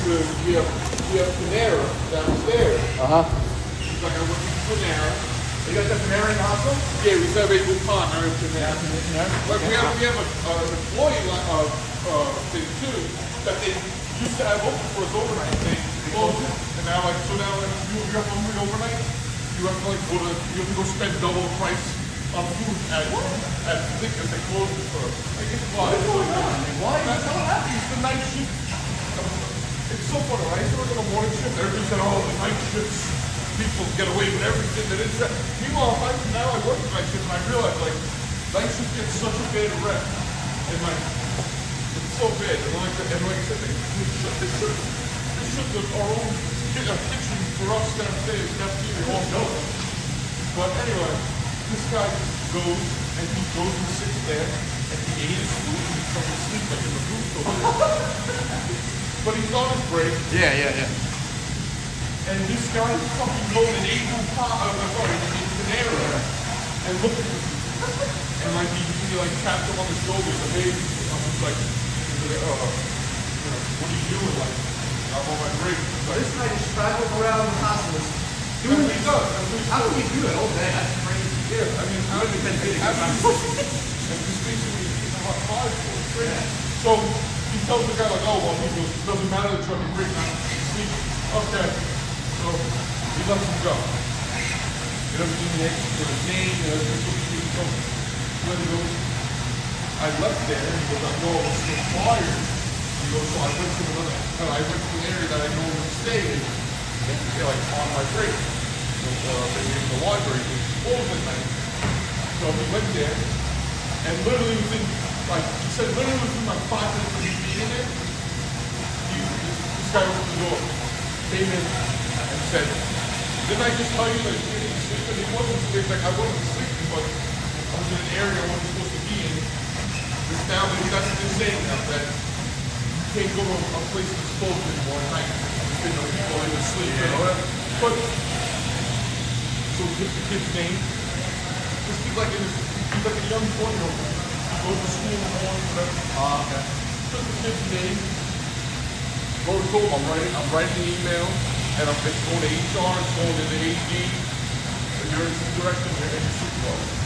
we have Panera downstairs. He's like, I work at Panera. You guys have Panera in the hospital? Yeah, we serve it with partner at Panera. Like we have an employee thing too that they used to have open for us overnight. They closed it, and now you're hungry overnight. You have to go spend double the price on food at because they closed it for us. I guess why? Why? That's how it happens. It's the night shift. It's so funny. When I used to work on the morning shift, everybody said, "Oh, the night shifts, people get away with everything." That is that. Meanwhile, now I work the night shift, and I realize like night shift gets such a bad rep, and like it's so bad. And like I said, they should have our own kitchen for us downstairs, cafeteria, all know. But anyway, this guy goes and sits there and he ate his food and he's trying to sleep like in the booth over there. But he's on his break. Yeah. And this guy fucking goes and ate in Panera and looked at him. And like he like tapped him on the shoulder, the baby. I was like, what are you doing? Like, I'm on my break. Like, this guy just travels around the hospitals. Doing what he does. How can you do that all day? That's crazy. Yeah, I mean, how do you and just basically about 5 for it. So he tells the guy like, oh well, it doesn't matter that you're on your break now. Sleep. Okay. So he lets him go. He doesn't even give his name. He doesn't give his name. When he goes, I left there. And he goes, I know I was still fired. He goes, so I went to an area that I normally stay in, like on my break. So maybe in the library, it was closed at night. So we went there, and literally within, like he said, literally within like 5 minutes of me being in there, this guy opened the door, came in, and said, didn't I just tell you that you didn't sleep? And he wasn't sleeping. Like I wasn't sleeping, but I was in an area I wasn't supposed to be in. This now, that's what they're saying now, that you can't go to a place that's closed anymore at night. You know, people in the sleep, you know. But so we get the kid's name. This kid he's like a young 20-year-old. He goes to school in the morning, whatever. Okay. Took the kid's name. Wrote it home. I'm writing the email, and it's going to HR, it's going to the AD, and your director and your supervisor.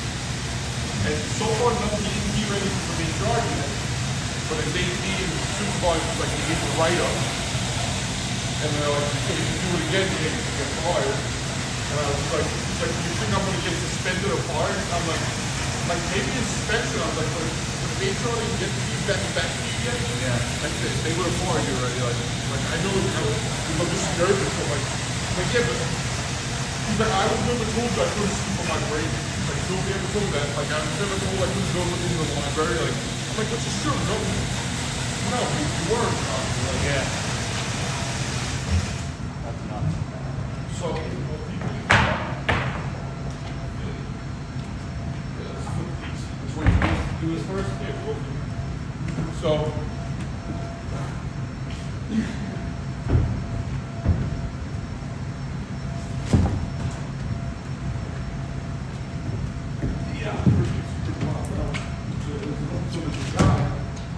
And so far, nothing he didn't hear anything from HR yet. But his AD and his supervisor like he gave a write-up. And they're like, if you do it again, you're going to get fired. And I was like, do you think I'm going to get suspended or fired? I'm like maybe a suspension. I was like, but if HR didn't get the feedback back to you yet, like they would have fired you already. Like I know I'm just nervous. I'm like, yeah, but he's like, I was never told you I couldn't sleep on my break. Like nobody ever told that. Like I was never told I couldn't go into the library. Like I'm like, but you sure no? No, you weren't. Like, yeah. That's nuts. So. Do his first kid. So yeah, pretty wild. So there's a guy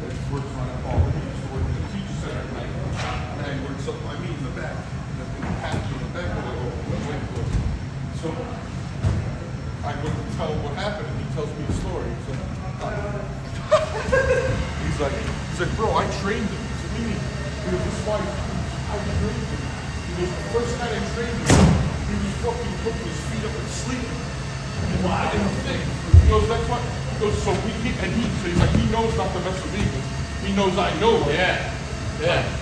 that works on a call. He used to work in the teacher center at night. And he works up by me in the back. The patch in the back of the wait for us. So I went to tell him what happened, and he tells me the story. So, he's like, bro, I trained him. He said, meaning, he goes, this is why I trained him. He goes, the first night I trained him, he was fucking putting his feet up and sleeping. Wow. In the thing. He goes, that's why. He goes, so he's like, he knows not to mess with me. He knows I know. Like, yeah.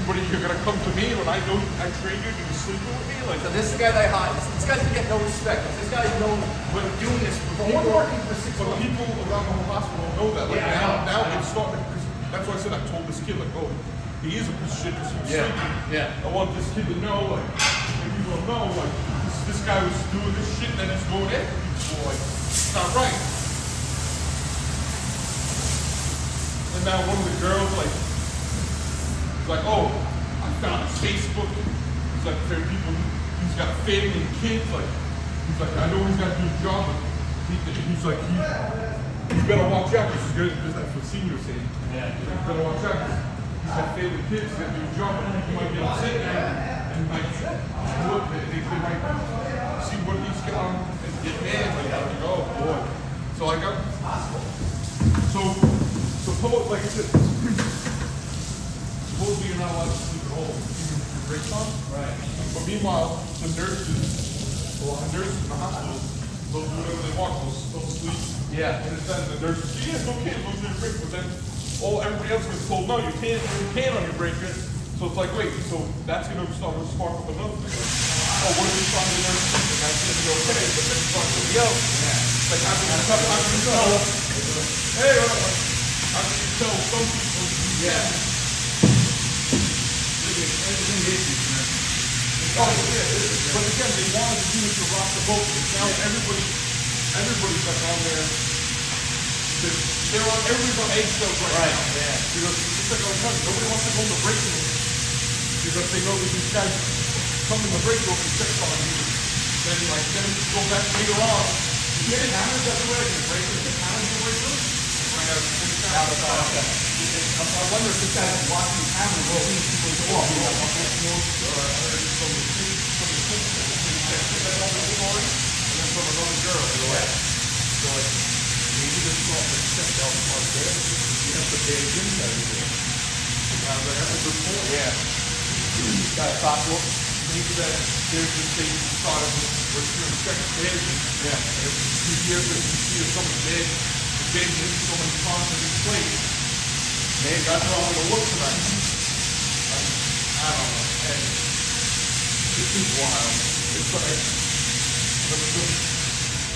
But you're gonna come to me when I know I trained you to be sleeping with me? Like, So this is the guy that I hired. This guy's gonna get no respect. If this guy's known when doing this for working for 6 months. people around the whole hospital know that. Like Yeah, now it's starting. That's why I said I told this kid like, oh, he is a piece of shit because he was sleeping. Yeah. I want this kid to know, like, and people don't know, like, this guy was doing this shit and then he's going after people. Like, it's not right. And now one of the girls like, oh, I found his Facebook. He's like, there are people. He's got a family and kids. Like, he's like, I know he's got to do his job, but he's like, you better watch out. This is good because that's what seniors say. Yeah. You better watch out. he's got family kids that do a job, and he might be upset and like, look, they might see what he's got and get mad, like, oh boy. So I got, like I said, supposedly you're not allowed to sleep at home, even if your breaks on. Right. But meanwhile, the nurses, a lot of nurses in the hospital, they'll do whatever they want, they'll sleep. Yeah. And it says the nurses, yeah, it's okay, as long as you're break, but then everybody else gets told, no, you can't on your break. So it's like, wait, so that's gonna start to spark up another thing. Like, oh, what if we find the nurse sleeping? That's gonna go, okay, but then it's like, yo. Like, how can you tell, hey, how can you tell some people, Oh, yeah, but again, they wanted to do it to rock the boat. Now everybody's like on there. Everybody's on eggshells right now. Yeah. Because it's just like I was telling you, nobody wants to go in the break room because they know that these guys come in the break room and check on you. Then go back later on. You get cameras everywhere in the break room. The cameras in the break room. I wonder if this guy's watching the camera while these people go off. And then from another girl. So like, maybe this is all the check out part there. You have to pay attention to everything. That's a good point. Yeah. Got to talk to him. Maybe that there's this thing thought of where you're in second stage. Yeah. And if you hear that you see someone dead, the dead in so many times in this place. Maybe that's how I'm gonna look tonight. I don't know. And this is wild. It's like, and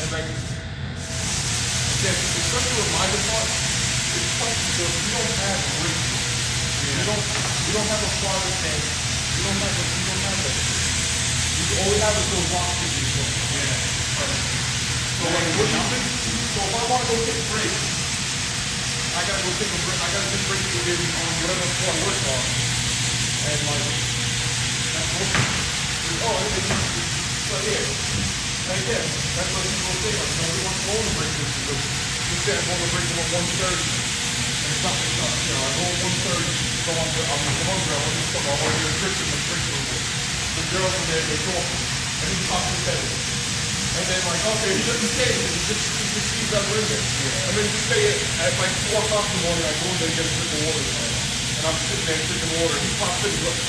like, again, especially with my department, it's tough because we don't have race. We don't have a father tank. We don't have all we have is those rock people. So like, what do you think? So if I want to go take a break, I gotta go take a break. I gotta take a break on whatever floor I work on. And like, that's so yeah. And again, that's what people say. Like, nobody wants to go on the break room because you said I'm going to break room at 1:30. And it's not, I go at 1:30. So I'm the hungry. I'm just talking about all your tricks in the break room. The girls are there, they're talking. And he's talking to them. And then like, okay, he doesn't stay, he just sees that we're in there. And then just say it at like 4 o'clock in the morning, I go in there and get a drink of water. And I'm sitting there drinking water. He pops in, he's like,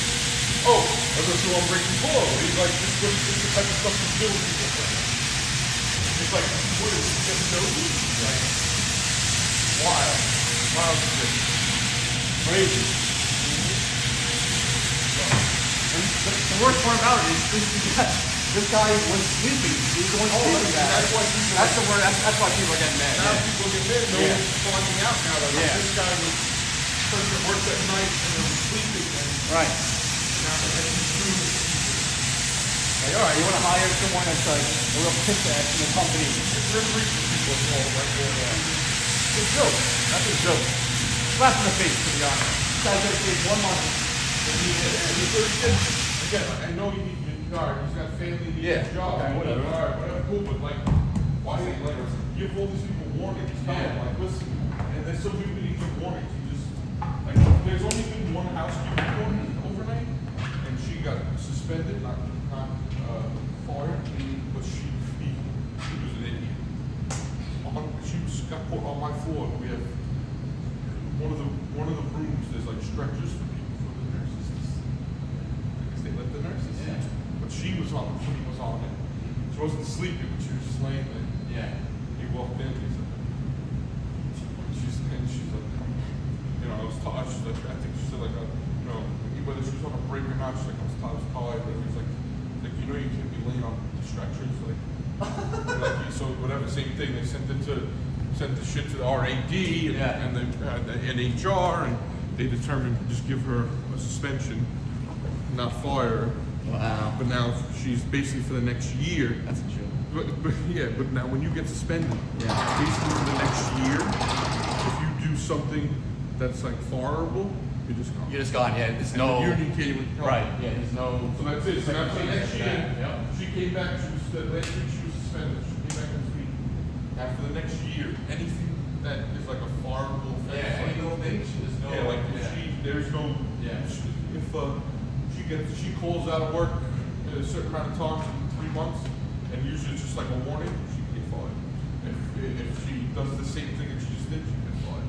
oh, I go through on breaking floor. He's like, this is the type of stuff you do with people. It's like, what is it, just nosy? Like, wild. Wild shit. Crazy. And the worst part about it is this guy was sleeping. He was going sleeping. That's why people are getting mad. Now people get mad. No one's finding out now that this guy was person that worked at night and was sleeping. And right. now they're heading through the like, all right, you want to hire someone that's like a real piss ass in the company. It's people involved right there. It's a joke. That's a joke. Slap in the face, to be honest. This guy's going to take 1 month. Again, I know you need your guard. He's got family, he needs a job. Okay, whatever. All right, whatever, cool. But like, why like give all these people warnings? Like, listen, and there's so many people give warnings. You just like, there's only been one housekeeper warning overnight, and she got suspended, not fired, but she was an idiot. She got put on my floor. We have one of the rooms. There's like stretchers for people. They let the nurses sleep. But she was on it. She wasn't sleeping, but she was just laying there. Yeah. He walked in, he said, she's like, I was tired. She's like, I think she said like, whether she was on a break or not, she's like, I was tired. But he's like, you can't be laying on the stretchers. Like, so whatever, same thing. They sent the shit to the RAD and HR, and they determined to just give her a suspension. Not fire. Wow. But now she's basically for the next year. That's a joke. But now when you get suspended, basically for the next year, if you do something that's like fireable, you're just gone. You're just gone, yeah. There's no. The union can't even come. Right, yeah, there's no. So that's it. So now for the next year, she came back, last week she was suspended. She came back this week. After the next year, anything that is like a fireable offense. Yeah, any little thing, there's no. Yeah, like if she there's no, if she calls out of work at a certain amount of times in 3 months, and usually it's just like a warning, she can get fired. If she does the same thing that she just did, she can get fired.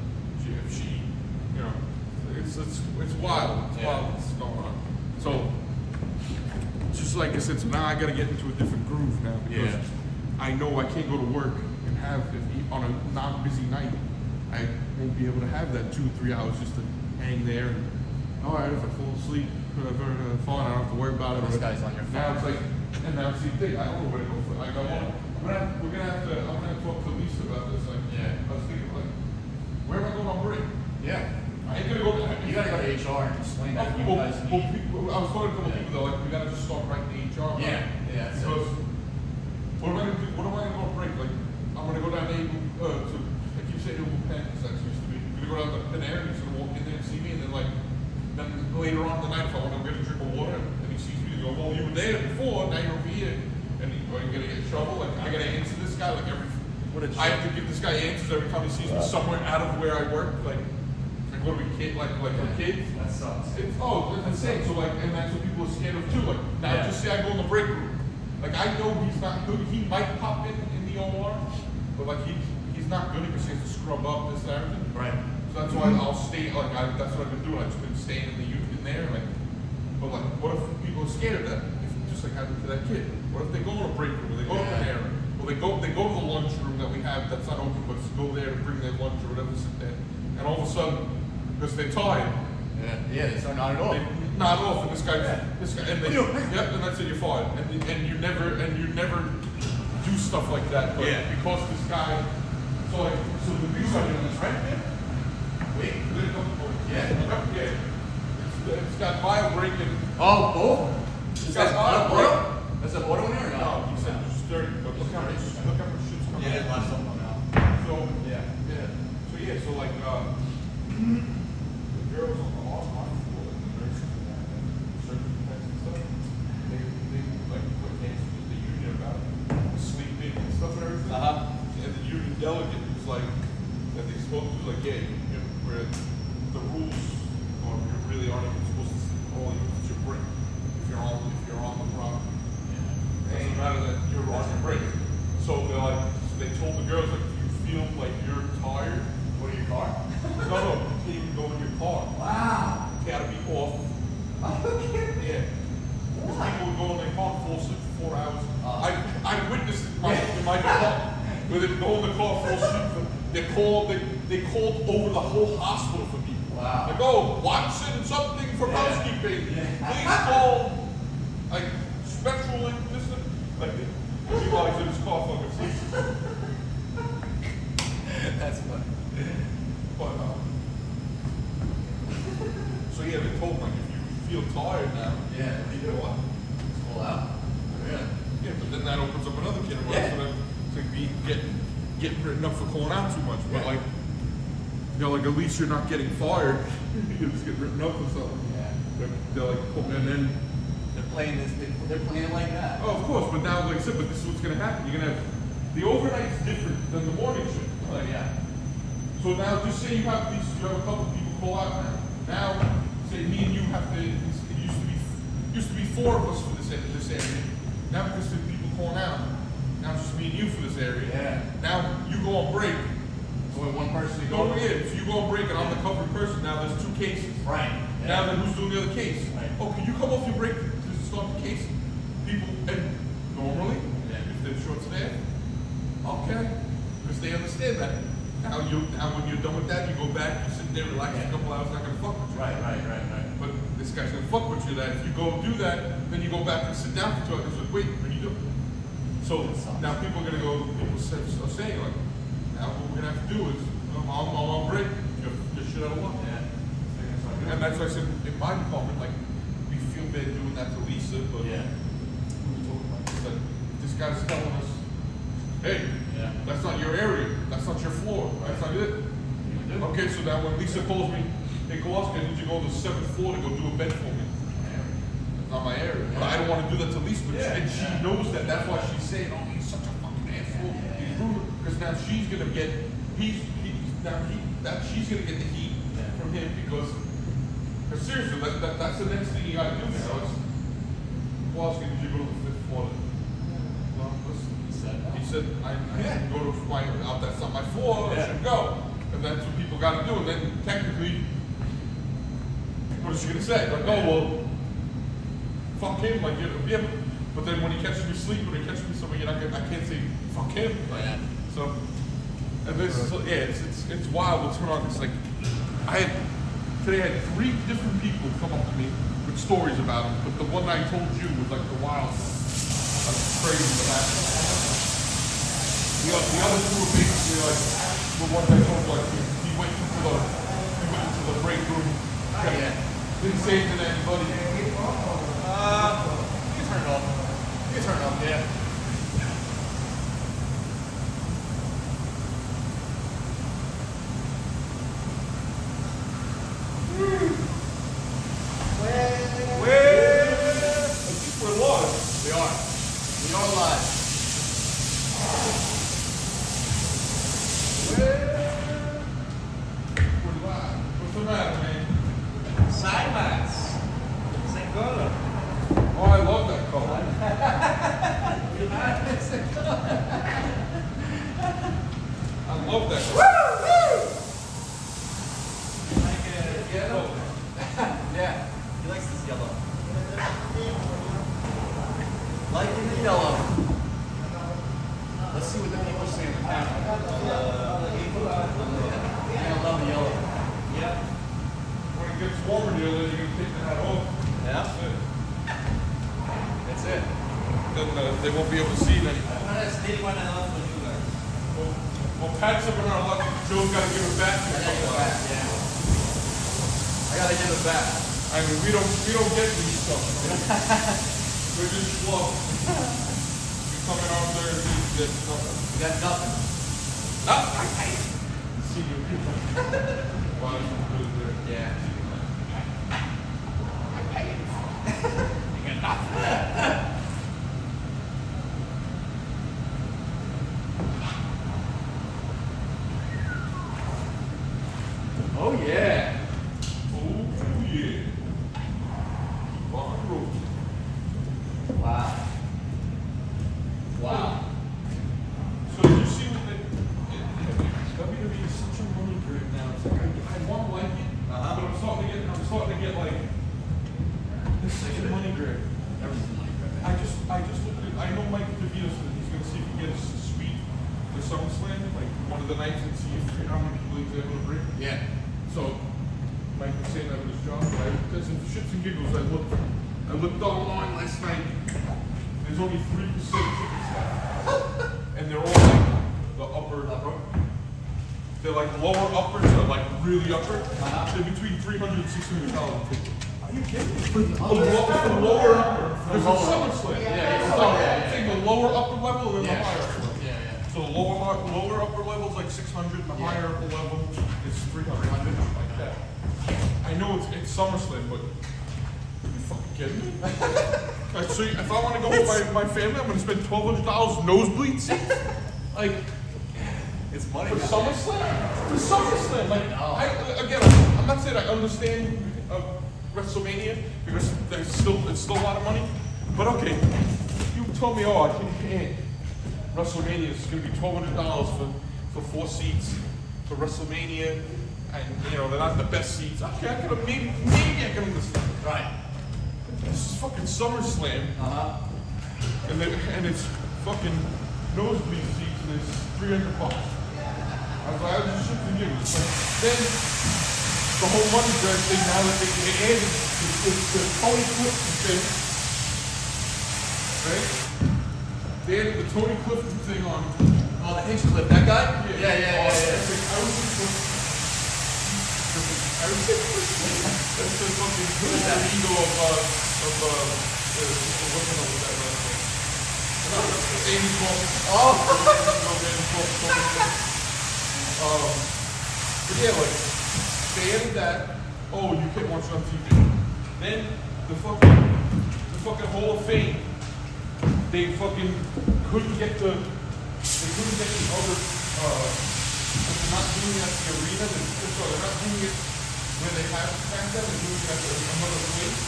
If she, you know, it's wild. It's wild what's going on. So, just like I said, so now I got to get into a different groove now because I know I can't go to work and have on a non-busy night. I won't be able to have that 2 or 3 hours just to hang there. And, all right, if I fall asleep, whatever, fine, I don't have to worry about it. This guy's on your phone. Now it's like, and now it's the thing. I don't know where to go for. Like, I'm gonna have to talk to Lisa about this. Like, I was thinking, like, where am I going on break? Yeah. I ain't gonna go. You gotta go to HR and explain that you guys need. I was talking to a couple people though, like we gotta just start writing the HR. Because what am I gonna do? What am I gonna go on break? Like I'm gonna go down to I keep saying Able Pen, because that's used to be. I'm gonna go down to Pen Air and he's gonna walk in there and see me, and then later on in the night if I want to get a drink of water and he sees me, he go, well you were there before, now you're over here, and are you gonna get in trouble? Like I gotta answer this guy like every. I have to give this guy answers every time he sees me somewhere out of where I work, like. What are we kids like kids? That sucks. It's insane. So like, and that's what people are scared of too. Like now, just say I go in the break room. Like I know he's not good. He might pop in the OR, but like he's not good because he has to scrub up this and everything. Right. So that's why I'll stay. Like that's what I've been doing. I've just been staying in the youth in there. Like, but like, what if people are scared of that? If just like happened to that kid. What if they go in a break room? Or they go up there. Well, they go to the lunch room that we have that's not open, but just go there to bring their lunch or whatever, sit there, and all of a sudden. Because they're tired. So not at all. Not at all for this guy, and they, and that's it. You're fired, and you never do stuff like that. But because this guy, so the big side on this, right? Wait. It's got bio breaking. Oh, both. It's got bio break. That's a auto in there. No, he said it's 30, but look how much shit's coming. Yeah, it lasts something now. So so like. Girls on the floor, the nurses and certain types and stuff, they like put hands with the union about sleeping and stuff and everything. And the union delegate was like, that they spoke to was like, where the rules are, you really aren't even supposed to sleep all units your break if you're on the property. It doesn't matter that you're on your break. So they're like, they told the girls like, if you feel like you're tired, go to your car. No, you can't even go in your car. Wow. You gotta be off. Yeah. Because people would go in their car full sleep for 4 hours. I witnessed it in my department where they go in the car full sleep. They called over the whole hospital for people. Wow. Like, oh, Watson, something for housekeeping. Please call, like, spectral, this, like, he lies in his car fucking sleep. That's funny. But, so yeah, they told me, if you feel tired now, you know what? Pull out. Yeah, but then that opens up another can of worms for them to be getting written up for calling out too much. But like, like at least you're not getting fired. You just get written up for something. They're like, and then they're playing this. They're playing like that. Oh, of course. But now, like I said, but this is what's gonna happen. You're gonna have the overnight's different than the morning shift. Oh yeah. So now, just say you have a couple people call out now. Now, say me and you have to. It used to be 4 of us for this area. Now because there's people calling out, now it's just me and you for this area. Yeah. Now you go on break. So one person to go. So you go on break, and I'm the covered person. Now there's 2 cases. Right. Yeah. Now then, who's doing the other case? Right. Oh, can you come off your break to start the case? People, and normally, if they're short staffed, okay, because they understand that. Now when you're done with that, you go back, you sit there, relax a couple hours, not gonna fuck with you. Right. But this guy's gonna fuck with you. That if you go do that, then you go back and sit down for 2 hours. It's like, wait, what are you doing? So now people are gonna go. People are saying like, now what we're gonna have to do is, I'm on break. Get shit out of luck. Yeah. And that's why I said in my department, like, we feel bad doing that to Lisa, but we talk about this, like, this guy's telling us, hey, that's not your area, that's not your floor, that's not it. Okay, so now when Lisa calls me, hey Kowalski, I need you to go to the 7th floor to go do a bed for me. That's not my area. But I don't want to do that to Lisa, but and she knows that. That's why she's saying, oh, he's such a fucking asshole. He's rude. Because now she's gonna get she's gonna get the heat from him because But seriously, that's the next thing you gotta do now. Is, well, did you go to the 5th floor? No, listen. He said, I didn't go to my, that's not my floor, I should go. And that's what people gotta do. And then technically, what is she gonna say? Like, oh, well, fuck him. Like, yeah, but then when he catches me sleeping or he catches me somewhere, I can't say fuck him. Yeah. So, and this is, yeah, it's wild to turn on. It's like, today I had 3 different people come up to me with stories about him, but the one I told you was like the wild, like crazy what happened. The other 2 were basically like the one I told, like he went into the break room. Yeah. Didn't say anything to anybody. You can turn it off. You can turn it off, yeah. We're live. We are. We are live. We're live. What's the matter, man? Sideways. Same color. Oh, I love that color. I love that color. Like yellow. Yeah. He likes this yellow. Liking the yellow. Let's see what the people say in the camera. Yeah, I love the yellow. Yeah. When it gets warmer, then you can take the hat off. Yeah. That's it. That's it. Then they won't be able to see it anymore. I'm gonna steal one else for you guys. Well, Pat's up in our luck. Joe's got to give it back. I gotta give it back. Yeah. I gotta give it back. I mean, we don't get these stuff. We're just slow. You come in on Thursday, you get nothing. You got nothing. See you. Why don't you put it there? Yeah. Oh yeah. Oh yeah. Rock and roll. Wow. Wow. So you see what WWE is such a money grab now. It's like I want to like it, but I'm starting to get like this is such a money grab. Everything's money grab. I just looked at, I know Mike DeVito said he's gonna see if he gets a suite for SummerSlam, like one of the nights, and see if how many people he's able to bring. Yeah. So Mike was saying that with his job, but I just for shits and giggles I looked online last night. There's only 3% tickets left. And they're all like the upper. They're like lower uppers or like really upper. They're between $300 and $600 tickets. Are you kidding? The lower upper. There's a SummerSlam. Yeah. So I'm saying the lower upper level and then Yeah. the higher upper level. Yeah. So the lower upper level is like 600, and the higher upper level is 300. Like that. I know it's SummerSlam, but you fucking kidding me? So if I want to go with my family, I'm going to spend $1,200 nosebleed seats? Like, It's money. for SummerSlam? For SummerSlam. Like, again, I'm not saying I understand WrestleMania because it's still a lot of money. But okay, you told me, WrestleMania is going to be $1,200 for 4 seats for WrestleMania, and they're not the best seats. Okay, I could maybe I can understand. Right. This is fucking SummerSlam, and it's fucking nosebleed seats, and it's $300. I was just shifting gears. But then the whole money grab thing, now that they added the Tony Clifton thing, right? They added the Tony Clifton thing on. Oh, the Hinchcliffe, that guy? Yeah. I was thinking, that's the fucking ego of what's the name of that wrestler? Amy but yeah, like, they added that, you can't watch it on TV. Then the fucking Hall of Fame, they fucking couldn't get the other, they're not doing it at the arena, they're not doing it where they have Farmingdale, they're doing it at another place.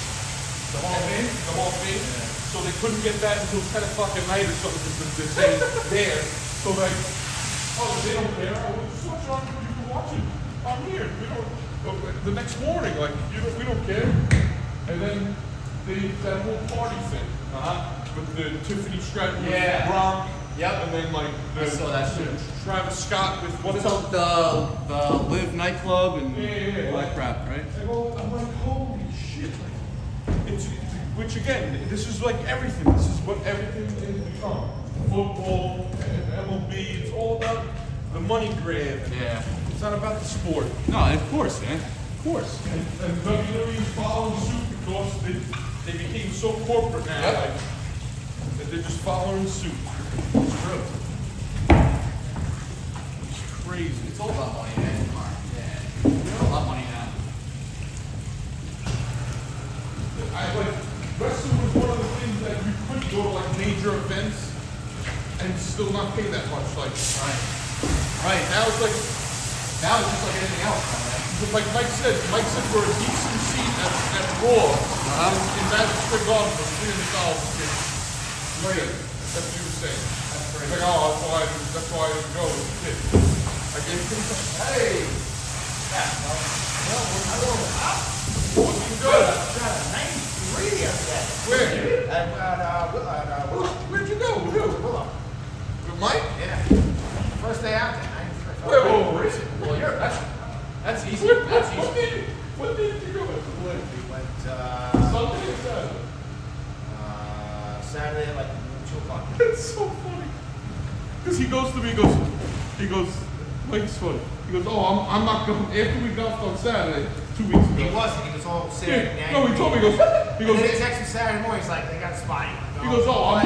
The Hall of Fame. So they couldn't get that until 10 o'clock at night or something because they're saying there. So like, oh, they don't care. Oh, just watch it on, you can watch it on here. We don't, the next morning, like, we don't care. And then that whole party thing, with the Tiffany Stratton, with Gronk, and then like I saw that shit. Travis Scott with What's up, the Live nightclub and all that crap, right? And I'm like, holy shit! Like, which again, this is like everything. This is what everything has become. Football, MLB. It's all about the money grab. Yeah. It's not about the sport. No, of course, man. Of course. And WWE is following suit because they became so corporate now. Like, that they're just following suit. It's true. It's crazy. It's all about money, man. Yeah. It's all about money now. Wrestling was one of the things that you could go to like major events and still not pay that much. Like, Right. now it's like just like anything else, man. Like Mike said for a decent seat at Raw in Madison Square Garden for $300. Great. That's what you were saying. That's great. Like, oh, that's why I didn't go as a kid. I gave him hey. What's he doing? 93 up there. Where? At Where'd you go? With who? With Mike? Yeah. First day out there, 93. Where is it? Well, that's easy. That's easy. What day did you go with? We went Sunday or Saturday? Saturday at like 2 o'clock. It's so funny. Because he goes to me, he goes, Mike's funny. He goes, oh, I'm not going, after we golfed on Saturday, 2 weeks ago. He wasn't. He was all sick. Yeah, no, he told me, he goes, And then he texted me Saturday morning. He's like, they got a spot. He goes, oh, I'm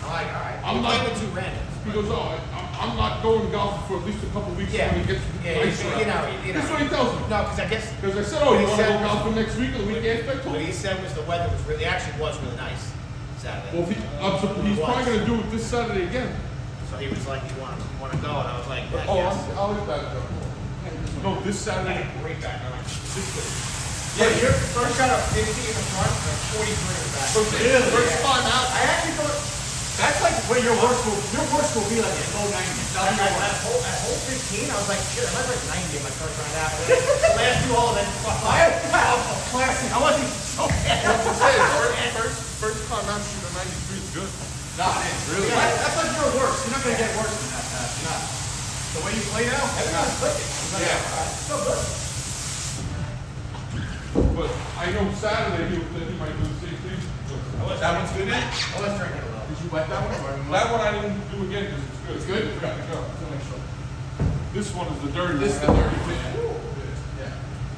like, all right. I'm not- playing with 2 randoms. he goes, oh, I'm not going golfing for at least a couple of weeks Yeah. when it gets nicer you out. know. That's what he tells me. No, because I guess. Because I said, oh, you He want to said- go golfing next week or the week after? I told What him. he said was the weather was really, actually was really nice Saturday. Well, he's probably going to do it this Saturday again. So he was like, you want to go? And I was like, yeah, Oh, yes. I'll let that go. No, this I Saturday. had a great back. I'm like, This day. yeah, your first shot of 50 in the front and 43 in the back. First time out. I actually thought That's like where your worst will be like a low 90s. at hole 15, I was like, shit, I might like 90 in my first round out. The last 2 holes, then fuck off. Classic. I wasn't even so bad. First time out shooting 93 is good. Nah, it is really. That's like your worst. You're not gonna get worse than that. You're not. The way you play now. Everyone's clicking. Yeah. So good. But I know Saturday he might do the same thing. That one's good, man. I was drinking a little. Did you wet that one? That one I didn't do again because it's good. It's good? It's got to go. This one is the dirty This is one. the dirty one. Yeah.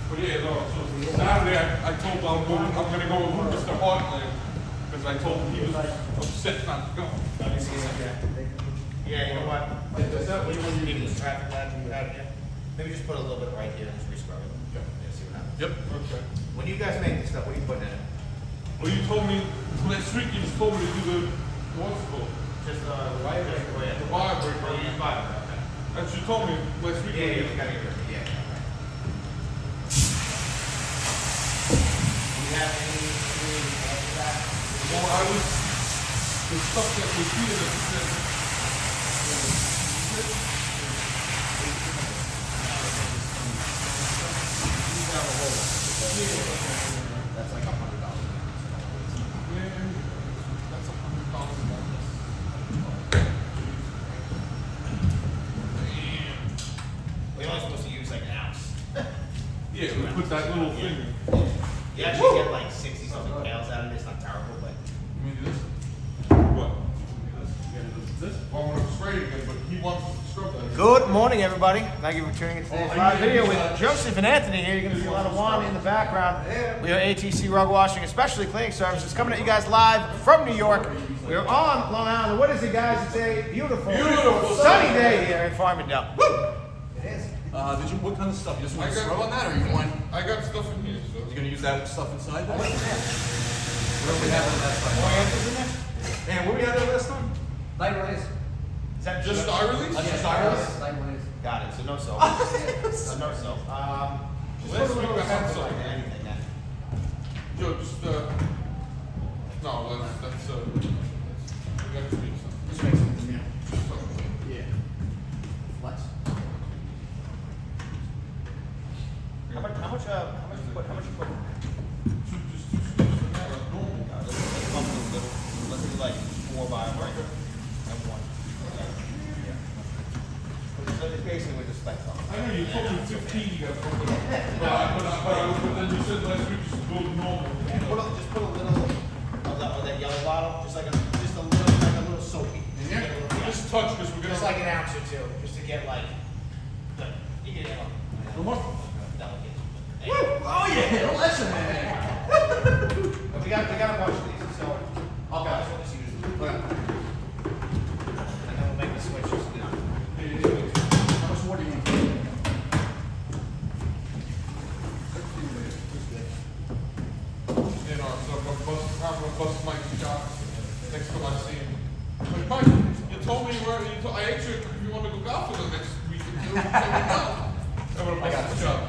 But yeah, no, so Saturday I told him I'm going to go with Mr. Heartland because I told him he was upset not to go. Yeah, you know what? Which one you need this traffic light you have here? Maybe just put a little bit right here and just re-scrub it. Yeah, see what happens. Yep. Okay. When you guys make this stuff, what are you putting in it? Well, you told me last week. You just told me to do the what's it called? Just wire break. The wire break. Oh, you use wire break. Okay. That's what you told me last week. Yeah, you gotta get rid of it. Yeah. Right. Do you have any after that? Well, I was the stuff that was here that said. That's like $100. That's $100. We're only supposed to use like an ounce. Yeah, we put that little thing. You actually get like 60 something pounds out of it. It's not terrible, but. You mean this? What? This? Well, I want to spray it again, but he wants to scrub that. Good morning, everybody. Thank you for tuning in to today's live video with Joseph and Anthony here. You're going to see a lot of Juan in the background. We are ATC Rug Washing, especially cleaning services, coming at you guys live from New York. We are on Long Island. What is it, guys? It's a beautiful, sunny day here in Farmingdale. Woo! It is. What kind of stuff? You just want I to got- scrub on that, or you want? I got stuff in here, so. You're gonna use that stuff inside that? Wait, What do we have on that side? Man, what we had there last time? Light release. is that Just eye release? Just eye release? Light release. Got it. So no soap. No soap. Last week I had some. Anything then. Yo, just, no, that's, we got to tweak something. Just make something, yeah. Just something. Yeah. Flex. How much you put? Just normal. Let's do like 4 by right and 1. So it's basically with the specs on. I know you told me 15 you got to put up. But then you said last week just go to normal. Just put a little of that yellow bottle, just a little soapy. Yeah. Just touch because we're gonna. Just like an ounce or 2, just to get like you get it on. No more. Oh yeah, don't listen, man. we got a bunch of these, so okay. That's what this usually. Okay. And then we'll make the switches. How much more do you need? You know, so I'm gonna bust Mike's shot next time I see him. Like, Mike, you told me I asked you if you want to go golf for the next week or 2. You said no. I'm gonna bust his shot.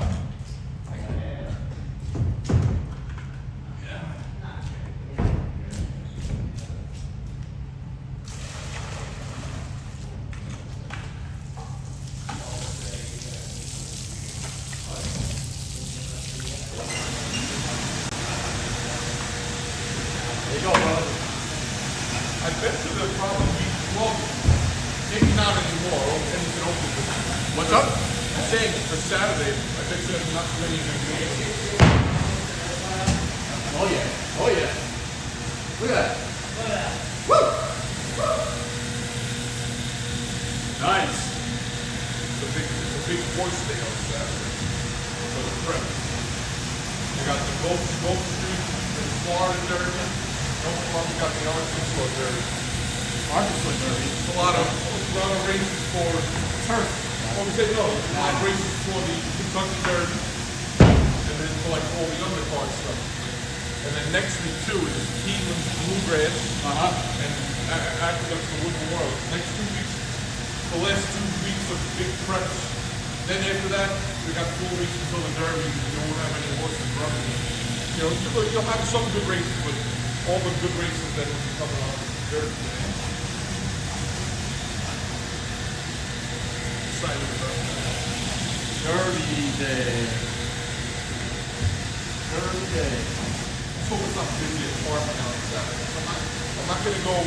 There you go, brother. I bet you they'll probably well, maybe not anymore. Anything open. What's up? I'm saying for Saturday, I bet you there's not many of them. Oh yeah. Oh yeah. Look at that. Woo! Nice. It's a big horse day on Saturday for the prep. We got the Gulf Street in Florida Derby. We got the Arkansas Derby. Arkansas Derby. A lot of races for turf. Well, we say no. A lot of races for the Kentucky Derby, and then for like all the undercard stuff. And then next week too is Keeneland's Bluegrass. And after that's the Wood World. Next 2 weeks, the last 2 weeks of big preps. Then after that, we got 4 weeks until the Derby. You won't have any horses running. You know, you'll have some good races, but all the good races that will be coming on the Derby. Excited about that. Derby day. Derby day. So it's not busy at Farmingdale on Saturday. I'm not gonna go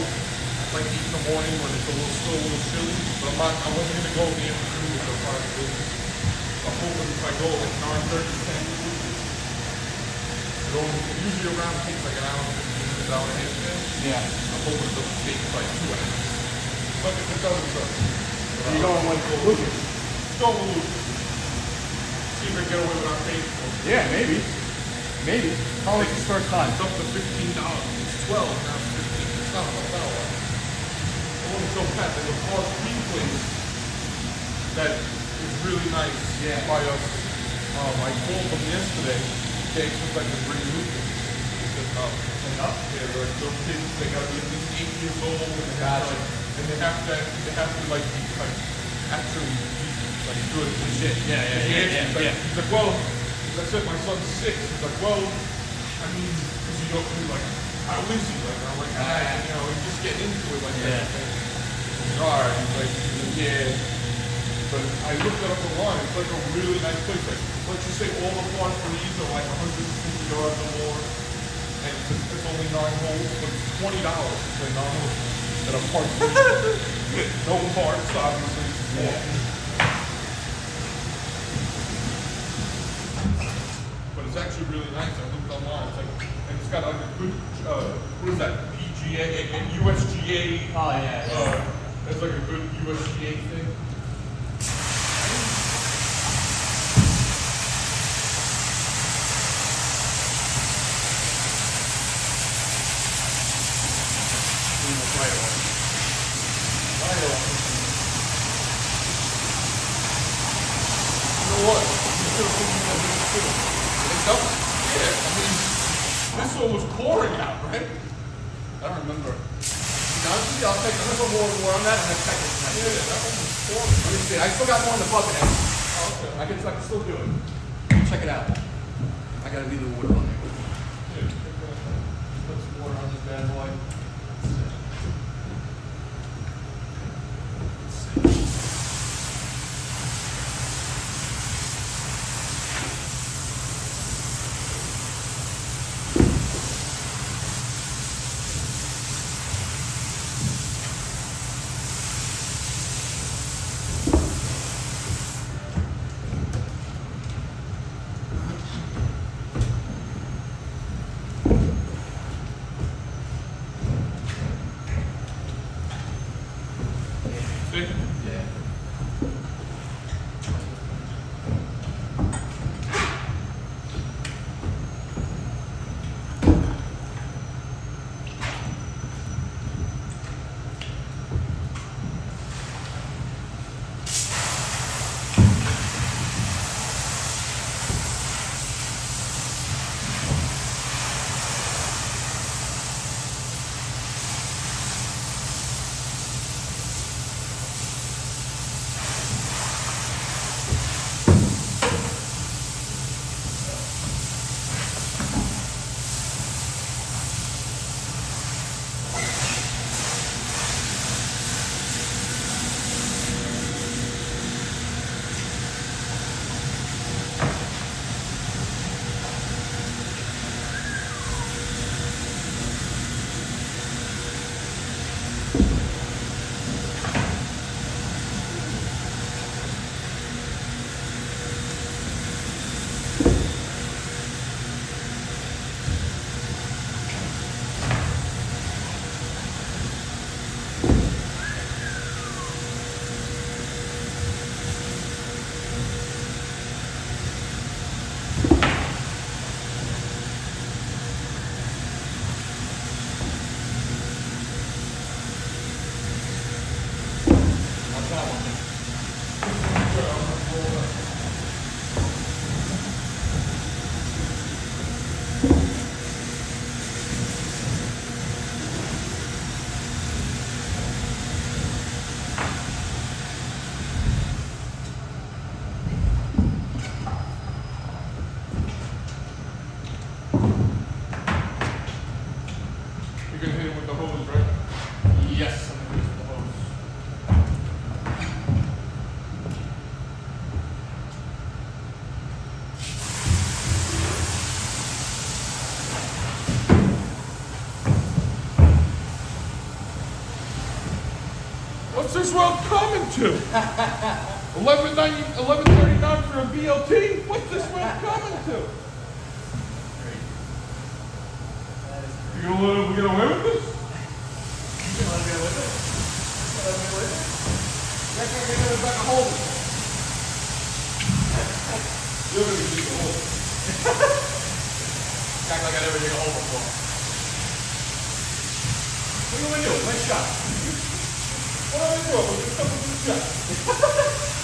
like 8 in the morning when it's still a little chilly, but I wasn't gonna go in the afternoon with the private business. I'm hoping if I go like 9:30, 10, usually around takes like an hour and 15 minutes, hour and a half there. Yeah. I'm hoping it doesn't take like 2 hours. But if it doesn't, it doesn't. You going with Lucas? Go with Lucas. See if I can get away without paying for it. Yeah, maybe. Maybe. How was his first time? It's up to $15. It's 12, now it's 15. It's not a $1. I want to go pet. There's a car cream place that is really nice by us. I called them yesterday. They expect I could bring Lucas. They said no. Yeah, they're like those kids. They got to be at least 8 years old, and they have to, and they have to like be like actually be like good and shit. Yeah. He's like, well, I said my son's 6. He's like, well, I mean, because you don't really like, how is he? Like, I'm like, you know, he's just getting into it like that. He's alright. He's like, yeah. But I looked it up online. It's like a really nice place. Like, let's just say all the par threes are like 150 yards or more, and it's only 9 holes, but it's $20 to play 9 holes at a par three. No parts, obviously. But it's actually really nice. I looked online. It's like, and it's got like a good, what is that? PGA and USGA. Oh yeah. It's like a good USGA thing. You know what? You should have put me on this too. It does? Yeah. I mean, this one was pouring out, right? I don't remember. Honestly, I'll take a little more on that and then check it. Yeah, that one was pouring. Let me see. I still got more in the bucket. Okay. I can still do it. check it out. I gotta leave the water on there. Put some water on this bad boy. See? Yeah. You're gonna hit him with the hose, right? Yes, I'm gonna use the hose. What's this world coming to? 11:39 for a BLT? What's this world coming to? You gonna let him get away with this? You're gonna be a hole. Act like I never dig a hole before. What do you want to do? One shot. What are they doing? We're just coming to the shot.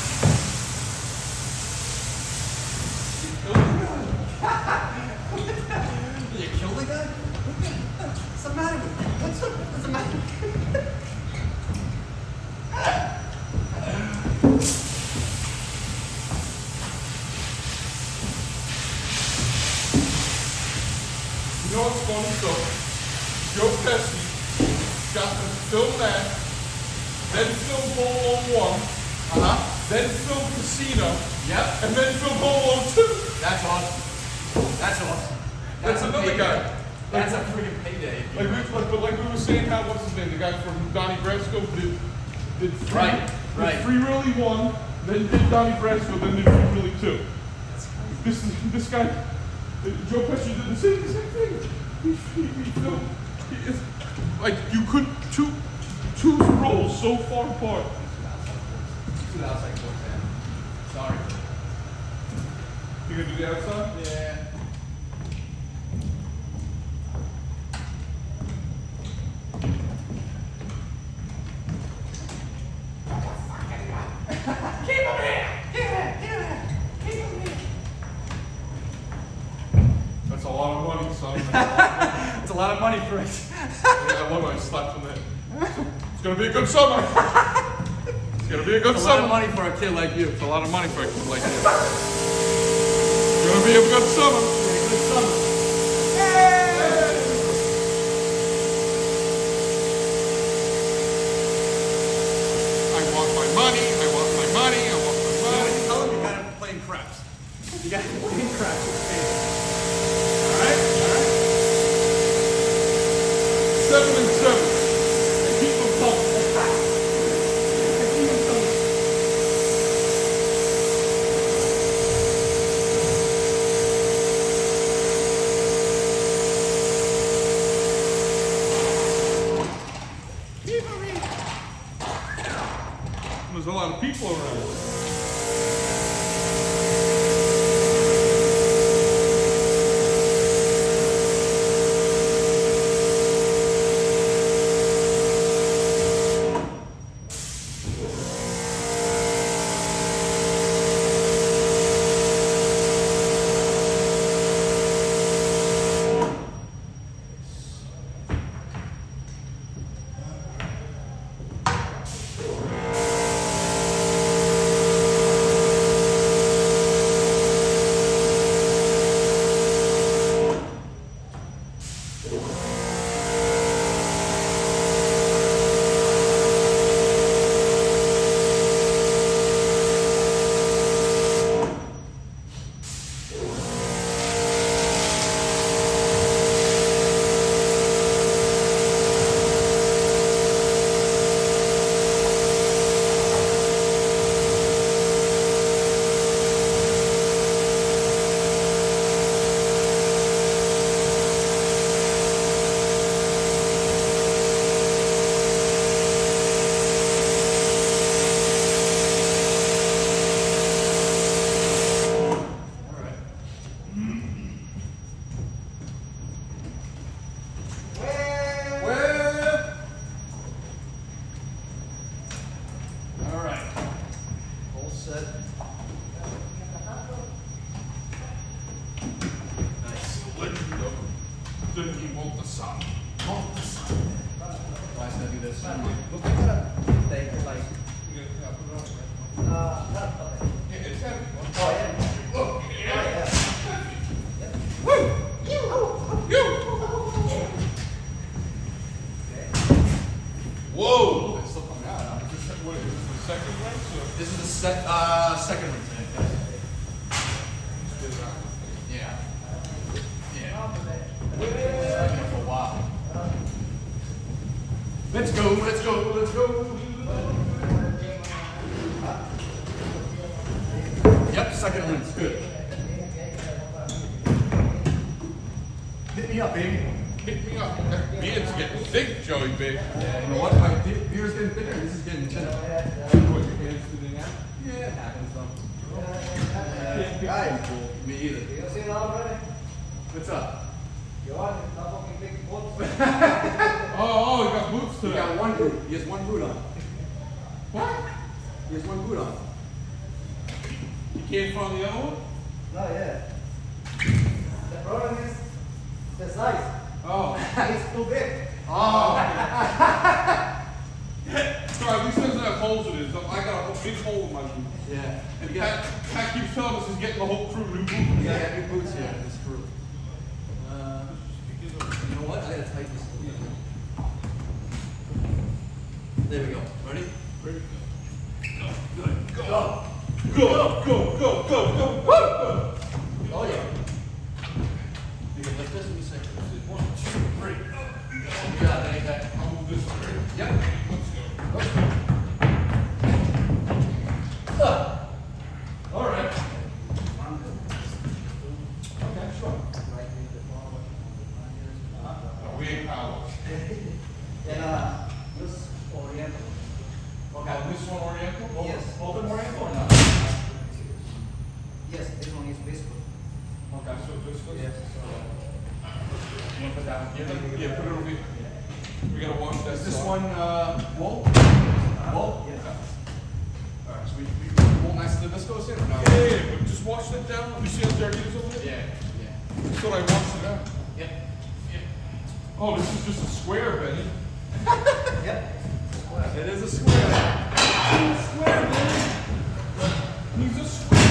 Did you kill the guy? What's the matter with you? What's the matter? You know what's funny? So, Joe Pesci got to film that, then film Home Alone 1, then film Casino, Yep. and then film Home Alone 2. That's awesome. That's awesome. That's a another payday. guy. That's a freaking payday. Like we were saying, how what's his name? The guy from Donnie Brasco did Free, Right, right. Did Free Willy 1, then did Donnie Brasco, then did Free Willy 2. This guy, Joe Pesci did the same thing. He filmed. Like you could two roles so far apart. Two outside court, man. Sorry. You gonna do the outside? Yeah. That's a lot of money, son. It's a lot of money for it. I love when I slapped him there. It's gonna be a good summer. It's gonna be a good It's a lot summer. of money for a kid like you. It's a lot of money for a kid like you. Gonna be a good summer. Good summer. I want my money. I want my money. I want my money. Tell him you got him playing craps. You got him playing craps. Alright? 7 and 7. And keep them coming. There's a lot of people around. Didn't he want the sun? Want the sun. Why is gonna do this? Yeah, it's heavy. Oh, yeah. Look, yeah. Woo! You. Whoa. It's still coming out. Huh? What is this, the second race? This is the second one today. Yeah. Yeah. It's been for a while. Let's go, let's go, let's go. Yep, second one's good. Hit me up, baby. Pick me up. That beard's getting thick, Joey, big. Yeah, you know what? My beer's getting thicker, this is getting thinner. What, your hands sitting out? Yeah, it happens though. Guys, Me either. you see that already? What's up? You want it? Not fucking big boots. Oh, you got boots He today. got one boot. He has one boot on. What? He has one boot on. You can't find the other one? No, yeah. The problem is the size. Oh. It's too big. Oh. Sorry, at least it doesn't have holes in it. I got a big hole in my boot. Yeah. And Pat keeps telling us he's getting the whole crew new boots. You got new boots here. This crew. You know what? I gotta tighten this a little bit. There we go. Ready? Ready? Good. Go. Go, go, go, go, go, go. Oh yeah. You can lift this in a second. 1, 2, 3. You got it. Okay. I'll move this way. Yep. Let's go. All right. Okay, sure. No, we ain't power. And this Oriental. Okay, this one Oriental? Yes. Both of them Oriental or not? Yes, this one is biscuit. Okay, so this was? Yes. You want to put that one? Yeah, put it over here. We gotta wash that. Is this one wool? Wool? Yes. All right. So we wool nice to this goes in or not? Yeah, but just wash that down. Let me see how dirty it is over there. Yeah. Yeah. Just thought I washed it out. Yep. Yep. Oh, this is just a square, Benny. Yep. It is a square. Square, Benny. He's a square.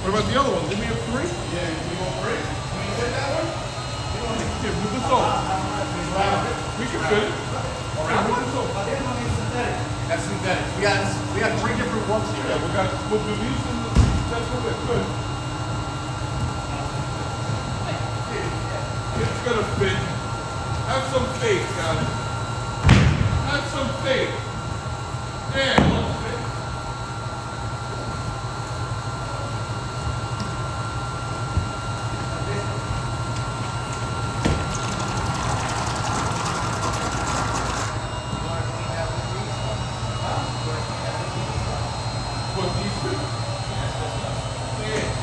What about the other one? Didn't we have 3? Yeah, we want 3. Can you fit that one? Yeah, move this over. We can fit it. Yeah, move this over. That's synthetic. We got 3 different ones here. Yeah, we'll do these and that's what it's good. It's gonna fit. Have some faith, guys. Have some faith. Yeah, let's fit. What these two?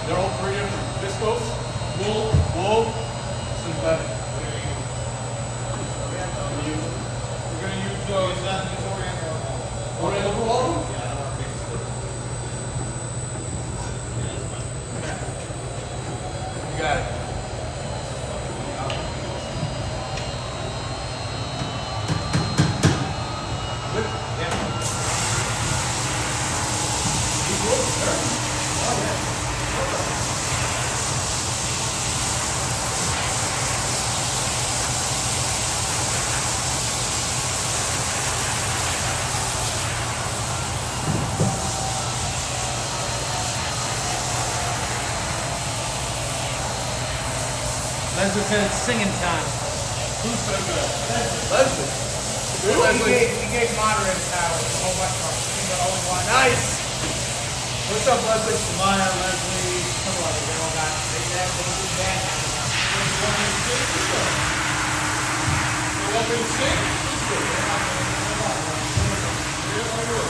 They're all 3 different. Viscose, Wool, synthetic. we're gonna use Oriental for all of them? You got it. Leslie said it's singing time. Who said that? Leslie. He gave moderate power to a whole bunch of them. Nice! What's up, Leslie? Maya, Leslie, some of they all got they did bad. You want me to sing? Yeah, I will.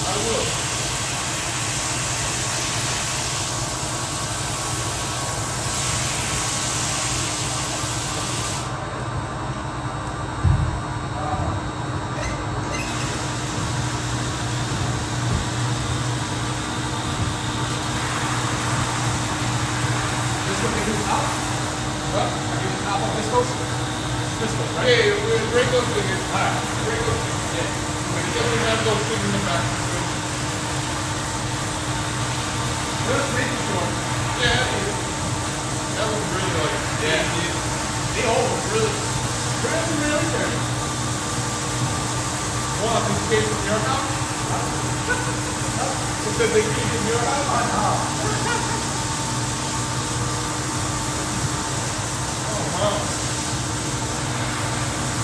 I will. This one can do top. What? Give the top of viscose. Viscose, right? Yeah, we'll break those things. Alright, break those things. Yeah. We definitely have those things in the back. Just making sure. Yeah, that was really like. Yeah. They all look really dirty. What, these came from your house? It said they came from your house? Oh, wow.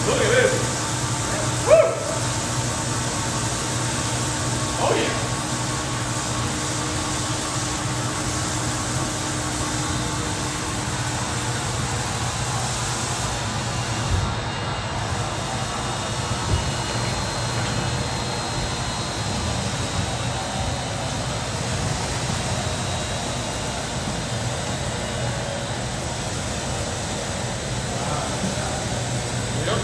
Look at this. Woo! Oh, yeah. Yep.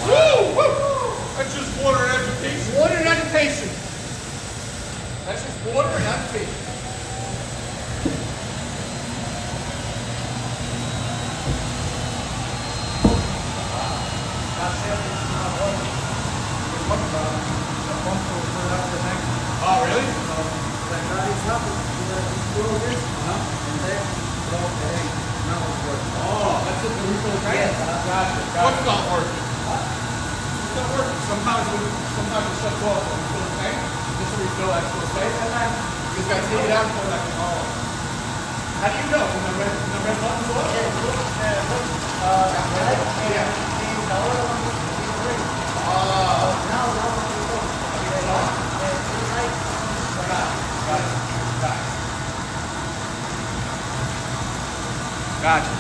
Woo! Woo! That's just water and education. Water and agitation. That's just water and agitation. Oh, really? Oh, that's just the refill tank? Gotcha, What's not working? It's not working. Sometimes it shuts off when we fill the tank, just to refill extra space. You just gotta take it out and put it back in. Oh. How do you know when the red button's on? Gotcha.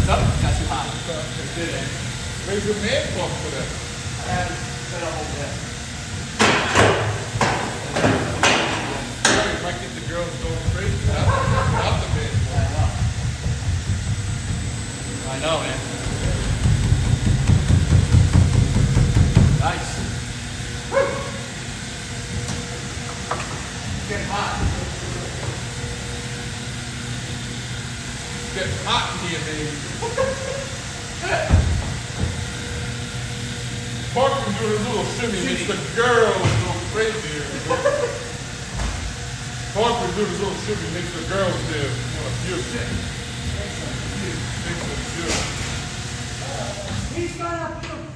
Nope, got too hot. It didn't. Raise your man pump for that. And set up over there. You might get the girls going crazy without the man pump. I know, man. Nice. It's getting hot. It's getting hot in here, baby. Parker's doing a little shimmy. Makes the girls go crazy here. Parker's doing his little shimmy. Makes the girls there want to puke. Makes them puke. He's gonna puke.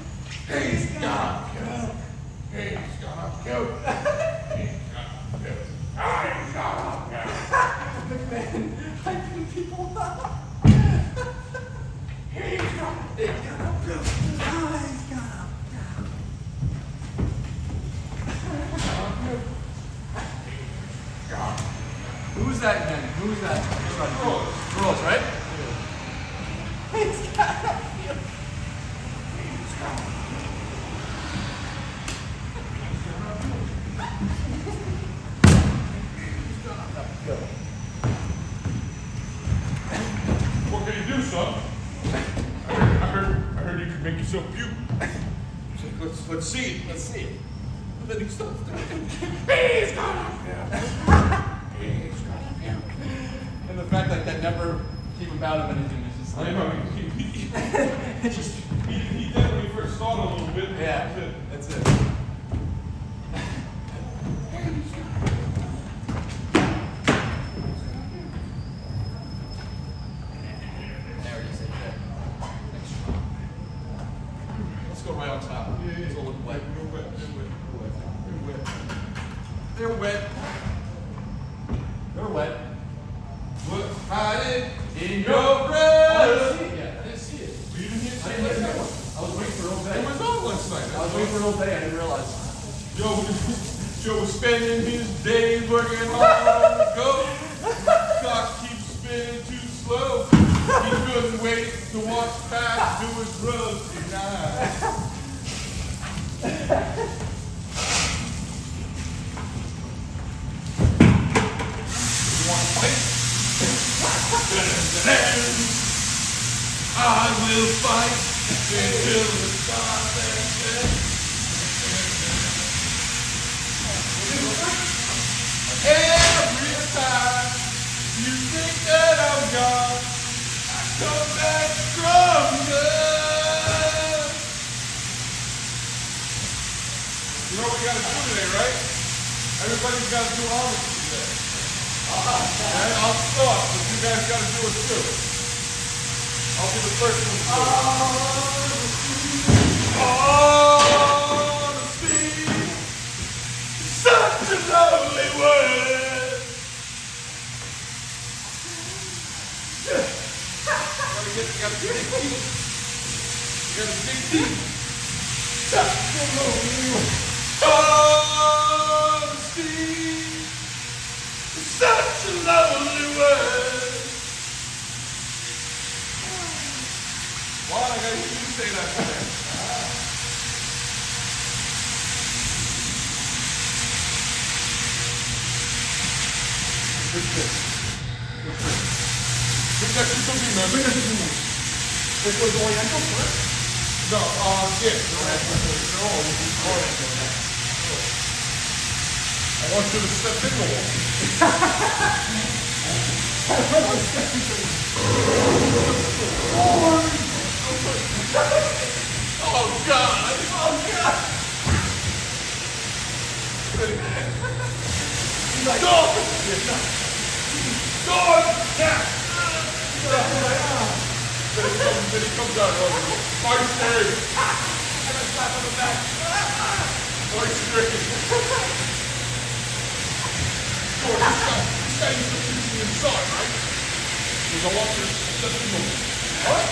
He's gonna puke. He's gonna puke. He's gonna puke. He's gonna puke. Man, hyping people up. He's gonna puke. He's gonna puke. Oh, he's gonna puke. Who's that again? Who's that? Girls, right? He's gonna puke. What can you do, son? I heard you could make yourself puke. He's like, let's see it. Let's see it. And then he starts doing it. He's gonna puke. He's gonna puke. And the fact that never came about of anything is just I like, know, he did when he first started a little bit. yeah, That's it. that's it. There it is, right there. Let's go right on top. It's all wet. You're wet. They're wet. They're wet. What's hiding In your I breath? didn't see it yet. I didn't see it. You didn't hear I it didn't hear last that night? one. I was waiting for all day. It was on last night. I was waiting for all day. I didn't realize. Joe was spending his days working hard on the go. Clock keeps spinning too slow. He couldn't wait to watch Pat do his rusty night. You want to fight? I will fight until the stars end. Every time you think that I'm gone, I come back stronger. You know what we gotta do today, right? Everybody's gotta do honesty today. And I'll start, but you guys gotta do it too. I'll be the first one to do it. Honesty. Such a lonely word. You gotta dig deep. You gotta dig deep. Such a lonely word. Honesty. Such a lonely word. Why? I gotta hear you say that today. This was Oriental first? No, yeah. They're all Oriental. I want you to step in the wall. Oh, God. Oh, God. Dog! Dog! Yeah! Then he comes out. Are you serious? And a slap on the back. Are you serious? George, this guy used to shoot me inside, right? Because I want you to step in the wall. What? I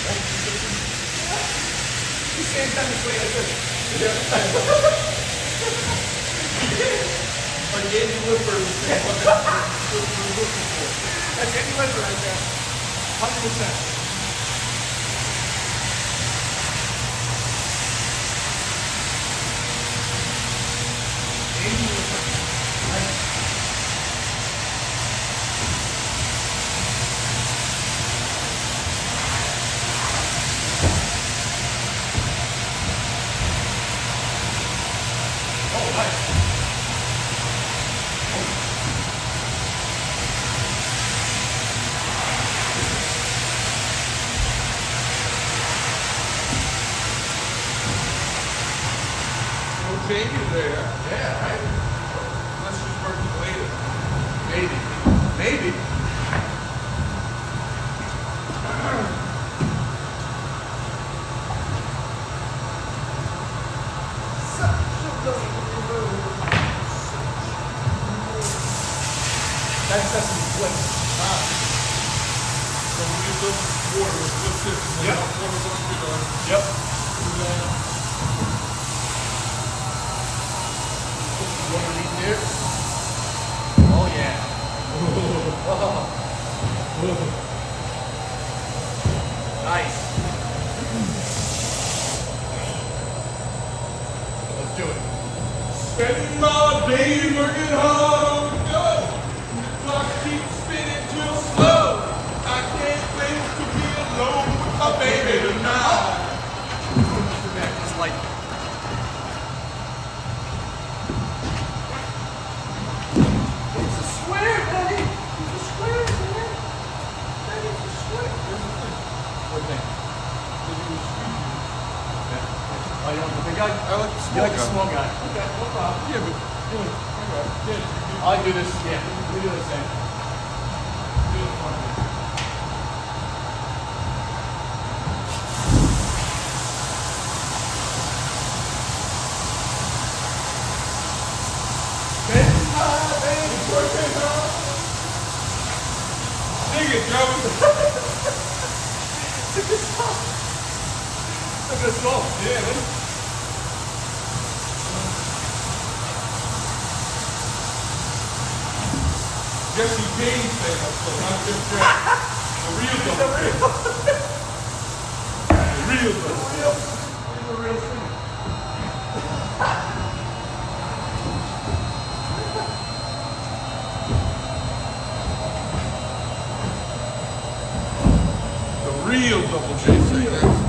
want you to step in the wall. You stand down this way like this. Like Andy Whipper was saying, what we're looking for. That's Andy Whipper right there. 100%. Jamie there. Yeah, right? Unless she's working later. Maybe. Maybe. That's some flip. So we need some water. Let's flip this. Yep. Water going to be done. Yep. What do we need here? Oh yeah. Nice. Let's do it. Spending my days working hard on the go. The clock keeps spinning too slow. I can't wait to be alone with my baby tonight. Just like it's a square, buddy. It's a square, man. That is a square. What thing? Oh, you want the big guy? I like the You small like the guy. small guy? Okay, no problem. Yeah, but yeah, I do this. Yeah, we do the same. Sing it, Joey. It's a good song. It's a good song. Yeah, man. Jesse James sang that song, not Jim Jack. The real double. The real double. He's a real singer. The real double J sang that.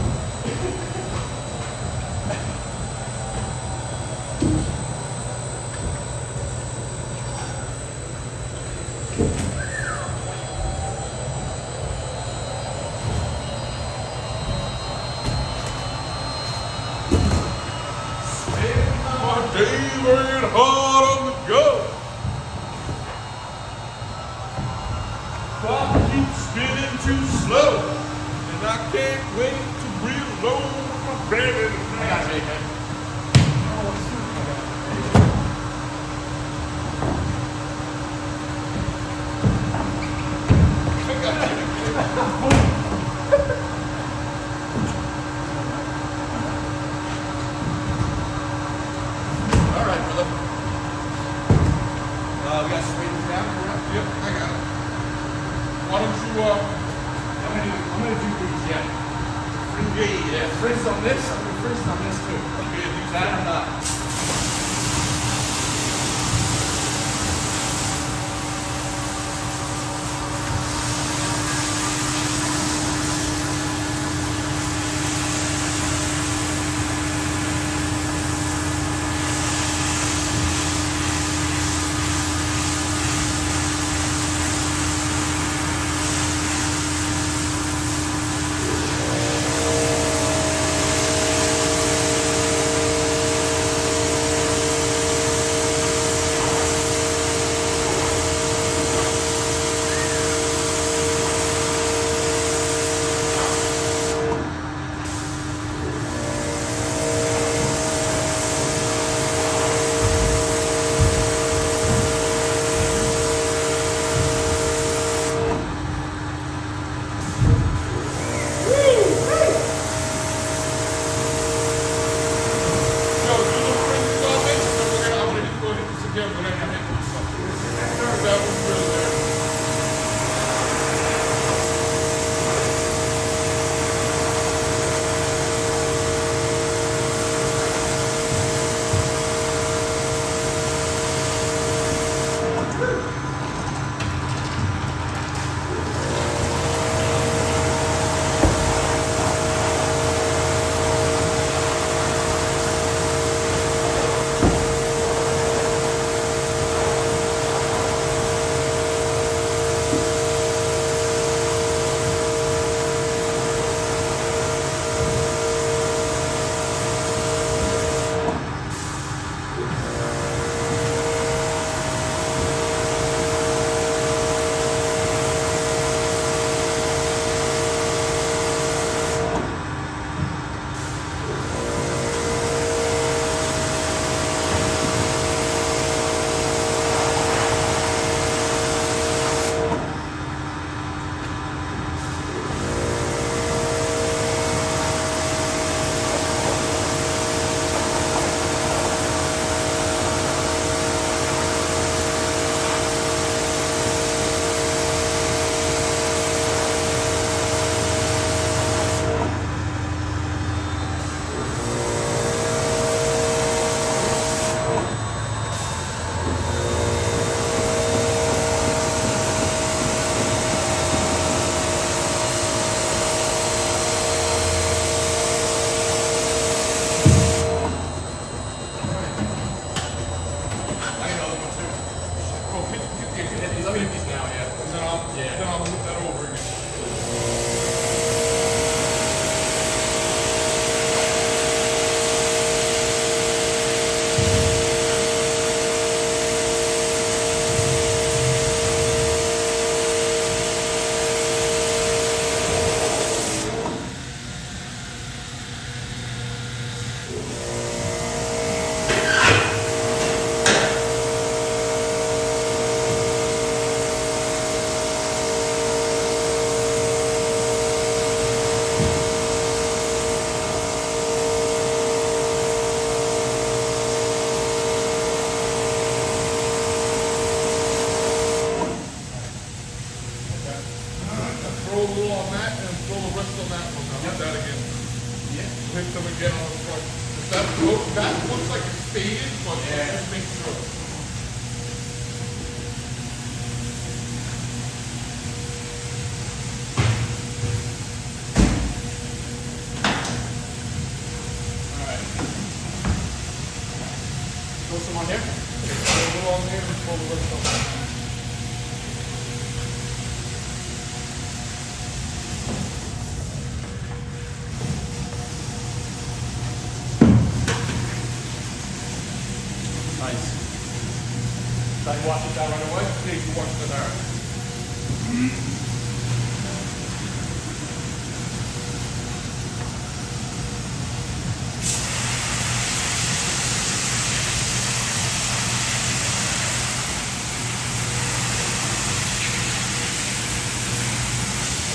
My day working hard on the go. Clock keeps spinning too slow, and I can't wait to be alone with my baby I tonight. got you, man. All right, brother. We got to straighten this down. Yep, I got it. Why don't you, I'm gonna do these. Yeah. yeah. Frizz on this. I'm gonna frizz on this too. Okay, Is that or not? one. Now hit that again. Yeah. Hit them again on the front. That looks like it's faded, but just make sure. Alright. Throw some on here. A little on there and pull the rest up. Nice. So I wash it down right away? Take one to that.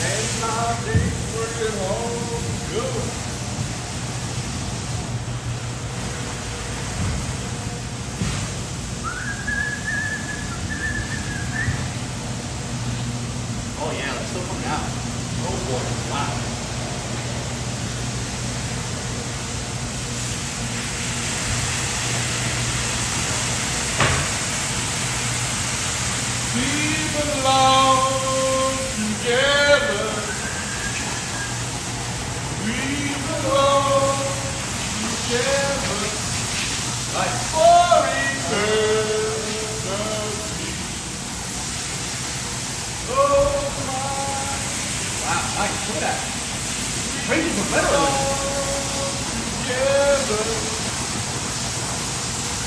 And my days working home good. Oh yeah, that's still coming out. Oh boy, wow. We belong together. We belong together. Like for eternity. Oh my. Wow, nice. Look at that. Ranges are better with Together.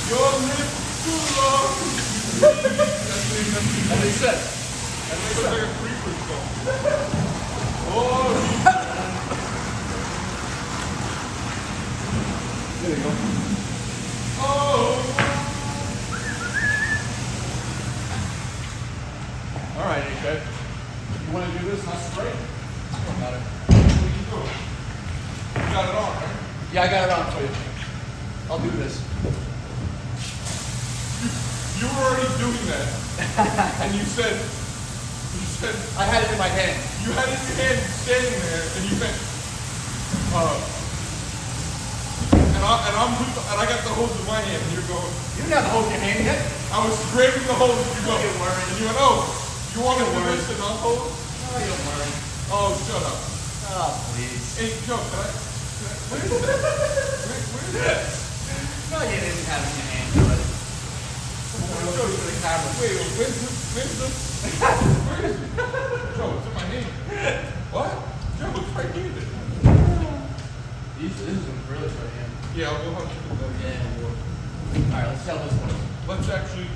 Your lips belong. That's what he said. That's like a creeper song. Oh, There you go. oh. Alright, AK. You want to do this? Not straight? Don't matter. What are you doing? You got it on, right? Yeah, I got it on for you. I'll do this. You were already doing that. And you said, I had it in my hand. you had it in your hand standing there, and you said, and I got the hose in my hand, and you're going, You didn't have the hose in your hand yet? I was grabbing the hose, and you go, Don't worry. and you went, oh, you want to do worry. this and I'll hose? Oh, you don't worry. Oh, shut up. Oh, please. Hey, Joe, where is that? Where is that? No, you didn't have it in your hand, but Joe, to the camera. wait, where's this? Where is it? Joe, it's in my hand. What? Joe, it's right here. This is really for him. Yeah, we'll have to do that. Yeah. Alright, let's sell this one. Let's actually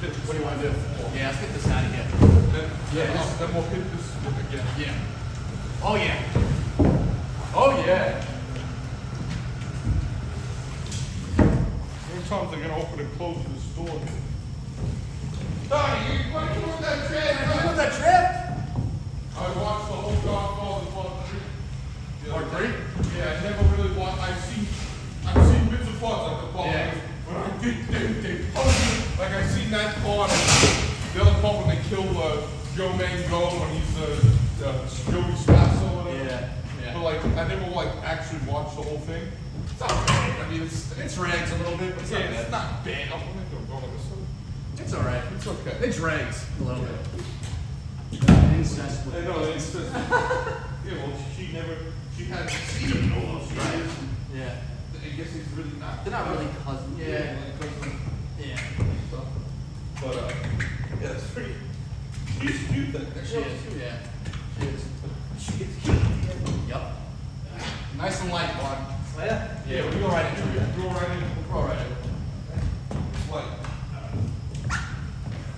get this. What do you want to do? Yeah, let's get this out of here. Then we'll hit this again. Yeah. Oh yeah. Oh yeah. Sometimes they're gonna open and close this door. Donnie, what are you doing with that trip? What's that trip? I watched the whole Godfather Part 3. Part 3? Yeah, I never really watched. I've seen bits and parts like the part. Yeah. But I think they like I seen that part. The other part when they kill Joe Mango when he's Joey Spasso or whatever. Yeah. But like I never actually watched the whole thing. It's not bad. I mean It drags a little bit, but it's not it's bad. not bad. I'm gonna go like this. It's alright. It's okay. It drags a little bit. Incest. I know, it's just, yeah, well, she hadn't seen all those Right. Yeah. I guess he's really not. They're not really cousins. Yeah. Yeah. But, yeah, it's pretty, she's cute, that She is. Yeah. She is. She gets cute. Yup. Nice and light, Bud. Later. Yeah, we go right into it. Go right in, We'll go right into it. it's like,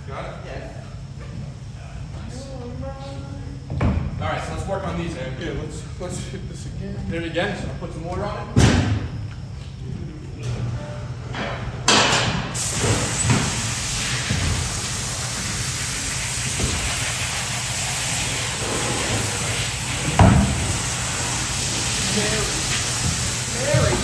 got it? Yeah. Alright, so let's work on these here. Yeah, let's hit this again. There it again, so I'll put some water on it. Mary.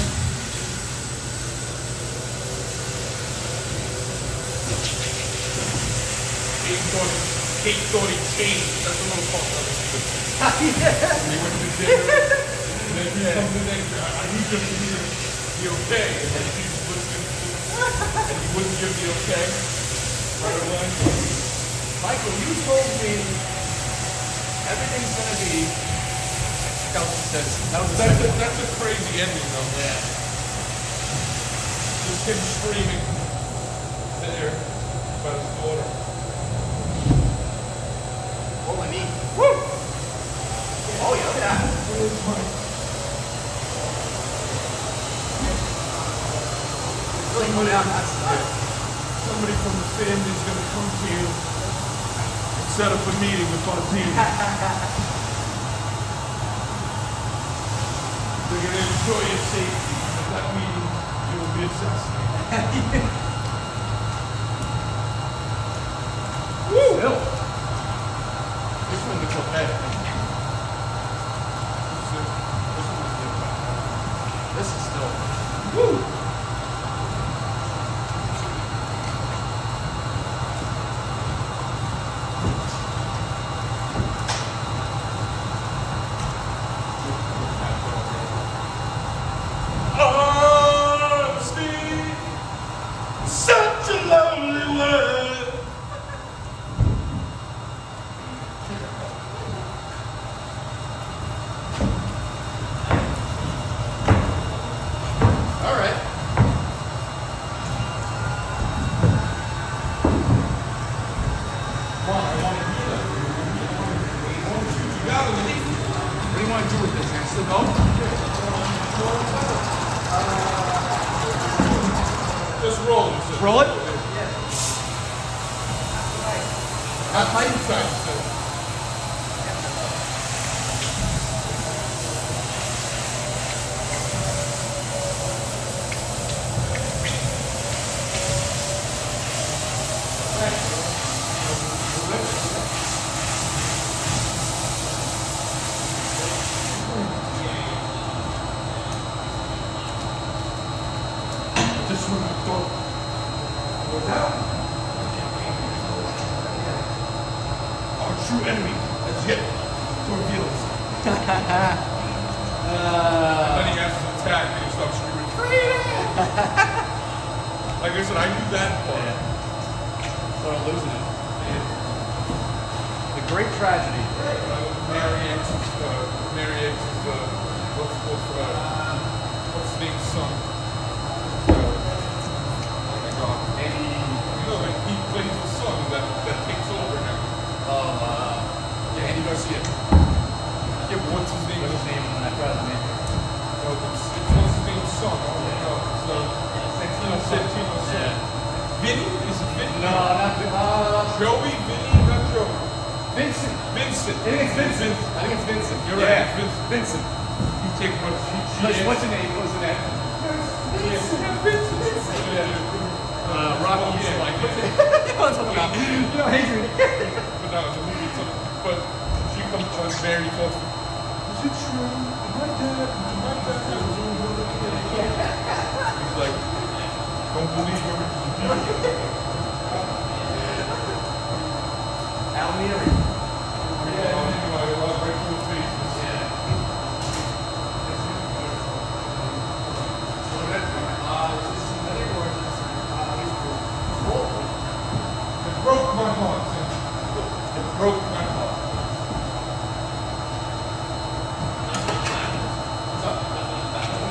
Kate thought he changed, that's a little fucked up. He went to dinner, and then he comes in there, I need you to hear the okay, and then he's listening and he wouldn't give the okay right away. Michael, you told me everything's gonna be. That's a crazy ending though. Yeah. Just him screaming there about his daughter. Oh, my knee. Woo! Oh, yeah, look at that. Really coming out. Somebody from the family is going to come to you and set up a meeting with our team. They're going to ensure your safety. At that meeting, you will be assassinated. Woo! Still. This one looks okay. This is still. Woo! Such a lonely world. All right. Come on, I want to hear that. You got it. What do you want to do with this? Can I still go? Just roll it. Just Roll it? That's my side. This one I thought was out. Our true enemy has yet to reveal himself. And then he has to attack and he starts screaming, "Freedom!" Like I said, I knew that part. Started losing it. The great tragedy. Mary X's, what's the name's son? Oh my God. Maybe. You know, like he plays the son that takes over now. Yeah, Andy Garcia. Yeah, but what's his name? What's his name? I forgot his name. No, it's what's his name's son? I don't know. Santino's son. Yeah. Vinny? Is it Vinny? No, not Joey? Vinny? Not Joey. Vincent. Vincent. I think it's Vincent. I think it's Vincent. You're Yeah, right. Vincent. Vincent. You take what What's your name? What's the name? Rocky. Yeah. Like, what's it? What's it about? You know, Adrian. But no, the movie, but she comes on very close. Is it true? My dad. He's like, don't believe everything. Alameda. Right to his face. It broke my heart, Sam. It broke my heart.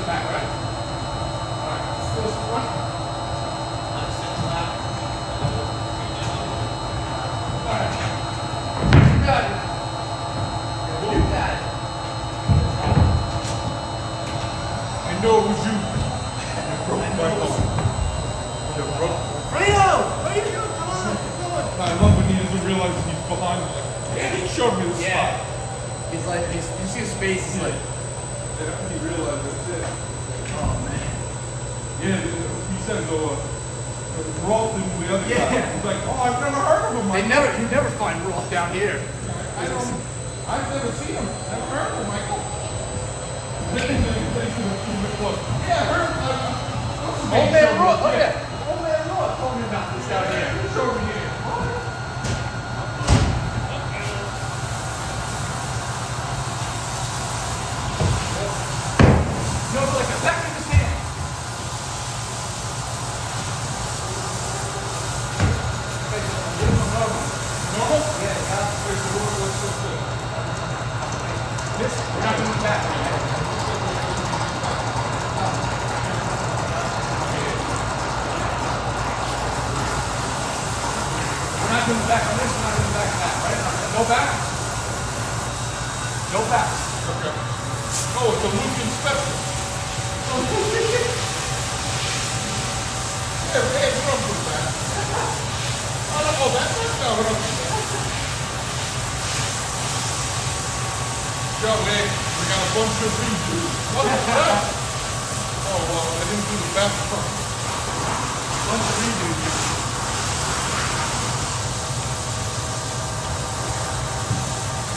Back, right? Alright, still front. Alright. You got it. You got it. I know it was you. It broke my heart. It broke. Fredo! What are you doing? Come on, keep going. I love when he doesn't realize he's behind me. Like, yeah, he showed me the spot. He's like, you see his face, he's like, Yeah, he realized that's it. oh man. Yeah, he says, Rolf and the other Yeah. guy. He's like, oh, I've never heard of him. You never find Rolf down here. I've never seen him. Never heard of him, Michael. Then yeah, I heard. Old man Rolf, look at that. Old man Rolf told me about this down here. It's over here. doing the back, right? We're not doing the back on this, we're not doing the back on that, right? No back. No back. Okay. Oh, it's a Lucan special. Yeah, hey, we don't do that. Oh, that's not what I'm doing. Yo, man, we got a bunch of redos. What's that? Oh, well, I didn't do the back front. Bunch of redos.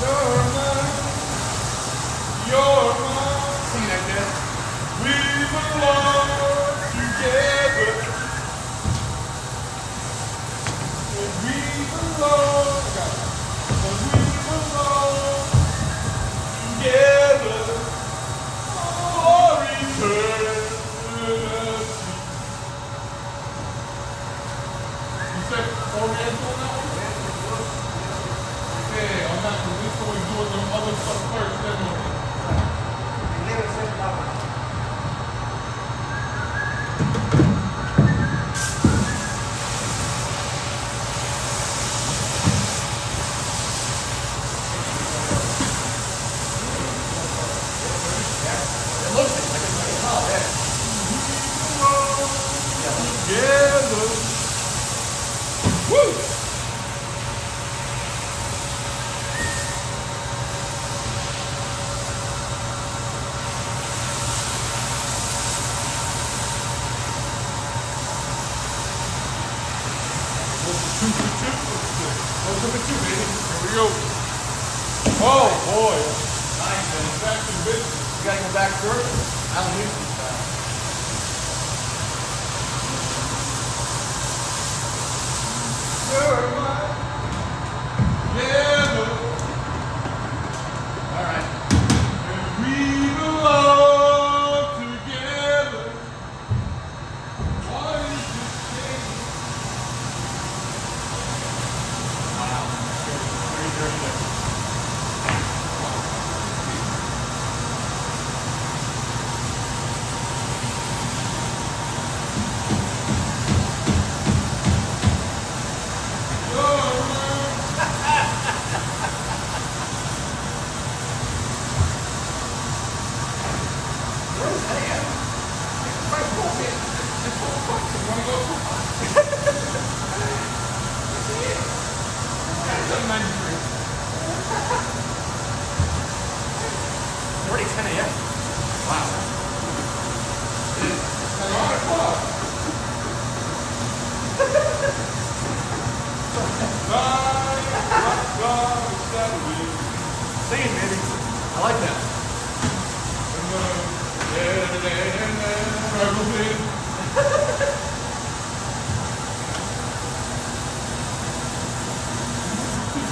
You're mine. You're mine. Sing that, kid. We belong together. And we belong. I got it. And we belong together for eternity. You said Oriental now? Yeah, on that one. This one we're doing the other stuff first, then we'll together. Woo! What's number two, baby? Here we go. Oh boy. Nice, man. Back in business. You gotta go back first. Alan Houston style. You're mine. Together. All right. And we belong together. What is this thing? Wow. Very dirty there. It's already 10 a.m. Wow. Singing, baby. I like that.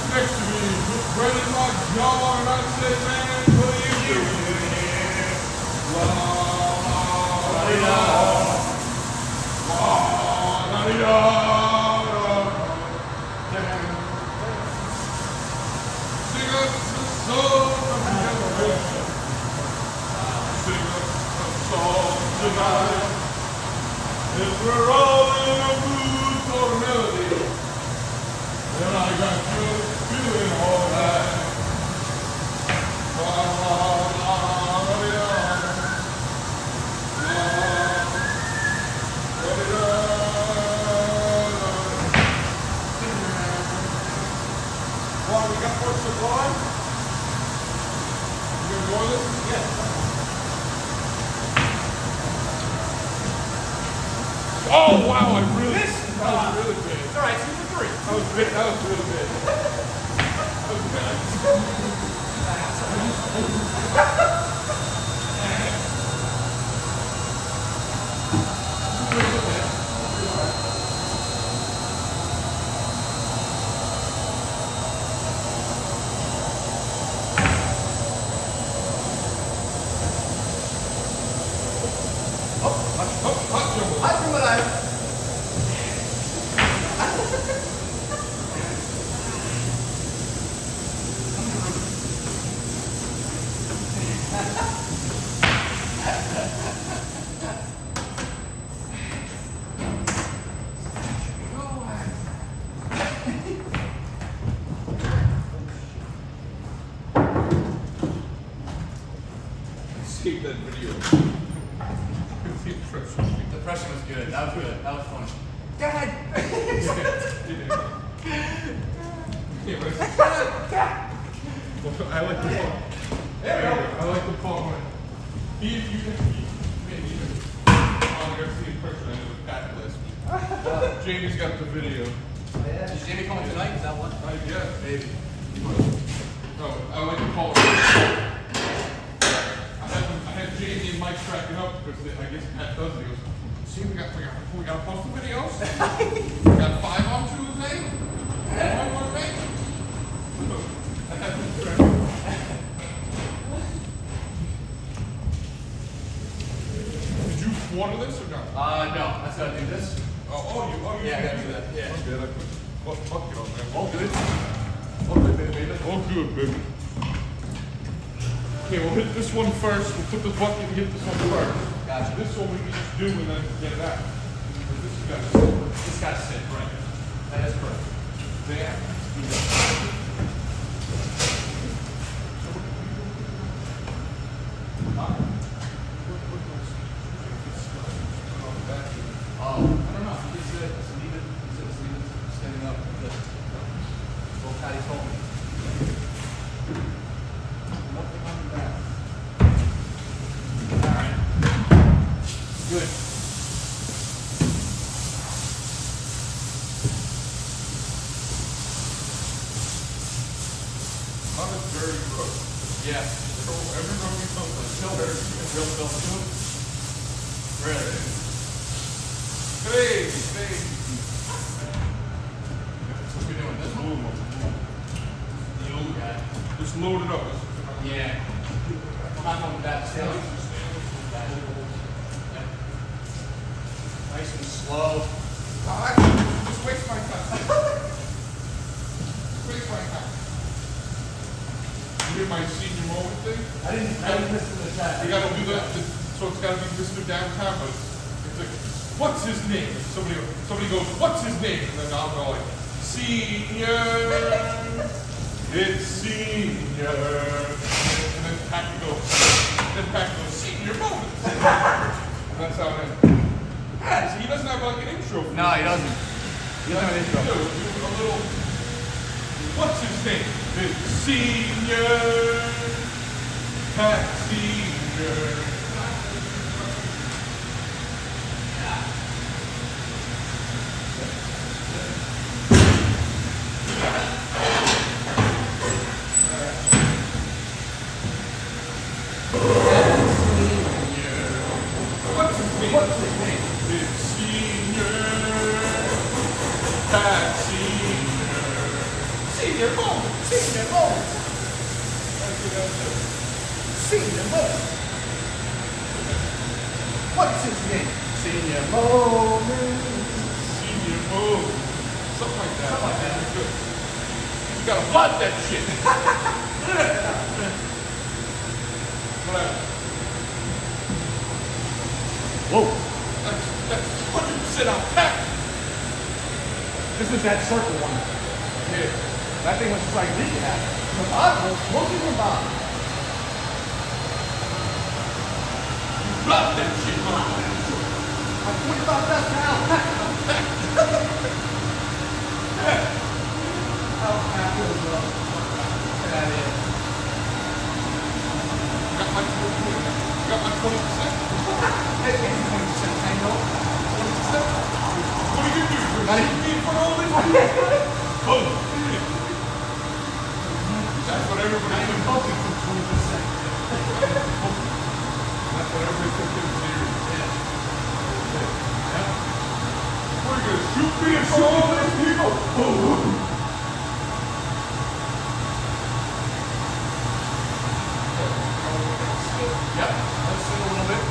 Next to me, just bread in my jaw, and I say, man, what are you doing here? La la la la la la. Sing us a song of generation. Sing us a song tonight. If we're all in a mood for a melody, then I got you feeling alright. La la la la la Well, we got more supply. You got more of this? Yeah. Oh wow! I really. That was really big. All right, 2 for 3. That was big. That was really big. That was bad. Hot jumbo. I think what I. save that video. The impression. The impression was good. That was good. That was funny. Dad! Yeah, but I like the part. I like the part when you can I got to see the impression I did with Pat last week. Jamie's got the video. Is Jamie coming tonight? Is that one? I guess. Maybe. No, I like to call it. I had Jamie and Mike tracking up because I guess Pat does it. He goes, see, we got to post the videos. We got 5 on Tuesday. 1 on May. I had them tracking. Did you water this or not? No. I just gotta do this. You Yeah, I gotta do that. Yeah. Okay, I put bucket on there. All good. All good, baby. All good, baby. Okay, we'll hit this one first. We'll put the bucket and hit this one first. Gotcha. This one we need to do and then get it out. This has got to This guy's sick, right? That is perfect. there. I don't know. He said, leave it. He said, leave it standing up. Well, Patty told me. Nothing on the back. All right. Good. Not a dirty road. Yeah. So every road we come to, Real dirty. film to it. Really? Hey. What we doing? This one? The old guy. Just load it up. Yeah. I'm not going back to Yep. Nice and slow. Just waste my time. Just waste my time. You hear my senior moment thing? I didn't listen to the chat. We gotta do that, so it's gotta be Mr. Downtown, but it's like, what's his name? Somebody goes, what's his name? And then I'll go like, Senior, it's Senior. And then Pat goes, Senior moment. And that's how it ends. Yeah, so he doesn't have like an intro for No, he doesn't. He doesn't have an intro. a little, what's his name? It's Senior, Pat Senior. What's his name? It's Senior, Pat Senior. Senior moment. Senior moment. Senior moment. What's his name? Senior moment. Senior move. Something like that. Something like that. Good. You gotta bud that shit. Whatever. Whoa. That's 100% on Pat. This is that circle one. Yeah. That thing was just like leaking at it. Smoking from bottom. You blood that shit, huh? I'm 45 best now. How happy was it? Get out of here. Got my 20%. Hey, 20% tango. 20%. What are you gonna do? Not Shoot me in front of all this? Boom. That's what everybody Not even thinks. focused on 20%. That's what everybody thinks is serious. Yeah. What are you gonna shoot me in front of all these people? Boom. Yep. Let's see a little bit.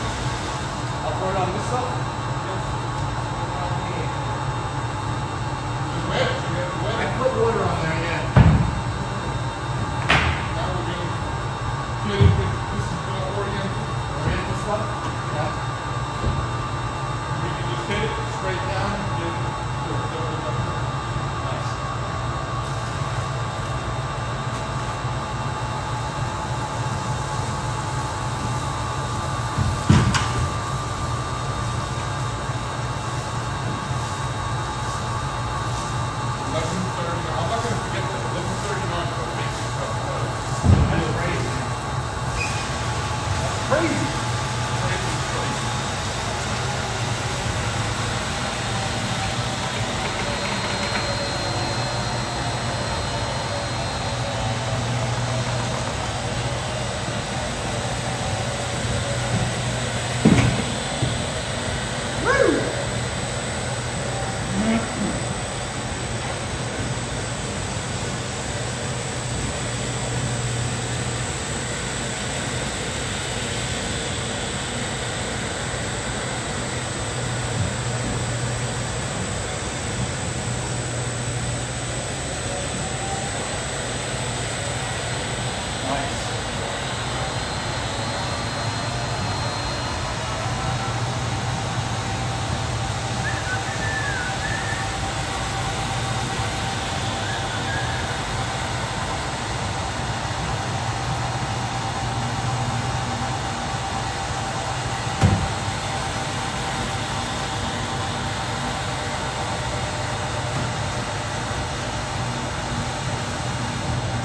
I'll pour it on this stuff. It's wet. You got it I wet. put water on there, yeah. Now we're gonna crazy.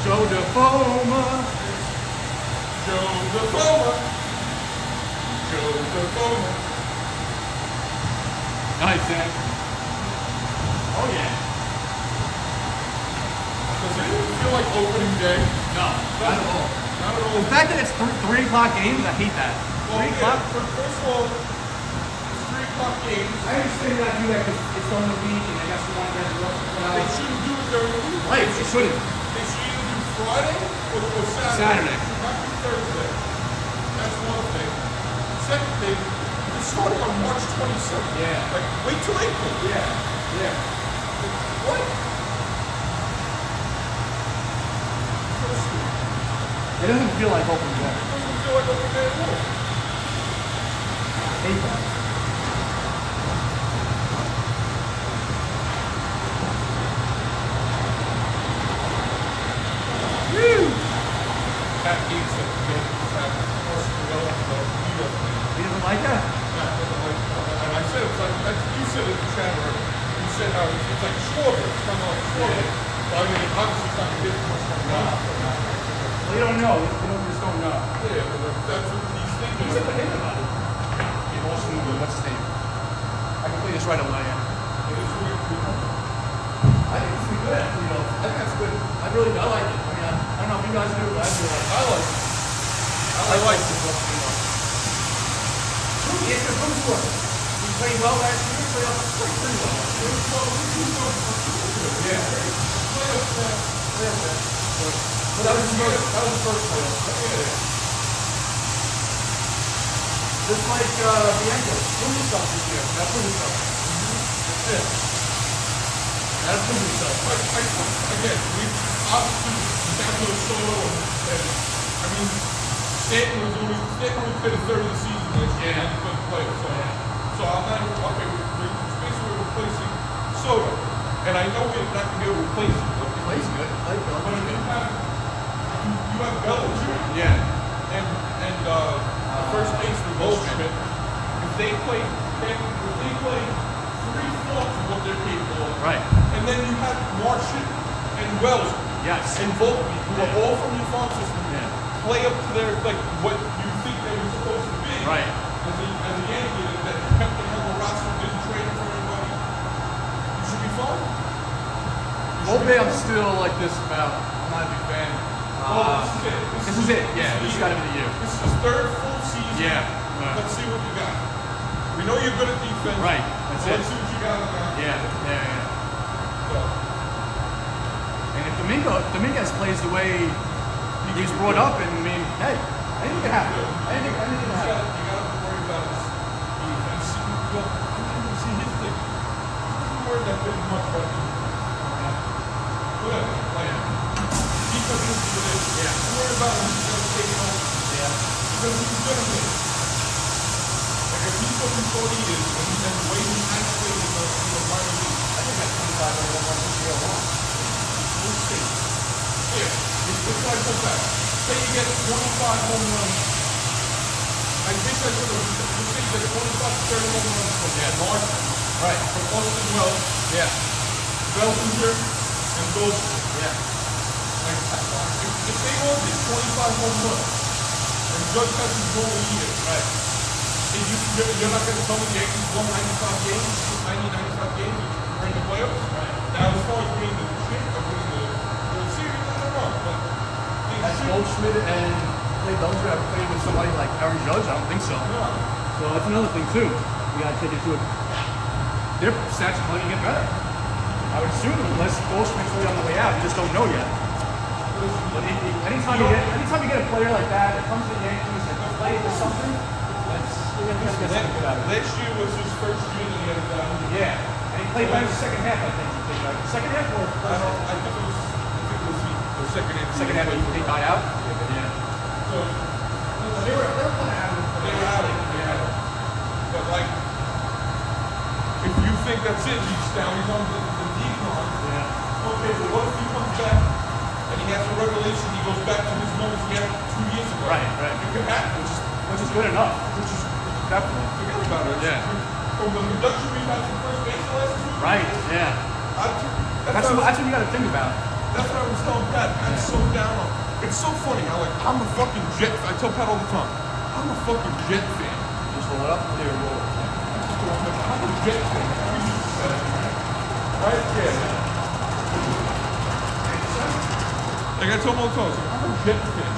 Joe DeFoma. Joe DeFoma. Joe DeFoma. Nice, Zach. Oh, yeah. Does anyone feel like opening day? No, not at all. Not at all. The fact that it's 3 o'clock games, I hate that. Well, 3 yeah, o'clock? first of all, it's 3 o'clock games. I understand you gotta do that because it's on the week and I guess we want to get the rest of the They shouldn't do it during the week. Right, it shouldn't. They should either do Friday or Saturday. Saturday. Not do Thursday. That's one thing. Second thing, it's starting on March 27th. Yeah. Like, wait till April. Yeah, yeah. What? It doesn't feel like open day. It doesn't feel like open day at all. Hate that. Pat Gates said, He doesn't like that? and I said, it's like, you said it in the chat already. You said how it's like shorter. It's kind of like shorter. But I mean, obviously it's not going to get much from that. Well, you don't know. You just don't know. Yeah, but that's what he's thinking. He's thinking about it. Yeah, what's his name? I can play this right away. It is weird. I think it's good. You know, I think that's good. I really I like it. I mean, I don't know if you guys do, but I do like it. I like it. I like it. Yeah, it's good for us. We played well last year. We played pretty well. Yeah. But that was the first playoff. Just like Bianco. Prove yourself this year. That's prove yourself. That's it. That's prove yourself. Again, we obviously got to the solo, and I mean, Stanton only played a third of the season last year, and he couldn't play. So I'm not okay. We're basically replacing Soto, and I know we're not going to be able to replace him. He plays good. But if you have Bellinger, Yeah. and the first baseman Goldschmidt, if they play 3/4 of what they're capable of, Right. and then you have Martian and Wells, Yes. and Volpe, who are all from your farm system, Yeah. play up to their like what you think they were supposed to be. Right. As a Yankee that kept them on the roster, didn't trade for anybody, you should be fine. Volpe, I'm still like this about. I'm not a big fan. Well, this is it. This is it. Yeah, this has got to be the year. This is his third full season. Yeah. Let's see what you got. We know you're good at defense. Right. That's so it. let's see what you got on that. Yeah. So, And if Dominguez plays the way he was brought up, and I mean, hey, anything can happen. Anything can you happen. got to worry about his defense. Well, see his thing. He's worried that bit much about defense. Whatever. Like, defense is what it is. Yeah. Don't worry about him. He's going to take it home. Yeah. Because he's going to win. Like, if he's what we thought he is, and the way he acts in the minor league, I think that's 25 over 160 we'll see. Yeah. It's like that. Say you get 25 home runs. I guess I should have say you get 25 to 30 home runs from Martin, Right. from Austin Wells, Yeah. Bellinger, and Goldschmidt. Yeah. Like, if they all did 25 home runs, and Judge has his normal year. Right. And you're not going to tell me the Yankees won 95 games, 95 games during the playoffs? Right. Now, as far as winning the shit, or winning the World Series, I don't know. But Has Goldschmidt and Clay Bellinger ever played with somebody like Aaron Judge? I don't think so. no. So that's another thing too. We gotta take into it. Their stats are going to get better. I would assume unless Goldschmidt's really on the way out, you just don't know yet. But anytime you get a player like that comes to the Yankees and plays for something, that's get something good out of it. Last year was his first year that he had it down. Yeah, and he played better the second half. I think. Second half or I think it was the second half. second half he died out. Yeah. So They were kind of out of it. they were out of it. Yeah. But like, if you think that's it, he's down. He's on the decline. Yeah. Okay, but what if he comes back and he has a revelation? He goes back to his numbers he had 2 years ago. Right. It could happen. Which is good enough. Which is definitely. Forget about it. Yeah. From the reduction we've had from first base the last 2 years. Right. Yeah. That's what you got to think about. That's what I was telling Pat. I'm so down on. It's so funny how like I'm a fucking Jet. I tell Pat all the time. I'm a fucking Jet fan. Just roll it up. There, roll it. I'm a Jet fan. Right? Yeah. Like I tell him all the time, I was like, I'm a Jet fan.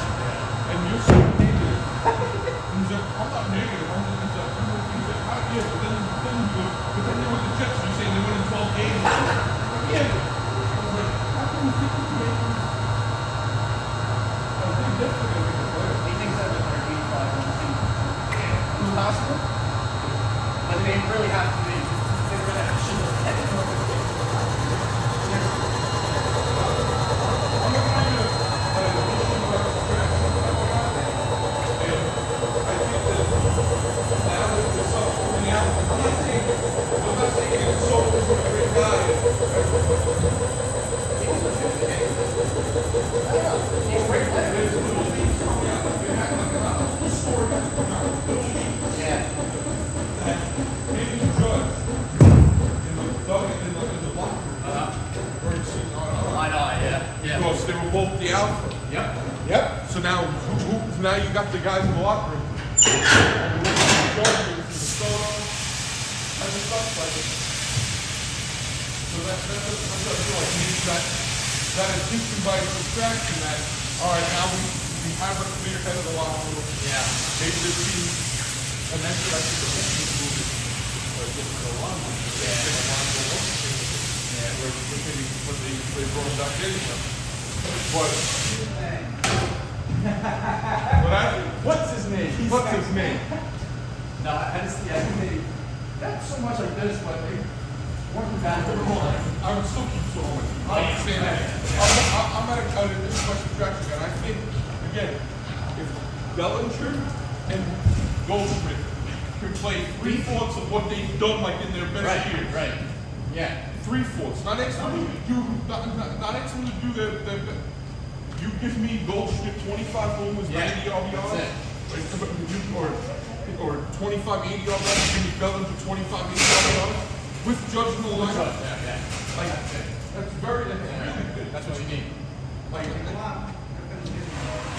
And you're so negative. And he's like, I'm not negative. He's like, yeah, but then they went to the Jets. You're saying they won in 12 games. Yeah. I was like, how can you think of the Yankees? He thinks that was 85 on the team. It's possible. But they really have to be. They really have to Because they were both the alpha. Yep. So now, now you got the guys in the locker room. So that's what I feel like maybe that addition by subtraction that, all right, now we have a clear head of the locker room. Yeah. Maybe this team, and that's what I think the whole team moving. Different alignment. Yeah. Where they brought him back anyway. But What's his name? what's his name? No, I just think they not so much like this, but they weren't bad. I would still keep throwing. I'm saying that. I'm at a this is my subtraction, and I think again, if Bellinger and Goldschmidt can play 3/4 of what they've done, like in their best years. Right. Yeah. 3/4. Not excellent to do. Not excellent to do their. You give me Goldschmidt 25 homers, 90 RBIs, or 25 80 RBIs. Give me Bellinger 25 80 RBIs with Judge in the lineup. Yeah. Like that's really good. That's what you need. Like,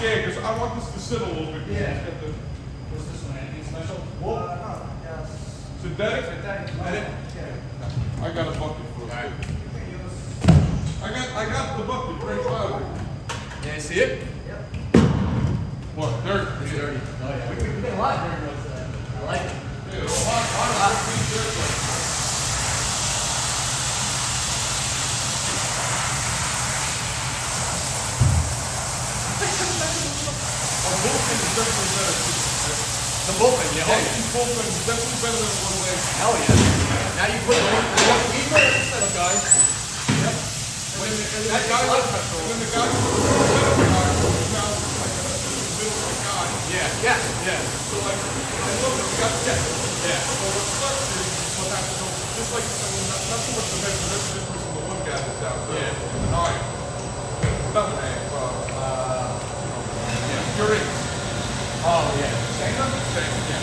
yeah, because I want this to sit a little bit. Yeah. Get the What's this one? Anything special? synthetic. Yeah. I got a bucket for it. I got the bucket right by me. Yeah, you see it? What? Dirt. It's dirty. Oh yeah. We get a lot of dirty roads today. I like it. Yeah, there's a lot of clean dirt. Our bullpen is definitely better. The bullpen, yeah. Yankees bullpen is definitely better than one leg. Hell yeah. Now you put Weaver instead of guys. When the guy was the center guy was now like a middle guy. Yeah. So like, I love it. We got set. Yeah. So what sucks is what happens. Just like not so much the bench, but that's just from the one guy that's out there. Yeah. And I, not the name. Your ace. Oh yeah. Same. Yeah.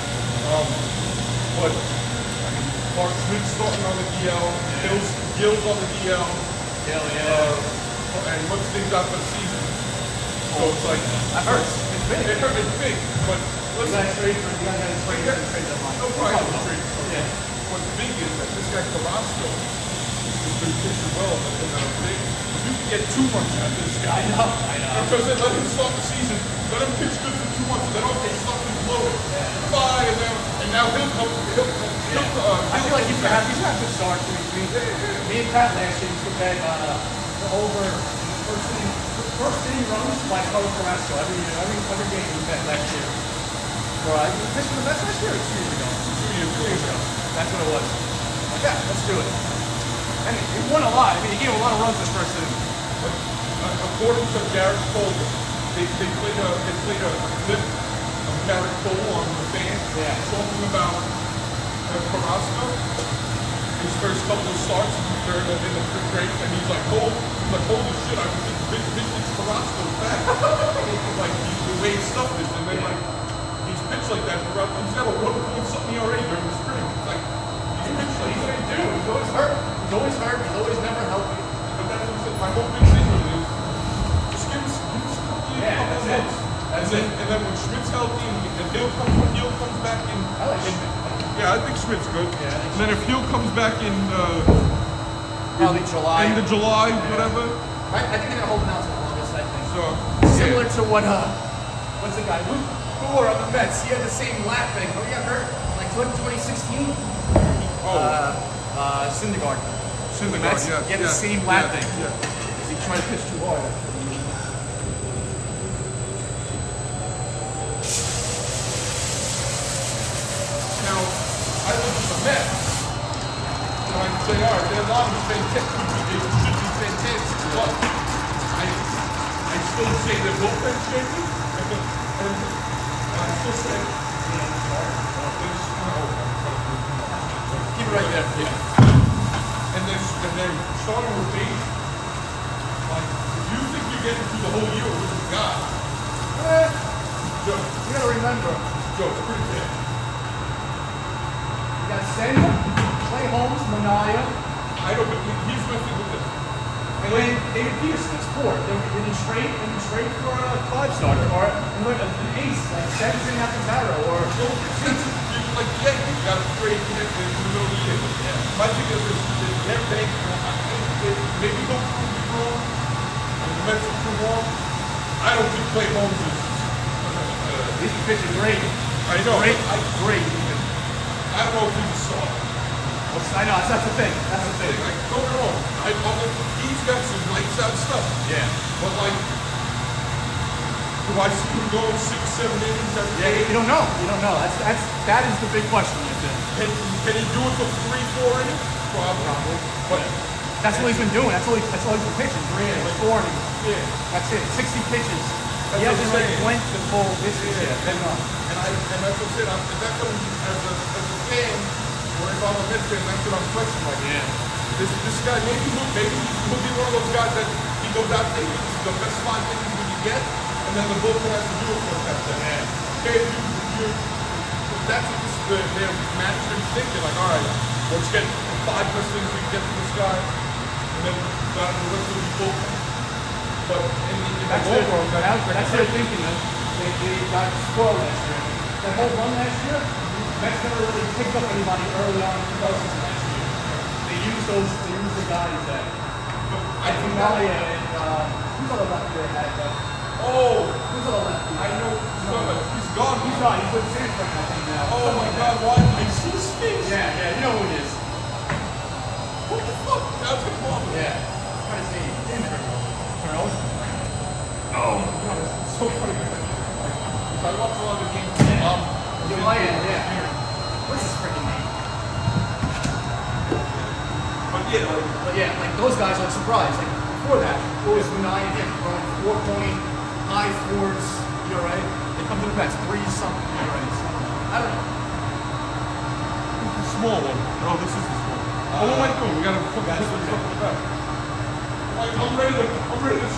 But I mean, Mark Smith starting on the DL. Gills on the DL. Hell yeah. And much things out for the season. So it's like That hurts. It's big, but You listen, guys trade for, you guys had a trade deadline. no problem. Yeah. What's big is that this guy Carrasco has been pitching well in the big. You can get 2 months out of this guy. I know. Because they let him start the season, let him pitch good for 2 months, and then okay, start to blow it. Bye, and now he'll come. I feel like he's gonna have to start. Me and Pat last year used to bet the over first inning runs by Carlos Carrasco every year, every game we bet last year. Right? He pitched for the Mets last year or 2 years ago? 2 years ago. That's what it was. Like that, let's do it. And he won a lot. I mean, he gave a lot of runs this first inning. According to Garrett Cole, they played a clip of Garrett Cole on the fan talking about Carrasco. His first couple of starts during in the fifth grade, and he's like, holy shit, I was just vintage Carrasco back. Like the way his stuff is, and then like he's pitched like that throughout. He's got a 1-point-something ERA during the spring. It's like he's pitched like that. He's always hurt. He's always hurt. He's always never healthy. But that's what I'm saying. My whole big thing with it is just give us a couple of months. And then when Schmidt's healthy and Hill comes back in. I like Schmidt. Yeah, I think Schmidt's good. Yeah, I think and then if Hill comes back in probably July. end of July, whatever. I think they're holding out to August, I think. So Similar to what what's the guy? Luke Cooler on the Mets. He had the same lap thing. Oh, he got hurt like 2016. Syndergaard. Syndergaard, He had the same lap thing. Because he tried to pitch too hard. Now, I look at the Mets, and I can say, all right, their line is fantastic. It should be fantastic, but I still say their bullpen's shaky, and I still say, Keep it right there. and they're starting rotation. Like, if you think you're getting through the whole year with this guy, Joe, You gotta remember, it's pretty bad. you got Senga, Clay Holmes, Manaea, I don't believe he's messing with this. and then David Peterson's four. Then you trade for a 5-starter or an ace, like Sexton after Barrow, or Like the Yankees got a trade in the middle of the year. My thing is their bank, maybe don't prove me wrong, and the Mets will prove wrong. I don't think Clay Holmes is. he's pitching great. I know. Great. I don't know if he's a star. I know, that's the thing. That's the thing. Like, don't get me wrong. He's got some lights out stuff. Yeah. But like, do I see him going 6-7 innings every Yeah, day? you don't know. You don't know. That is the big question right there. Can he do it for 3-4 innings? Probably. But That's what he's been doing. That's all he's been pitching. 3 innings, 4 innings. yeah. That's it. 60 pitches. That's He what hasn't I'm really saying. went the full distance yet. And that's what I said. Is that going to be as a fan, or if I'm a Mets fan, that's what I'm questioning. Like, this guy, maybe he'll be one of those guys that he goes out there, he's the best 5 innings we can get, and then the bullpen has to do it for that. Okay, that's what their management's thinking. Like, all right, let's get the 5 best things we can get from this guy, and then the rest will be bullpen. But in the overall, That's their thinking. They got spoiled last year. That whole run last year, Mets never really picked up anybody early on in the postseason last year. They used the guys that. I think Manaea and who's on the left there had who's on the left? I know he's gone. He's not. He's with Sanford, I think now. Oh my God! Why? I see his face. Yeah, you know who it is. What the fuck? That's a problem. Yeah. What is his name? Damn it. Charles? Oh my God! It's so funny. If I watch a lot of the games, Yeah. What's his freaking name? But yeah, like those guys are surprised. Like before that, it was Manaea and him throwing 4-point, high 4s, you know, right? They come to the Mets, 3-something, you know, right? So, I don't know. the small one. No, this is the small one. What am I doing? We gotta put this stuff in the back. Like, I'm ready to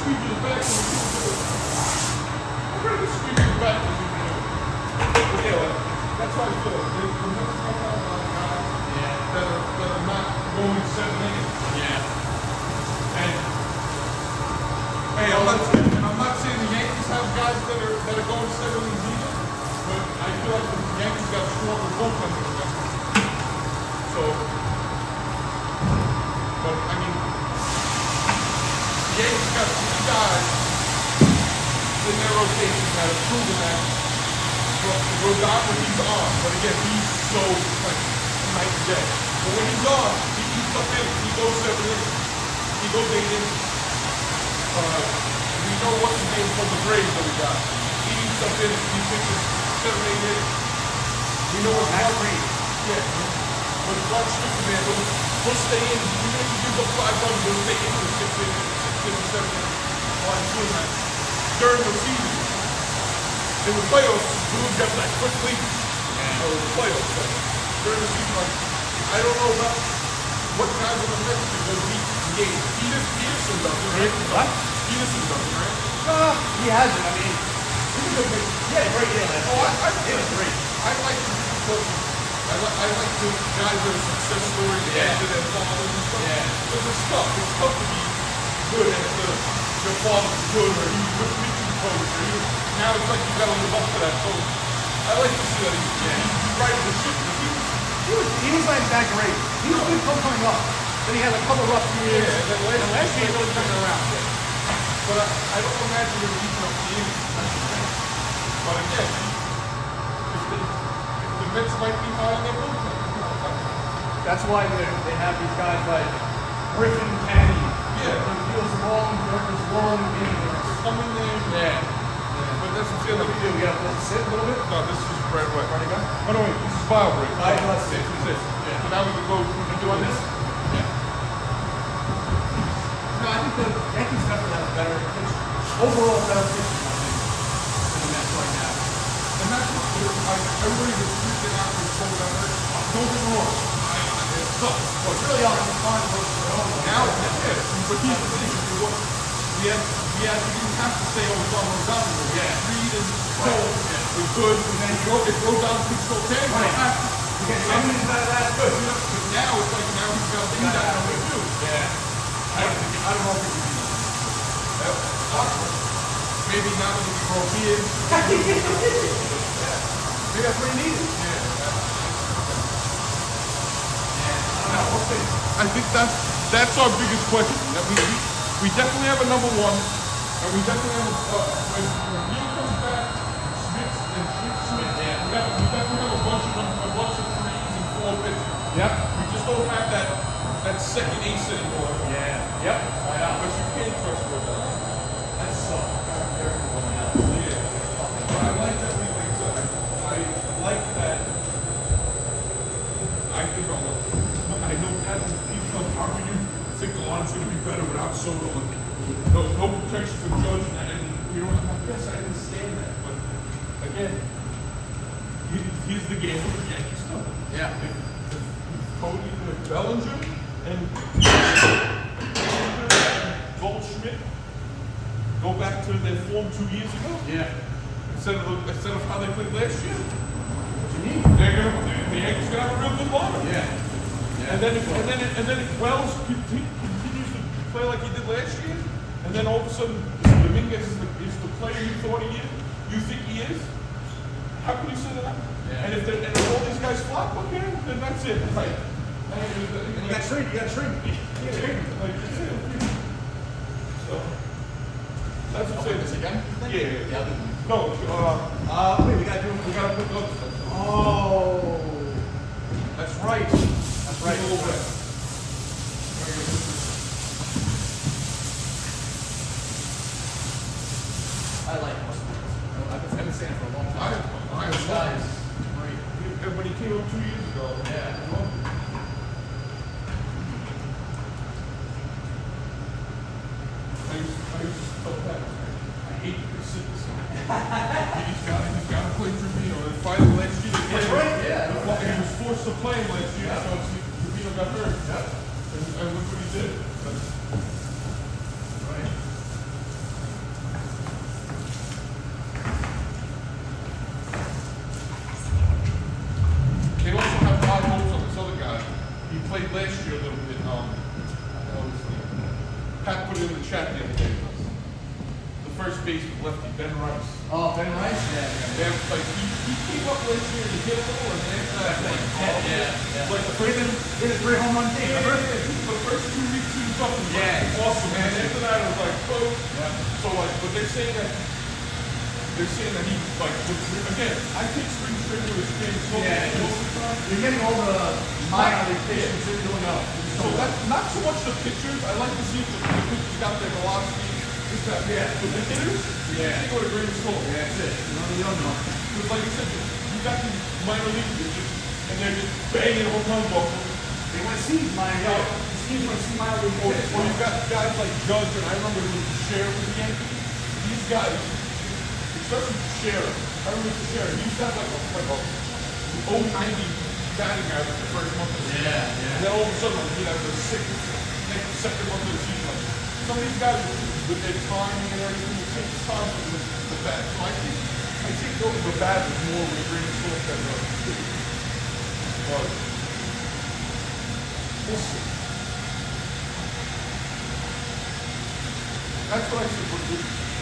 squeeze you back. I'm ready to squeeze you back. But yeah, like, that's how I feel. The Mets don't have a lot of guys that are not going 7 innings. Yeah. And hey, I'm not saying the Yankees have guys that are going 7 want the bullpen to go. So, but I mean, the Yankees got two guys in their rotation that have proven that. Rodon when he's on, but again, he's so like night and day. But when he's on, he keeps up in. He goes 7 innings. He goes 8 innings. We know what's his name from the Braves that we got. He eats up in. He pitches 7, 8 innings. We know what's Max up. Reed. Yeah. But Clark Schmidt, man, he'll stay in. Even if he gives up 5 runs, he'll stay in for 6 innings, 6 innings, 7 innings. While he's doing that during the season. In the playoffs, we would get that quickly. Or the playoffs, but during the season, like, I don't know about what guys are the Mets because Peterson doesn't, right? What? Peterson doesn't, right? He hasn't. I mean, he's a good pitcher. He had a great year last year. He was great. I like the guys that are success stories after their fathers and stuff. Yeah. Because it's tough. It's tough to be good after your father's good or he was pitching coach or now it's like you gotta live up to that coach. I like to see that he's right the ship. He was like that great. He was good coming up. Then he had a couple rough years. Yeah, and then last year he really turned it around. But I don't imagine him keeping up the innings. But again, if the Mets might be high on their bullpen. That's why they have these guys like Griffin, Kenny. Yeah. Feels long, Rivers long innings. Come in there. Yeah. But that's what What do we do? We gotta let it sit a little bit? No, this is right away. Ready to go? Oh no, wait, this is file break. Let's sit. This is it. Yeah. So now we can go, we can do on this? Yeah. No, I think the Yankees definitely have a better pitch. Overall, better pitch than the Mets right now. And that's what everybody was freaking out when told that hurt. Don't get me wrong. It's tough. Well, it's really hard to find those for home. Now, yeah, but here's the thing. We didn't have to say, oh, it's on Rodon. Yeah. Reed and Cole was good. And then if Rodon pitched okay, we don't have to. You get 7 innings out of that, good. But now it's like now he's got to be that number 2. Yeah. I don't know if he can do that. That's awkward. Maybe not when we grow beards. Maybe that's what he needed. I think that's our biggest question. That we definitely have a number 1, and we definitely have when Neil comes back, Schmidt. Yeah. We definitely have a bunch of 3s and 4 pitches. Yep. We just don't have that second ace anymore. Yeah. Yep. I know. But you can't trust Rodon. That's so. Yeah. But I like that we like that. I like that. I think I know that people how can you think the line's going to be better without Soto and no protection for Judge and you know I guess I understand that, but again, here's the game with the Yankees stuff. Yeah. If Cody Bellinger and Goldschmidt go back to their form 2 years ago Yeah. instead of how they played last year, What you need? the Yankees gonna have a real good lineup. Yeah. And then if Wells continues to play like he did last year, and then all of a sudden Dominguez is the player you thought he is, you think he is, how can you say that? Yeah. And if all these guys flop, okay, then that's it. Right. You got shrink. You got shrink. Like, that's it. So that's what I'm saying. This again? Yeah. Yeah. No, Wait, we gotta put those. Oh. that's right. That's right. A little bit. I like Muslims. I've been saying it for a long time. I This guy is great. And when he came up 2 years ago, Yeah. I used to tell Pat, I hate consistency. he's got to play Trevino. And finally last year, That's right, yeah. He was forced to play him last year, so Trevino got hurt. Yep. And look what he did. Right. They also have high hopes on this other guy. He played last year a little bit. Pat put it in the chat the other day. The first base with lefty, Ben Rice. Oh, Ben Rice? Yeah. And like he came up last year to hit a little, and then after that, like the first, Hit a 3 home run game, remember? the first 2 weeks he was up and Yeah. awesome, man. After that, I was like, oh. So like, but they're saying that he like again. I take spring training with his game so Yeah. most of the time. You're getting all the minor league pitchers that you don't know. So that's not so much the pitchers. I like to see if the pitchers got their velocity. This, that. Yeah. But the hitters, Yeah. they go to great score. Yeah, that's it. You don't know. Because like I said, you got these minor league pitchers, and they're just banging home run balls. They want to see minor league. The teams want to see minor league Or pitchers. you got guys like Judge, and I remember he was the sheriff with the Yankees. These guys, especially the sheriff, I remember the sheriff, he used to have like a 090 batting average the first month of the season. And then all of a sudden, like, he'd have the second month of the season. Like, some of these guys, with their timing and everything, it takes time for the bat. So I think the bat is more of a green salt than the pitcher. But we'll see. That's what I said.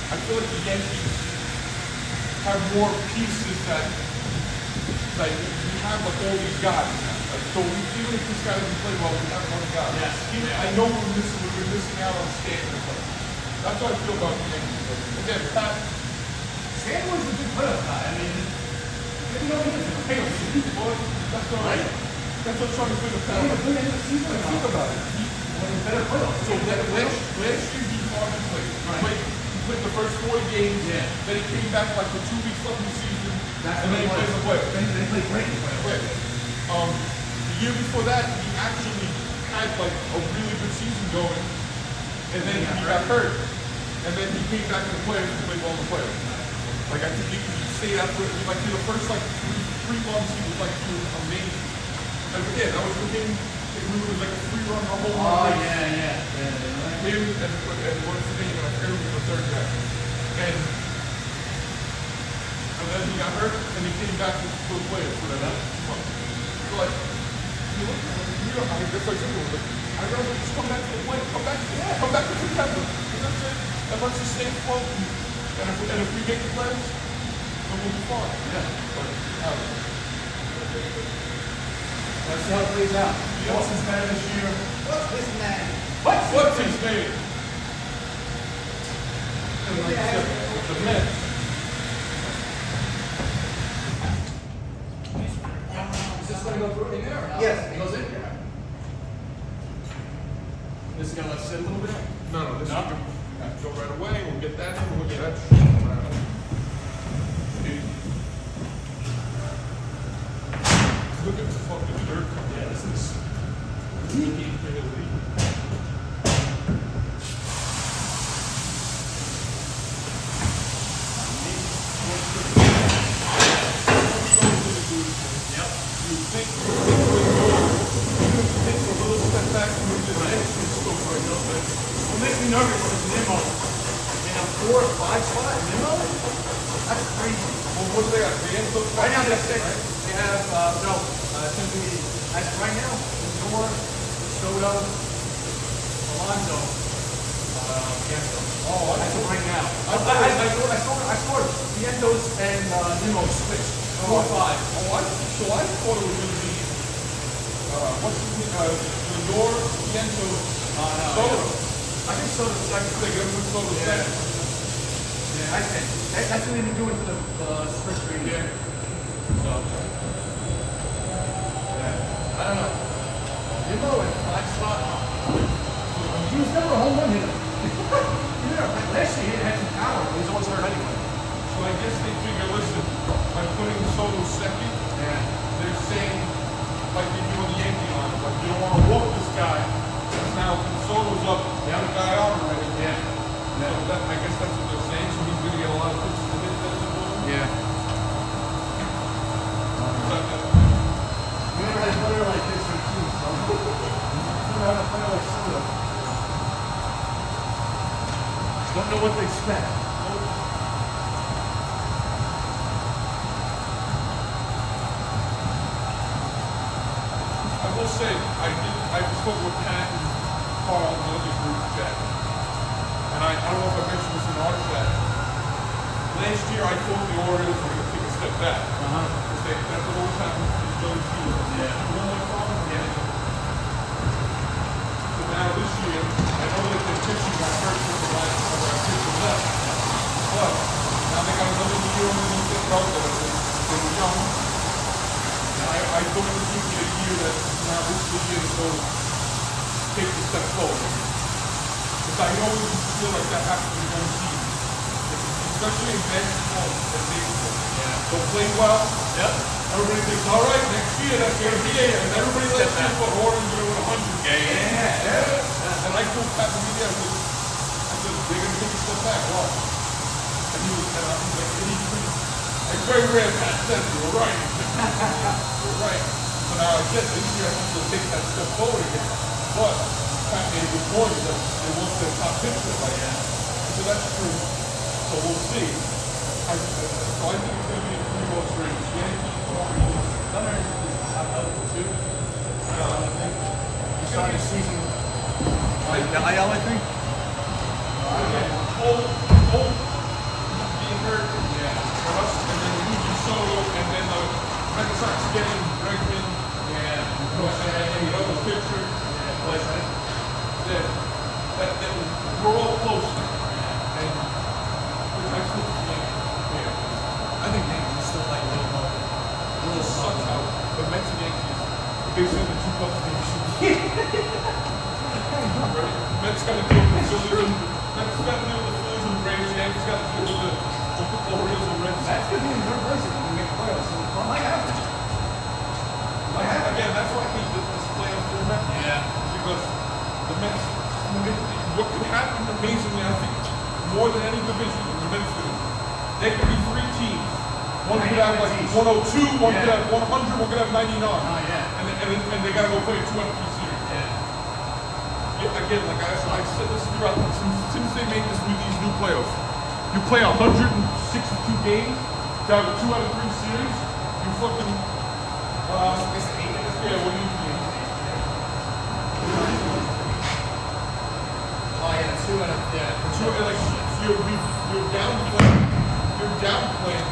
I feel like the Yankees have more pieces that, like, we have like all these guys now. Like, so even if this guy doesn't play well, we have one guy. Yes. I know we're missing out on Stanton. But that's how I feel about the Yankees. But again, Pat, Stanton was a good playoff guy. I mean, you know, he was a playoff season. boy, that's what I'm trying to figure He had a out. good end of the season. Like, think about it. One of the better playoffs. So last year he hardly played. He played the first 40 games. Yeah. Then he came back like with 2 weeks left in the season. That's and then he played the playoffs. Then they played great in the playoffs. The year before that, he actually had like a really good season going, and then he got hurt, and then he came back to the playoffs and played well in the playoffs. Like I think he stayed out for like in the first like three months he was amazing. Like again, that was the game. It was like a 3-run home run. Oh, race. yeah. Him and what's the name? Like everyone was the third guy, and then he got hurt, and he came back to the playoffs for that 2 months. So like. You look at it, I guess I said it, I'd rather just come back to the play, come back to September. That's it. And let's just stay afloat. And if we make the playoffs, then we'll be fine. Yeah. But, Let's see how it plays out. Boston's better this year. What's this man? what's his name? And like I said, the Mets. Is this going to go through in there? Or not? Yes. It goes in? This is going to let it sit a little bit? No, this No? is gonna go right away. We'll get that in. We'll get that shit right away. Look at the fucking dirt. Yeah, this is Leaking. What makes me nervous is Nimmo. In a 4 or 5 spot, Nimmo? That's crazy. Well, what do they got? The Right now they're 6. They have, it's going to be, as of right now, Lindor, Soto, Alonso, Vientos. Oh, As of right now. I scored Vientos and Nimmo switched. 4 or 5. Oh, so I thought it was going to be, what's his name? Lindor, Piento, Soto. I think Soto's second. They got to put Soto Yeah. second. Yeah, I think. That's what they've been doing for the spring training. Yeah. So, yeah. I don't know. Nimmo in 5 spot. He was never a home run hitter. Last year he had some power, but he's always hurt anyway. So I guess they figure, listen, by putting Soto second, Yeah. they're saying, like they do on the Yankee line, like you don't want to walk this guy. Because now Soto's up, the other guy out already. Yeah. So that, I guess that's what they're saying, so he's going to get a lot of pitches to hit that ball. Yeah. You never had a player like this in two, so. You never had a player like Soto. Don't know what to expect. I will say, I spoke with Pat and Carl and the other group chat. And I don't know if I mentioned this in our chat. last year I thought the Orioles were going to take a step back. That's what always happens to these young teams. You know what problem? So now this year, I know that their pitching got hurt for the last couple of pitchers left. But now they got another year underneath their belt that they were young. And I thought this would be a year that now this is the year to go take the step forward. Because I always feel like that happens in young teams. Especially in basketball and baseball. Don't play well. Yep. Everybody thinks, all right, next year that's going to be it. And everybody lets you put Orange going to win 100. And I told Pat Media, I said, they're going to take a step back. Well, and he was like, it's very rare Pat says, you're right. You're right. So now I said, this year I have to take that step forward again. But Pat made a good point that they want their top pitcher like that. So that's true. So we'll see. So I think it's going to be a 3-horse race. Yankees, Orioles, Thunder is top of two. You saw this season. The IL, I think. again, Cole being hurt. For us, and then Yuji Soto, and then the Red Sox getting Bregman. And the other pitcher. We're all close now. And I still think, I think Yankees is still like a little more. it just sucks how the Mets and Yankees, basically the two clubs that you should right? Mets got to deal with the Phillies, Mets got to deal with the Phillies and Braves, Yankees got to deal with the Orioles and Red Sox. That's gonna be in third place if you can make the playoffs. So it might happen. Again, that's why I hate this playoff format. Because the Mets, what could happen amazingly, I think, more than any division in the Mets division, there could be 3 teams. One could have like 102, one could have 100, one could have 99. And they got to go play a 2 out of 3 series. Again, like I said this throughout, since they made these new playoffs, you play 162 games to have a 2 out of 3 series, you fucking, yeah, what do you think? Oh yeah, 2 out of You're downplaying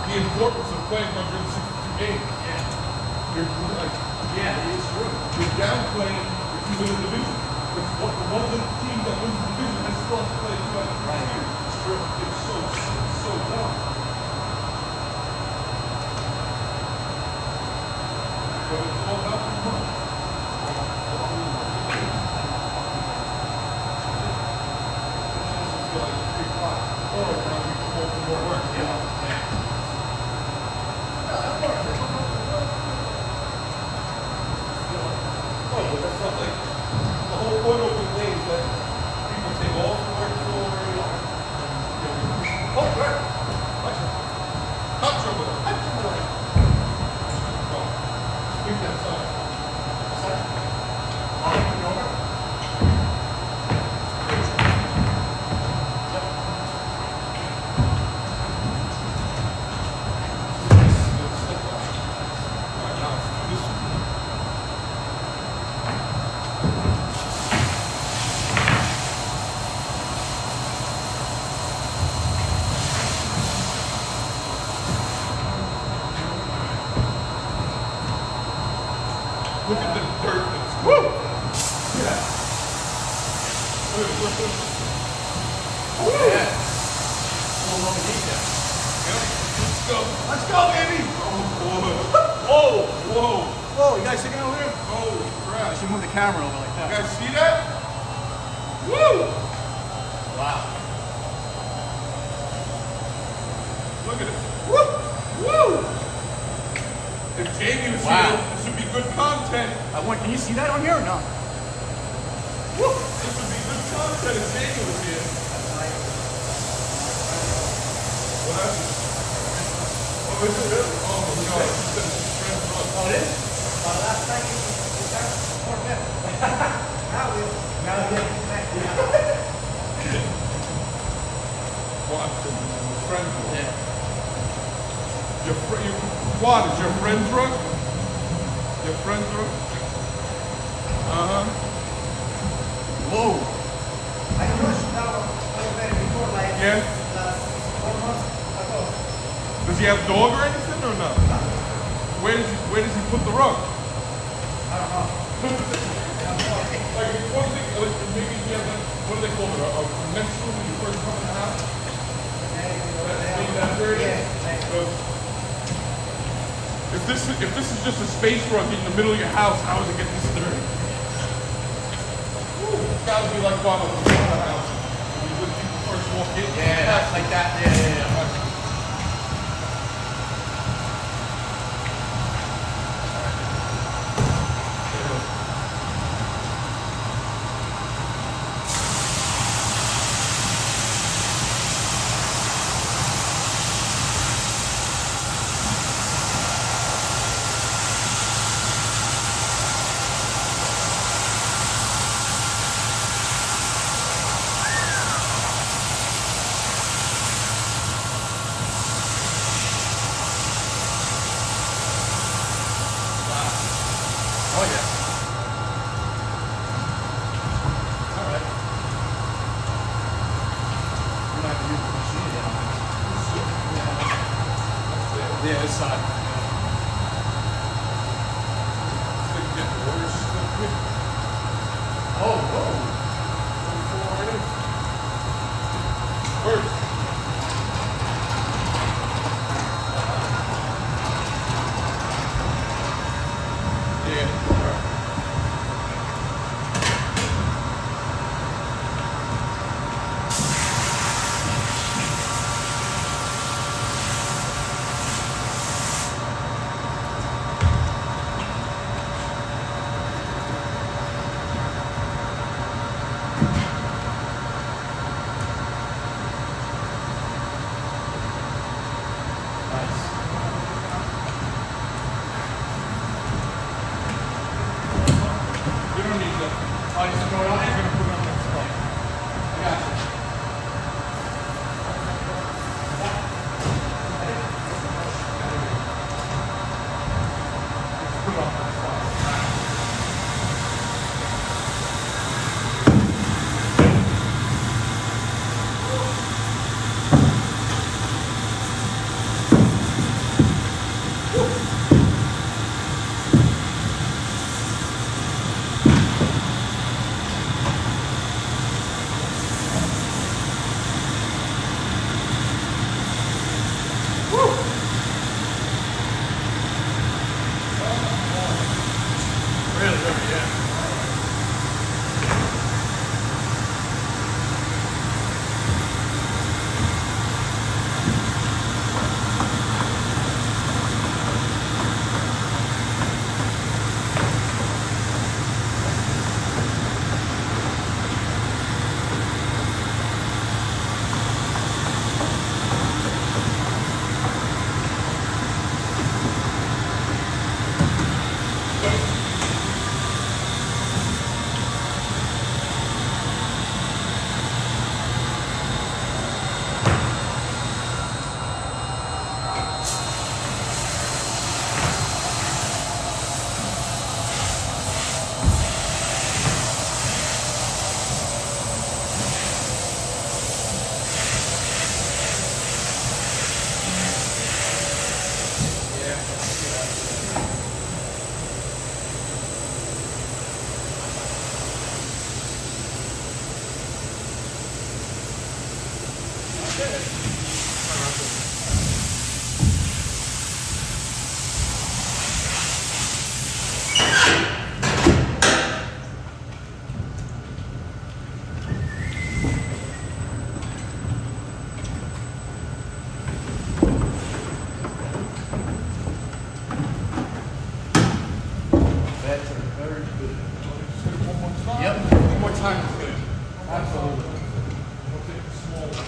the importance of playing 162 games. You're like, it's true. you're downplaying if you win the division. If one of the teams that wins the division has still to play 2 out of 3 series. It's true. It's so dumb. But it's all about the money. Look at the dirt that's woo! Yeah. Let's go, baby! Oh, whoa! Whoa, you guys sitting over there? Holy I crap. should move the camera over like You that. guys see that? Woo! Wow. Look at it. Woo! Woo! If Jamie was Wow. here, this would be good content. Can you see that on here or no? Woo! This would be good content if Jamie was here. What happened? Oh, is it really? Oh, no. It's a strength run. Oh, it is? Last time you got 4 minutes. Now we're back. Watson, friend run. Yeah. What is your friend's run? Your friend's run? Whoa. I rushed now already before like Yes. last 4 months. Does he have dog or anything or no? Where does he put the rug? I don't know. Like one thing, maybe he has like, what do they call it? A menstrual when you first come in the house? That's where it is. Because if this is just a space rug in the middle of your house, how does it get this dirty? It's gotta be like one of the house. When people first walk in. Yeah, that's like that. Yeah. Oh yeah. All right. We're not gonna use the machine down there. Yeah, this side. Oh, whoa. First. We don't need that. Oh, you just throw it on there? We're gonna put it on that spot. I got you. Put it on that spot. Really, yeah. That's very good. Just hit it one more time. Yep. One more time is good. Absolutely. We'll take the small one.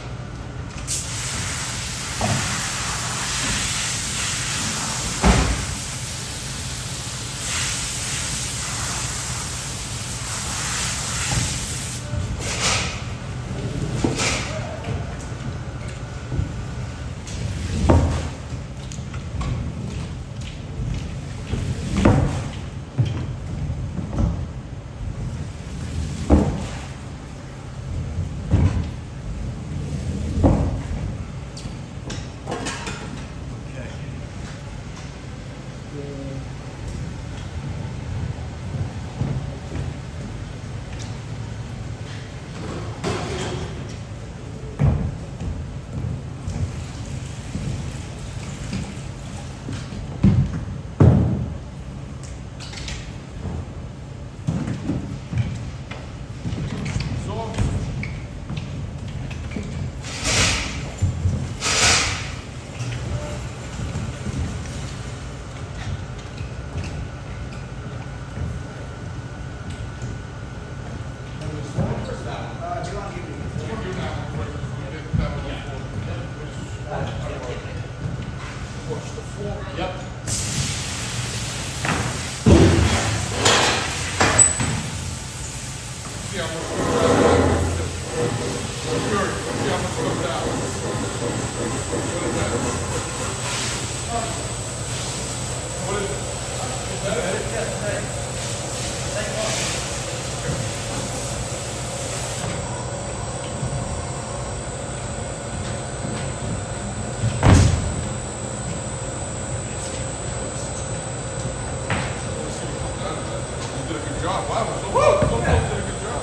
Oh, wow. So folks did a good job.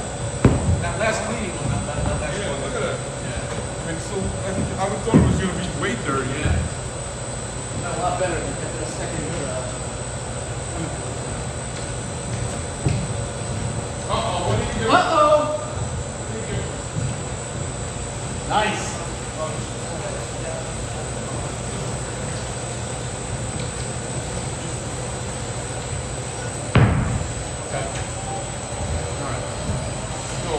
That last cleaning on that last Yeah, one. look at that. Yeah. I mean, so I would thought it was going to be way dirty. Yeah. Got a lot better after the second. Uh-oh, what did you do? Uh-oh! What did you do? Nice. Okay. All right. So,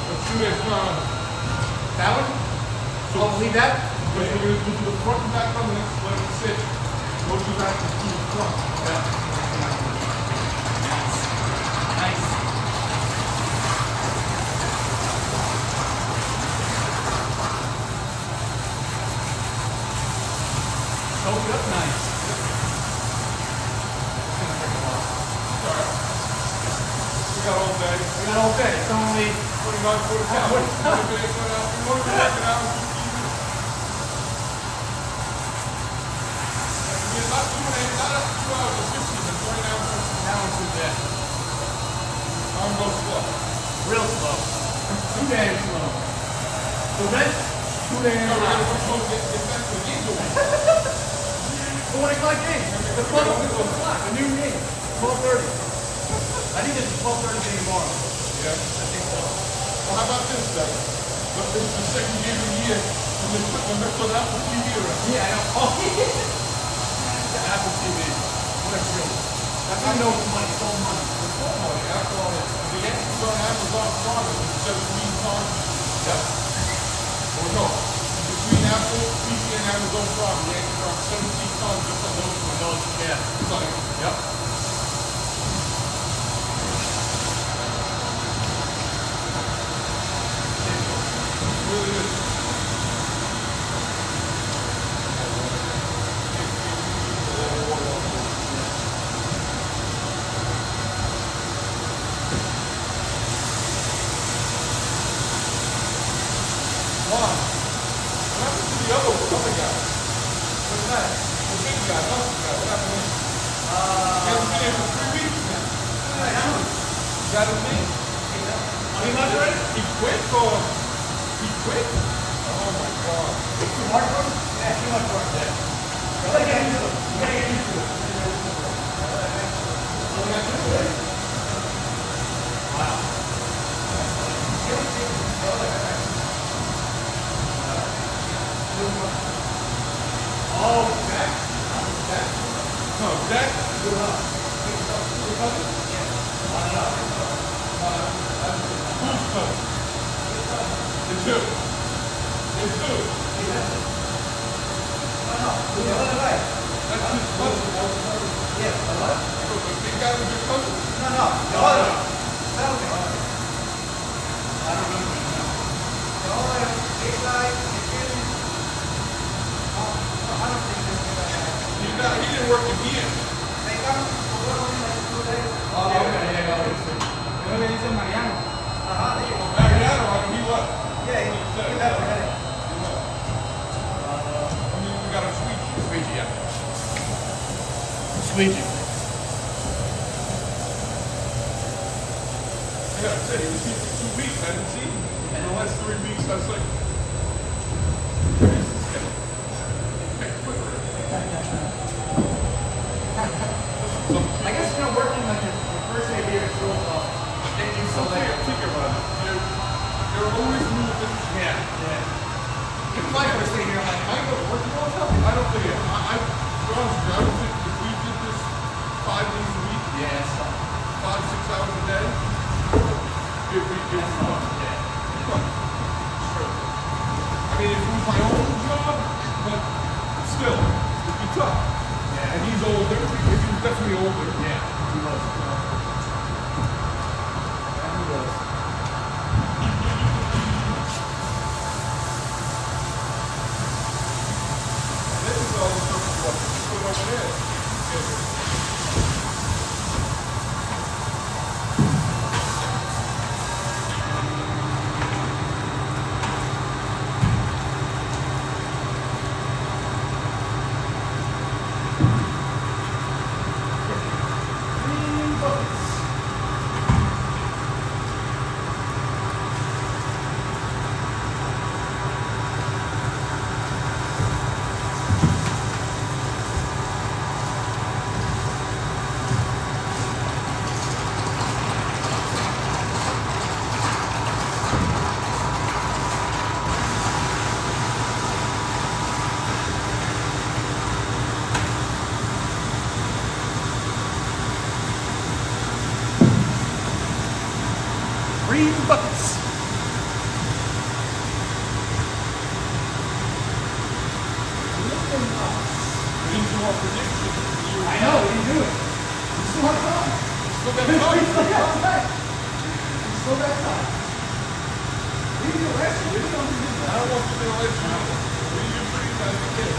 let's do this, That one? Oh, leave that? we're going to do the front and back on the next, let it sit. Go do that and do the front. Nice. Soak it up nice. We got all day. We got all day. It's only 29, 40 hours. We want to work it out. Not 2 hours or 15, but 20 hours. now into that. I'm go slow. Real slow. Too damn slow. So that's too damn No, we're slow. going to get back to the game doing. So what o'clock game? The 12 o'clock. The new game. 12:30. I think it's 12:30 game tomorrow. Yeah. I think so. Well, how about this, then? But this is the second game of the year, and they put the Metro Apple TV around. Yeah, I know. Oh, the Apple TV. What a treat. That's how you know it's money. It's all money. It's all money, after all this. The Yankees are on Amazon Prime, it's 17 times. Yep. Or no, between Apple TV and Amazon Prime, the Yankees are on 17 times just on those two. Those, yeah. It's like, Yep. it really is. Why? What happened to the other guy? What's that? The big guy, muscle guy. What happened to him? He hasn't been here for 3 weeks now. Is that his name? Are you not ready? He quit or he quit? Oh my God. Too hard for him? Yeah, too much work there. You gotta get into it. You gotta get into it. Wow. Oh, Jack. No, Jack. Who's cousin? The two. The two. That's his cousin. So the big guy was your cousin? He didn't work in here. Oh, okay, yeah, Creo que dice Mariano. Mariano, I mean, he left. Yeah, he left already. I mean, we got a squeegee. Squeegee, yeah. Squeegee. Yeah, I said he was here for 2 weeks. I didn't see him. In the last 3 weeks, I was like, where is this guy? Hey, quick. I guess, you know, working like your first day here at school, getting used to like, Think about it. You're always moving. yeah. Even my first day here, I'm like, am I going to work tomorrow? I don't think it. I to be honest with you, I don't think if we did this 5 days a week, Yeah, it's 5, 6 hours a day, it'd be fun. yeah. Fun. True. I mean, if it was my own job, but still, it'd be tough. Yeah. And he's older. He's definitely older. Yeah. He was. This is all the stuff what put over there. green buckets. We need some more predictions. I know, we didn't do it. We still have time. Still got We time. still got time. We still got time. We did it last year. We didn't know we did I that. don't want to do it like you. We need to treat that as a kid.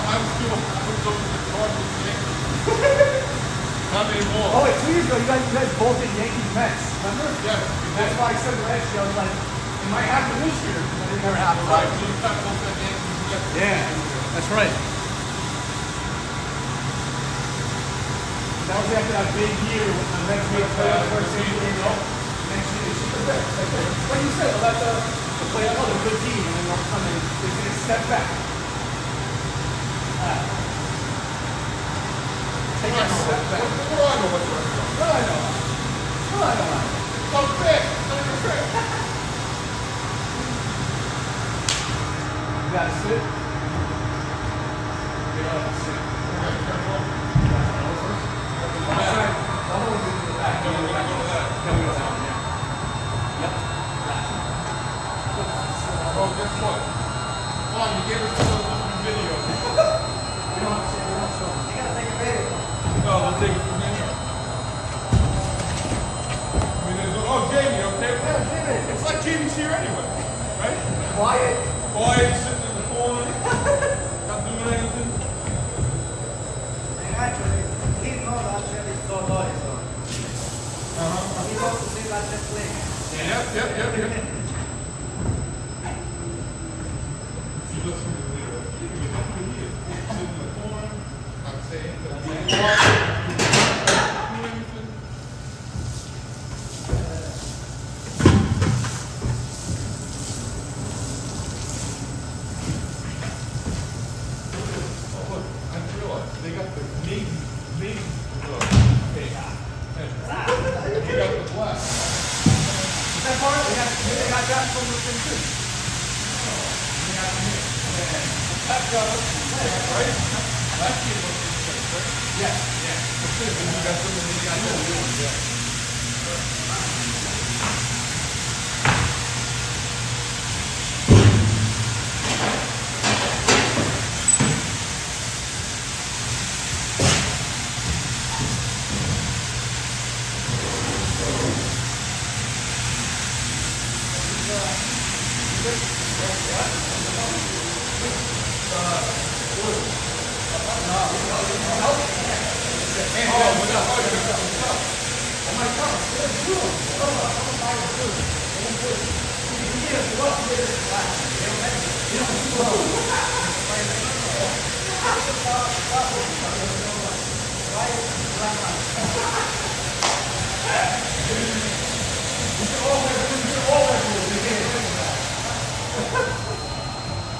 I'm still going to the Cardinals game. Not anymore. Oh, wait, 2 years ago, you guys both did Yankees Mets. Remember? Yes, That's why I said last year, I was like, it might happen this year. But it never happened. right. So you got both that Yankees together. Yeah, that's right. That was after that big year when the Mets made the playoffs first game. Next year, it's super bad. Like you said, about the playoffs, they're a good team, and then all of a sudden they take a step back. Take a step back. What do I know what the rest of them? Well, I know. Well, I know. So fair. So you're fair. You gotta sit. Get up and sit. Outside. Double is into the back. Then we're gonna go to that. Then we go down, yeah. Yep. Oh, guess what? Come on, you gave us a little video. We don't have to sit. We don't have to show. You gotta take a video. No, we'll take it from here. I mean, oh, Jamie, okay? Yeah, David. It's like Jamie's here anyway, right? Quiet. Quiet, sitting in the corner, not doing anything. And actually, he's not actually so loyal. So. He wants to see like just playing. Yep. You listen to the video. You don't do it. Sitting in the corner, not saying anything. Not doing anything. Oh, look, I just realized they got the navy cake. And they got the black. That part, we got that from the thing too. That got us, right? Last year was the same, right? Yeah. That's it. And you got some of the new ones, yeah.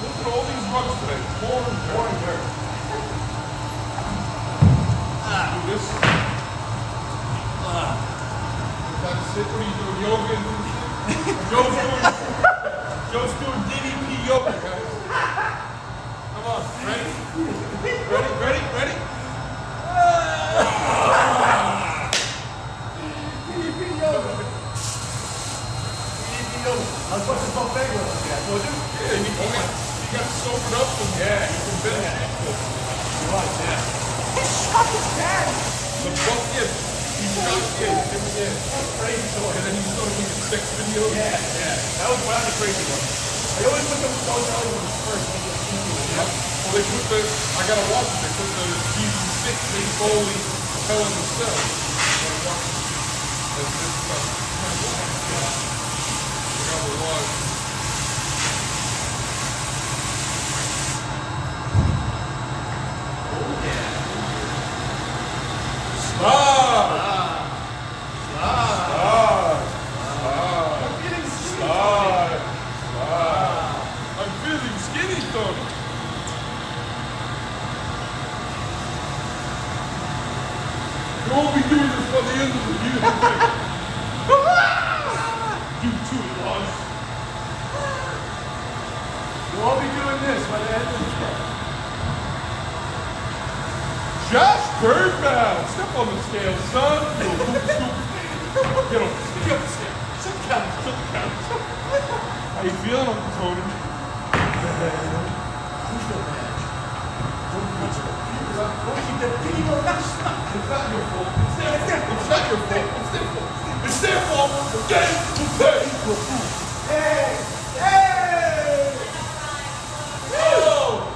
Look at all these rugs today. More and dirt. Do this. That's it. What are you doing? Yoga? Joe's doing DDP yoga, guys. Come on. Ready? Ready? I was watching Bob Bagwell today, I told you. Yeah, you got to soak it up and you can finish it. He shot his dad. The buck, yeah, he shot him, Crazy story. and then he started making sex videos. Yeah. That was one of the crazy ones. They always put them so early when it's first. Well, they put I gotta watch it, they put the season 6, they slowly fell in the cell. That's this stuff. I forgot what it was. I'm feeling skinny, Tony. You won't be doing this by the end of the year. You too, Lars. We'll all be doing this by the end of the year. Josh Birdbound. Step on the scale, son. Get on the scale. Get on the scale. Sit down. Sit down. How you feeling, Uncle Tony? It's not your fault. It's their fault. It's not your fault. It's their fault. It's their fault. The game will pay for food. Hey! Hey! Oh!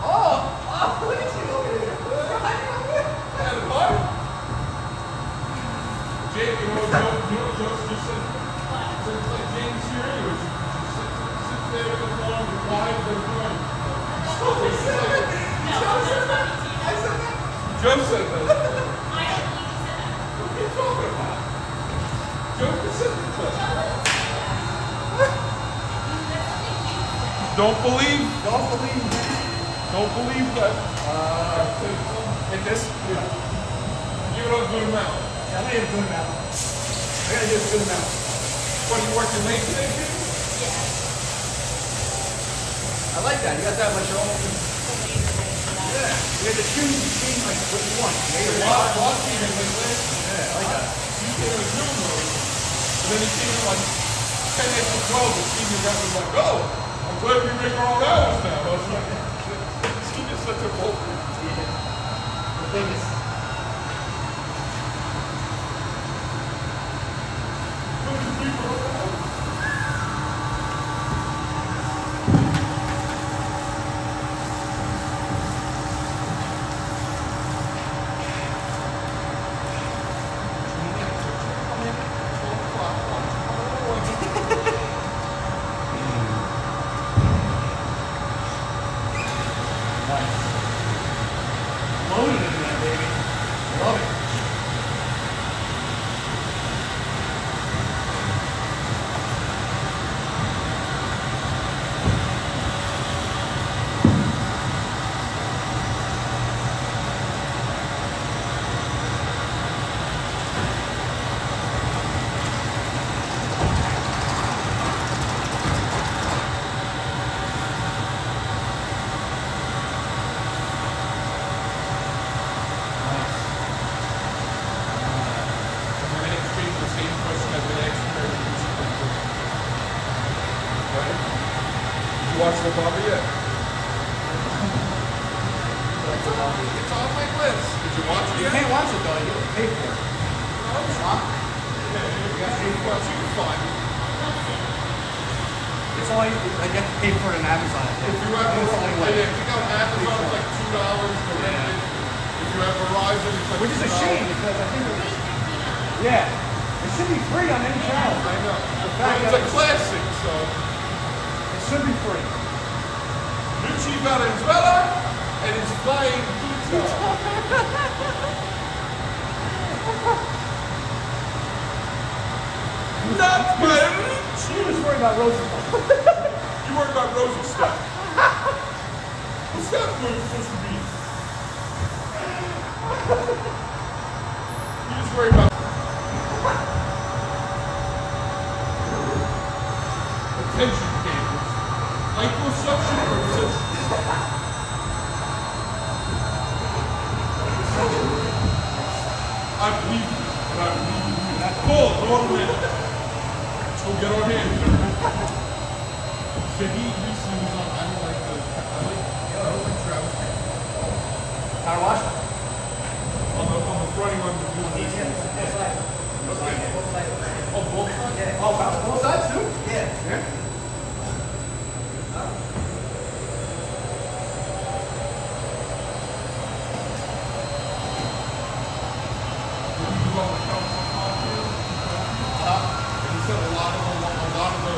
Oh! Look at you over there. And the party? Jake, you know what Joe just said? It's like James here anyway. You sit there in the lawn with wives and friends. Joe said that. What are you talking about? Joe said that. Don't believe that. Hit this? Yeah. Give it a good amount. Yeah, I'm gonna get a good amount. I gotta get a good amount. What, you working late today, kid? I like that. You got that like your own. Yeah. You have to choose between like what you want. Watching it like this. Yeah, I like that. You came in a Zoom room, and then you came in like 10 minutes to 12, and Steve was like, oh, I'm glad we make our own hours now. I was like, Steve is such a bold. The thing is, loaded in there, baby. Love it. I'm going to exchange the same question I've been asking her. Right? Did you watch the Bobby yet? It's on my list. Did you watch it You yet? can't watch it though. You have to pay for it. Yeah, you can find it. It's only like you have to pay for it on Amazon. I think. If you have It's the only way. if you go on Amazon, it's like $2 to rent it. If you have Verizon, it's like Which is a $2. shame because I think yeah, it should be free on any channel. I know. fact But it's that a classic, so. It should be free. Richie Valenzuela and his flying pizza. Not my Richie. You just worry about Rosenthal. You worry about Rosie stuff. What's that word supposed to be? You just worry about attention cables. Liposuction or reception? I believe you. I believe you. Pull, go on the lid. Let's go get our hands. So he recently was on, I don't like Travis. Power wash? On the fronting one. Oh, both sides? Oh, both sides too? Yeah. Yeah. And he said a lot of them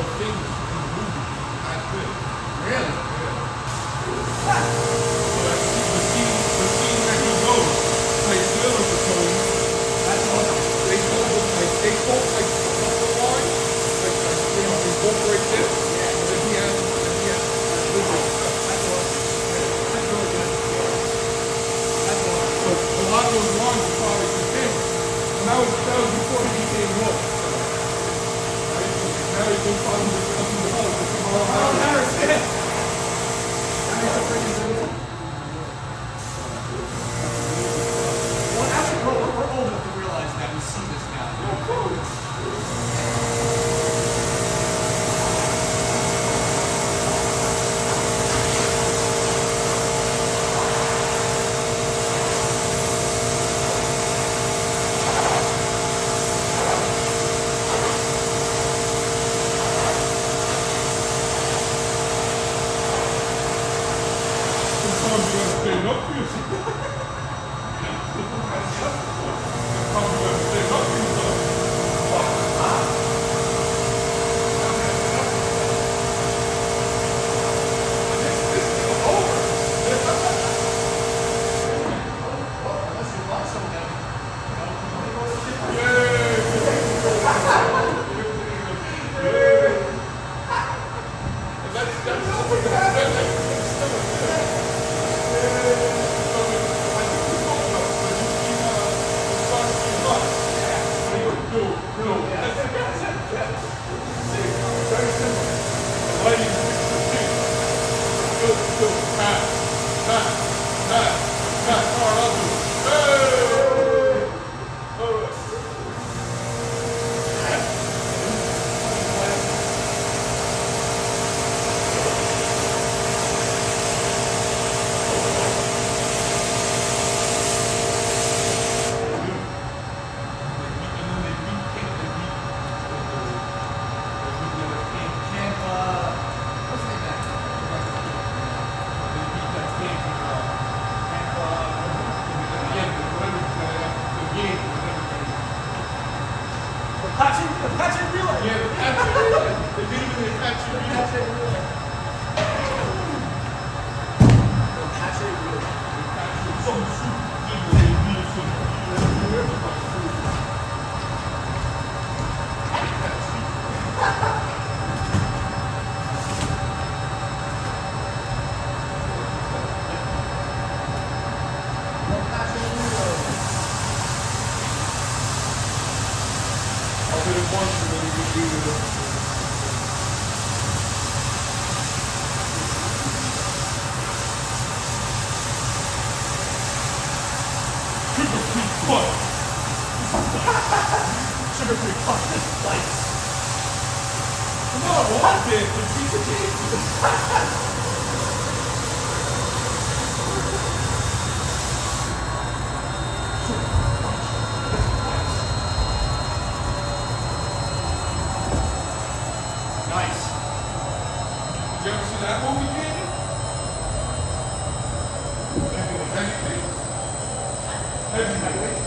surgery cost this place. No, what did? The CCTV. Nice. Did you ever see that movie, Jamie? Heavyweight. Heavyweight.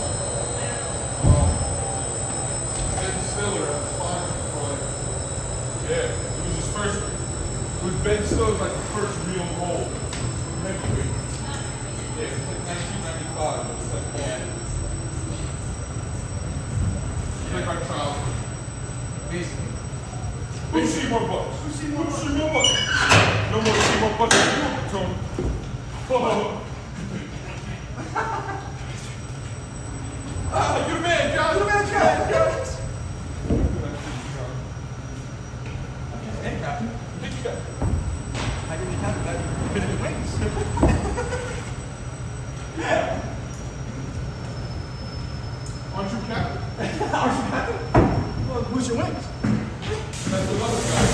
Ben Stiller at the final for like, yeah, it was his first. It was Ben Stiller's like the first real role. Heavyweight. Yeah, it was like 1995. It was like, yeah. It's like our childhood. Basically. Who's Seymour Bucks? Who's Seymour Bucks? No more Seymour Bucks than you, Tony. Oh. Ah, good man, John. Good man, John. Hey, Captain. Good. I didn't have that. You've been in the wings. Yeah. Aren't you captain? Aren't you captain? Well, who's your wings? That's another guy.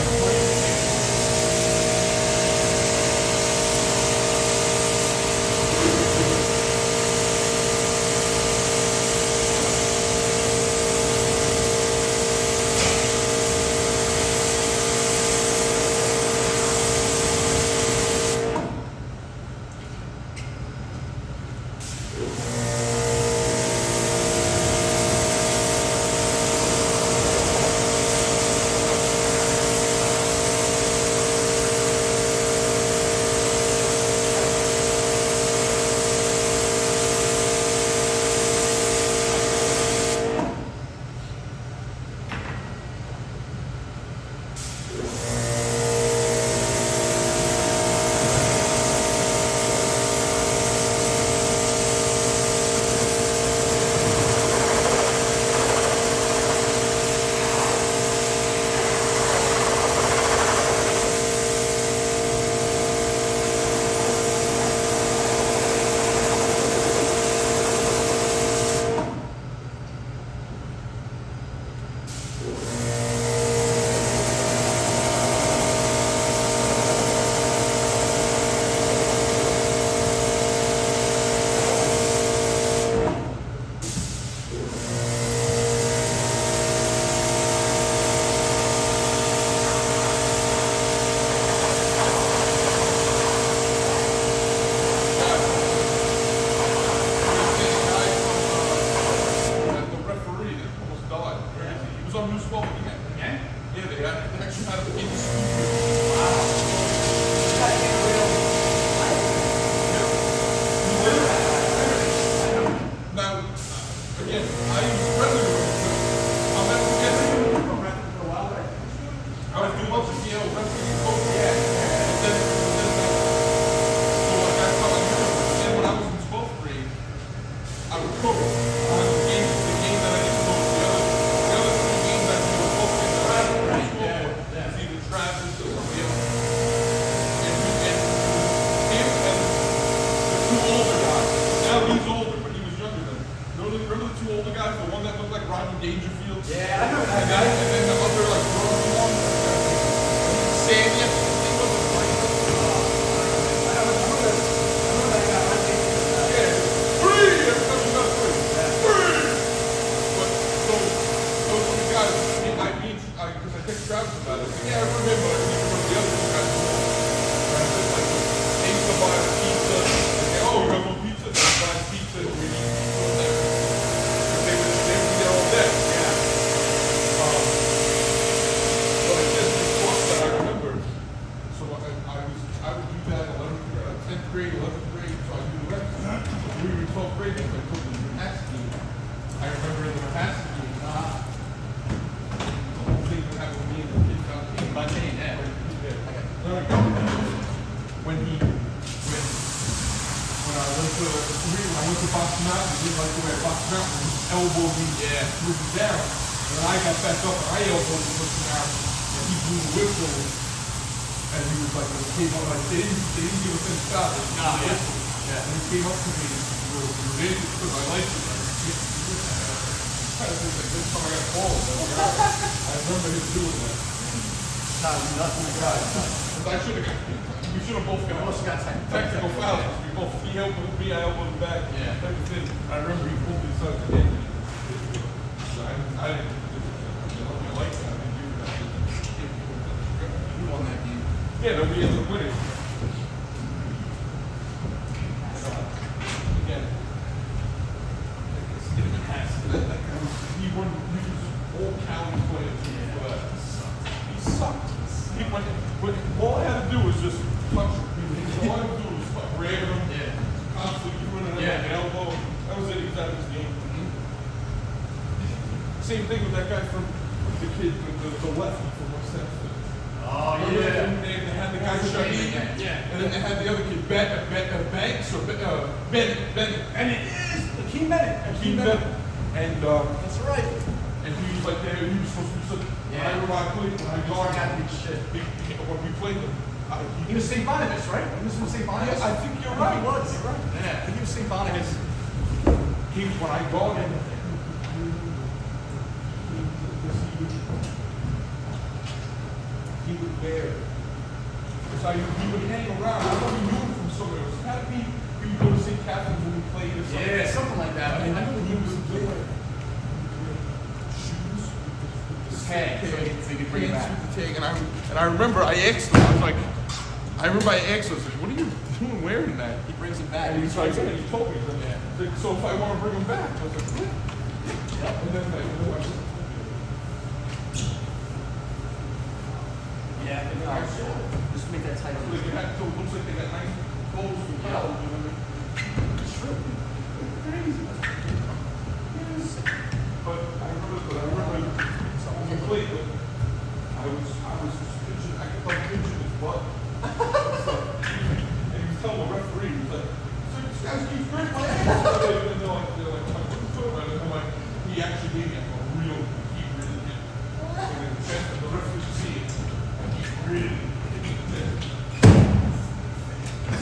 This time I got called. I remember him doing that. I should have got. We should have both got technical fouls. We both he elbowed me, I elbowed him back. Yeah. Type of thing. I remember he pulled his son to the end. I didn't like that. I didn't do that. You won that game. Yeah, nobody ends up winning. Again, he was all Cali players. He sucked. He went, but all I had to do was just punch him. All I had to do was grab him, constantly running at an elbow. That was it. He was out of his game. Same thing with that guy from the kid, the lefty from West Hampton. Oh, And they had the guy shut in. And then they had the other kid, Banks or Bennett. And it is Akeem Bennett. Akeem Bennett. And That's right. and he was like there. He was supposed to be such. Yeah. I remember I played when I guarded him. Shit. When we played him, He was St. Barnabas, right? He was from St. Barnabas? I think you're right. He was. You're right. Yeah, I think he was St. Barnabas. When I guarded him, he would wear it. So he would hang around. I thought we knew him from somewhere. It was had to be we would go to St. Catherine's when we played or something. Yeah, something like that. I know he he was was wear shoes with the tag, so he could bring it pants back. with the tag. And I remember I asked him. I remember I asked him. I said, "What are you doing wearing that?" He brings it back. And he's like, and he told me. He's like, so if I want to bring him back, I was like, what? And then I said, Yeah, and just make that tight. like, it looks like they got nice clothes and college. It's true. Crazy. But I remember when we played them, I was just pinching, I kept on pinching his butt. And he was telling the referee, he was like, this guy's keeps hurting my ass. And they're like, what are you doing? And I'm like, he actually gave me a real, he really did. And the referee could see it. And he really did.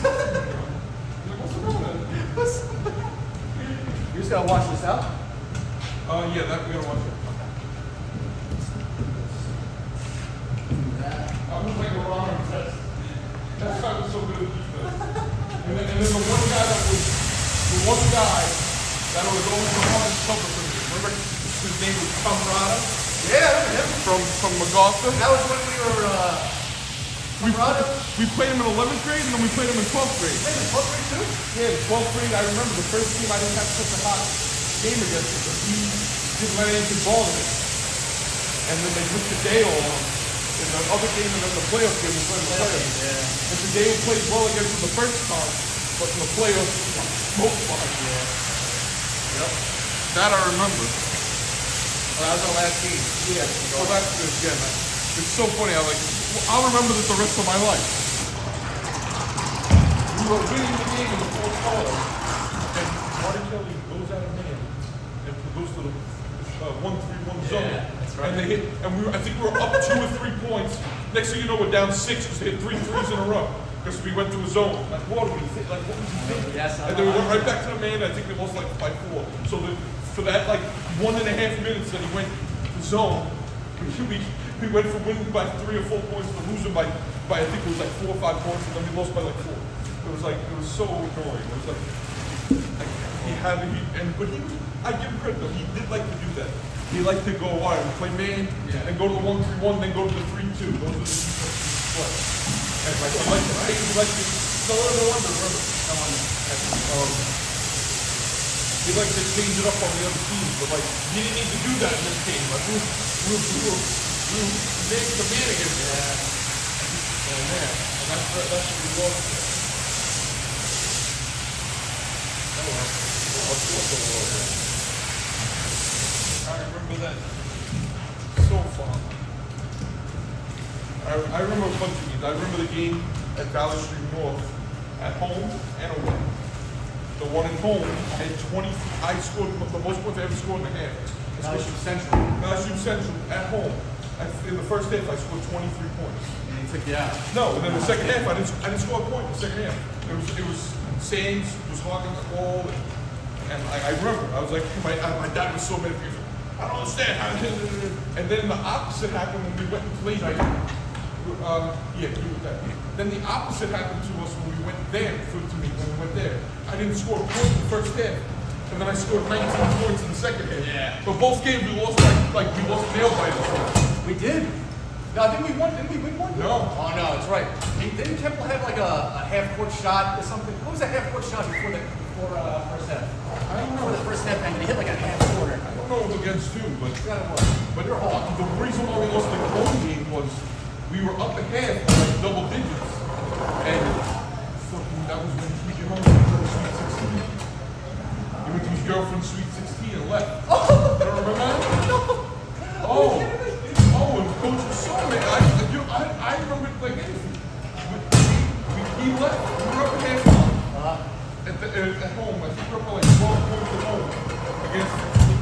He's like, what's the matter? You just gotta watch this out. Yeah, that we gotta watch it. I was like a wrong test. That guy was so good at defense. And then the one guy that was always the hardest cover for me. Remember his name was Camarada? Yeah, I remember him. From MacArthur. That was when we were, We played him in 11th grade and then we played him in 12th grade. in the 12th grade too? Yeah, 12th grade, I remember the first team I didn't have such a hot game against him, but he didn't let anything bother me. And then they put Tadeo on in the other game and then the playoff game, we played in the playoffs. Yeah. And Tadeo played well against him the first time, but in the playoffs, he got smoked by him. Yep. That I remember. Well, that was our last game. Yeah. So that's good again. It's so funny. I'll remember this the rest of my life. We were winning the game in the fourth quarter, and Marty Kelly goes out of man and goes to the 1-3-1 zone. that's right. And they hit, and I think we were up 2 or 3 points. Next thing you know, we're down 6 because they hit 3 threes in a row because we went to a zone. Like, what do we think? Like, what was he thinking? Yes, And then we went right back to the man. I think they lost like by 4. So for that like 1.5 minutes that he went to zone, we went from winning by 3 or 4 points to losing by I think it was like 4 or 5 points, and then we lost by like 4. It was so annoying. It was like he had but I give him credit though. He did like to do that. He liked to go, all right, we play man, and go to the 1-3-1, then go to the 3-2. Those are the defenses play. And like he liked to no wonder, brother. He liked to change it up on the other teams, but like he didn't need to do that in this game. Like we made the man against him. Oh man, and that's what we lost. I remember that so fond. I remember a bunch of games. I remember the game at Valley Street North at home and away. The one at home, I had 20. I scored the most points I ever scored in a half. Valley Street Central. Valley Street Central at home. In the first half, I scored 23 points. And he took you out. No, and then the second half, I didn't score a point in the second half. It was Sands was hogging the ball, and I remember I was like, my dad was so mad because I don't understand how. And then the opposite happened when we went and played. Yeah, do with that. Then the opposite happened to us when we went there. To me, when we went there, I didn't score a point in the first half, and then I scored 19 points in the second half. Yeah. But both games we lost like we lost nail biters. We did. No, I think we won. Didn't we win one? No. Oh no, that's right. Didn't Temple have like a half-court shot or something? What was a half-court shot before first half? I don't know. Before the first half ended, he hit like a half-quarter. I don't know it was against who, but But you're home. the reason why we lost the home game was we were up a half by like double digits, and fucking that was when he came home from Sweet 16. He went to his girlfriend's Sweet 16 and left. You don't remember that? No. Oh, and Coach was so mad. I remember it like anything. He left. We were up a half at home. I think we were up by like 12 points at home against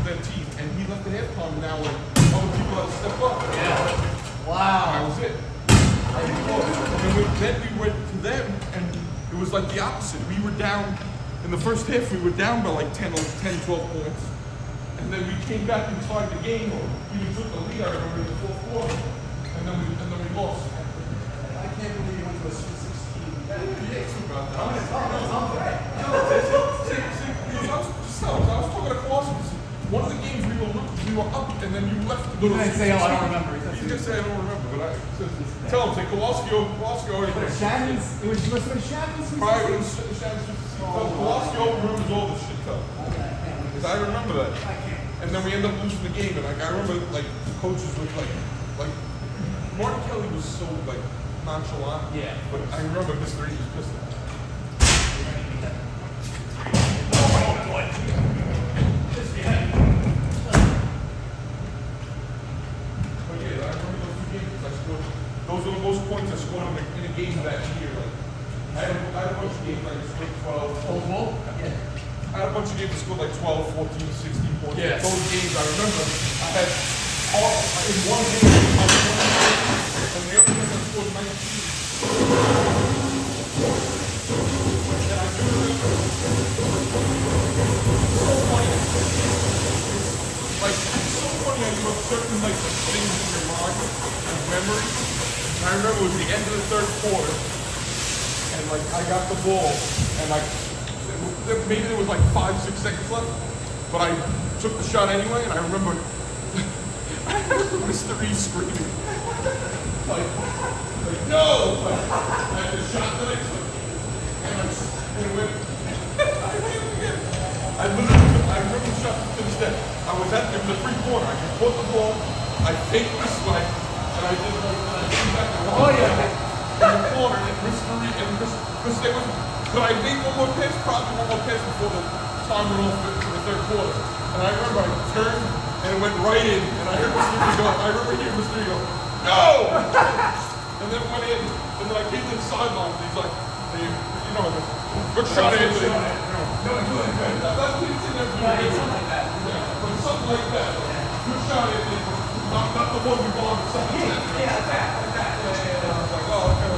that team, and he left the halftime. And now like other people had to step up. Yeah. That Wow. was it. Then we went to them, and it was like the opposite. We were down, in the first half, we were down by like 10, 12 points. And then we came back and tied the game, or even took the lead, I remember, in the fourth quarter. And then we lost. I can't believe you went to a Sweet 16. Yeah, it's about that. No, I was talking to Kowalski. One of the games we were up, and then you left to go to He's gonna say, oh, I don't remember. He's gonna say I don't remember, but tell him, say Kowalski already But Shannon's, it was when Shannon's. Private Kowalski remembers all this shit though. Because I remember that. And then we end up losing the game, and like I remember like the coaches were like Martin Kelly was so like nonchalant. Yeah. But I remember Mr. E was pissed at him. But yeah, I remember those two games. I scored. Those were the most points I scored in a game that year. Like I had a bunch of games like I scored 12. Overall? Yeah. I had a bunch of games that scored like 12, 14, 16 points. Yeah. Those games I remember I had all in one game and the other game I scored 19. And I do remember so funny. Like it's so funny how you have certain like things in your mind and memory. And I remember it was the end of the third quarter and like I got the ball and like maybe there was like 5-6 seconds left, but I took the shot anyway, and I remember Mr. E screaming, like no! Like, I had the shot that I took, and it went. I remember the shot to this day. I was it was a free corner. I just caught the ball, I faked this way, and I did like, I came back and Oh, yeah. in the corner, and Mr. E, and because there was. But I made one more pass, probably one more pass before the time went off for the third quarter. And I remember I turned and it went right in, and I heard Mr. E go, I remember hearing Mr. E go, no! And then went in, and then I came to the sidelines, and he's like, hey, you know, good shot, Anthony. That's what he's in there doing. Yeah, but something like that. Good shot, Anthony. Not the one we wanted, something like that. Yeah, like that. I was like, oh, okay.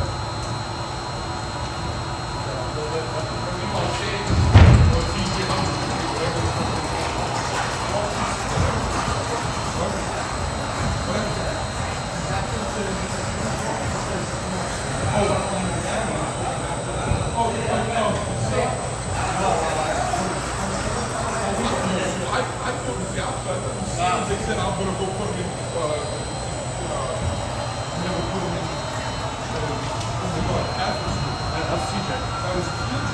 I thought it was the outside. They said I'm going to go put him in, never put him in, after school. That was CJ. That was TJ.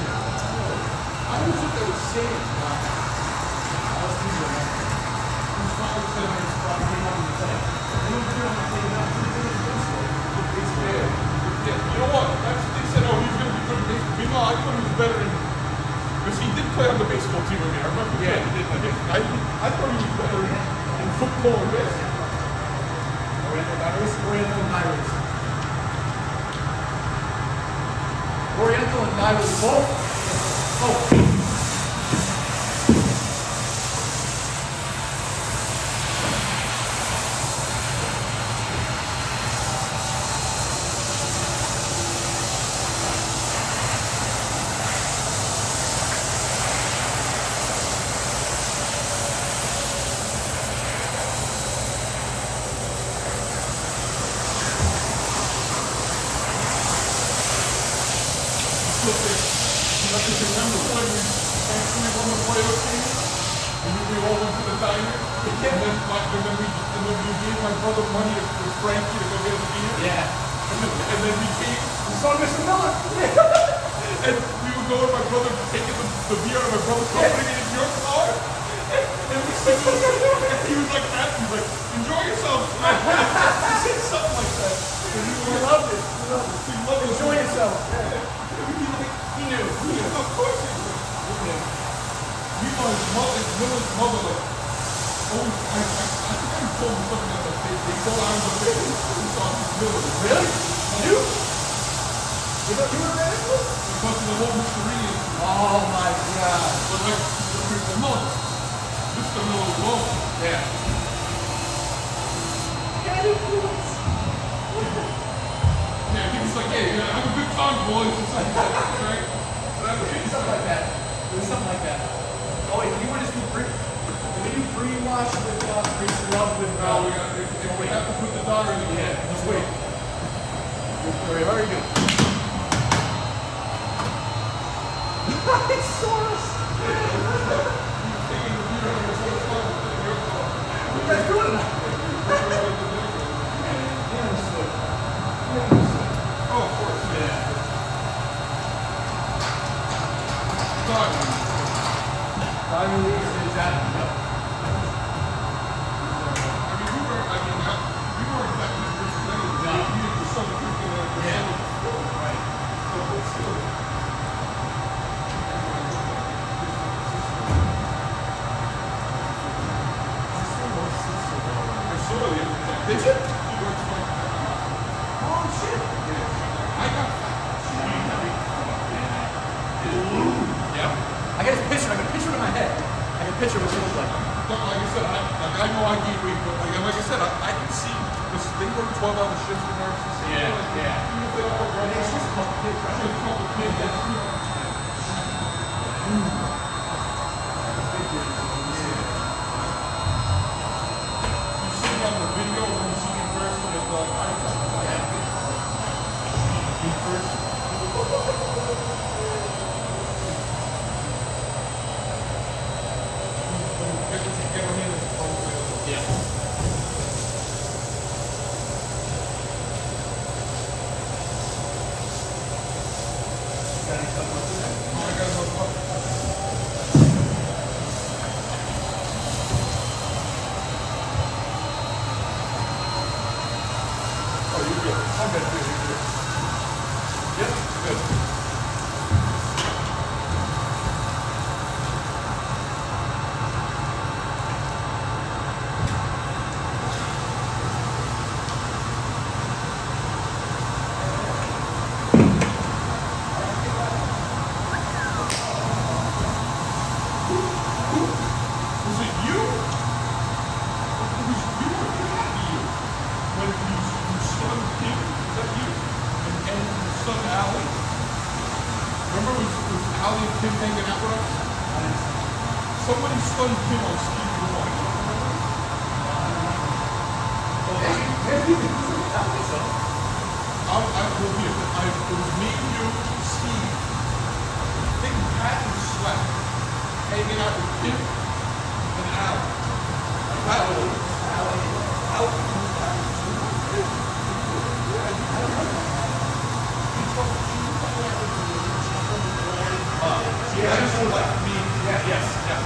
I always thought that was Sam. That was CJ. His father said his father came up and said, yeah, you know what? They said, oh, he's going to be good in baseball. Meanwhile, I thought he was better in, because he did play on the baseball team with me. I remember. Yeah, he did. I thought he was better in football and baseball. Oriental and Nyrus both. Oh. look at, I just remember when we won the playoff game, and we all went to the diner, and then we gave my brother money to Frankie to go get a beer. Yeah. And then we came, We saw Mr. Miller. and we would go with my brother taking the beer out of my brother's car, putting it in your car. And he was like happy, he was like, enjoy yourself. He said something like that. And We loved it. he loved it. Enjoy yourself. He knew. Of course he knew. Meanwhile, Miller's mother, like, always, I think I told him something that like, they thought I was a baby. He thought Miller was Really? You? You know you were a man? because of the whole mystery. Oh my God. But like, the mother, Mr. Miller was alone. Yeah. Yeah, he was like, yeah, have a good time, boys. It's like, right? Something like that. It was something like that. Oh wait, you want to do pre-wash with pre-scrub with Now we got, if we have to put the daughter in the yeah, just wait. Very good. I saw us. What are you guys doing tonight? Oh, of course. Yeah. God. Diamond League is that. Yep. We weren't exactly represented. No. We did some freaking, Yeah. Right. but still. I saw the other day. Did you? She works for Oh shit. I got Yeah. I got his picture. I got a picture in my head. I got a picture of what she looked like. like I said, I know I gave weight, but like I said, I can see because they work 12-hour shifts with nurses. Yeah, yeah. Even if they don't work right now, It's just a couple kids, right? just a couple kids. You see it on the video when you see it in person, it's like, in person. Get her hand in the phone. Yeah. Got any stuff left in there? Oh, I got another one. Oh, you're good. I'm good. You're good. Yep, good. Was it you? It was you or it had to be you? When you son Kim, is that you? And your son Allie? Remember it was Allie and Kim hanging out with us? Somebody stunned Kim on Stevie Wonder. It was me, you, Steve. I think Pat and Slack hanging out with Kim and Allie. Yeah, I just like me. Yeah, yes, yeah.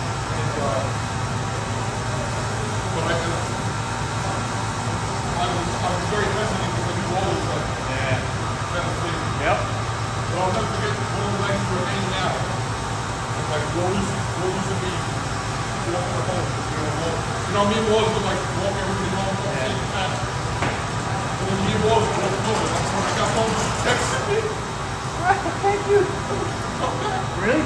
But I was very hesitant because he was always like, kind of thing. Yep. But I'll never forget one of the nights we were hanging out. And like Rose and me walking home. You know, me and Rose would like walk everybody home. Yeah. And then me and Rose would walk home. And that's when I got home, she texted me. Thank you. Come back. Really? I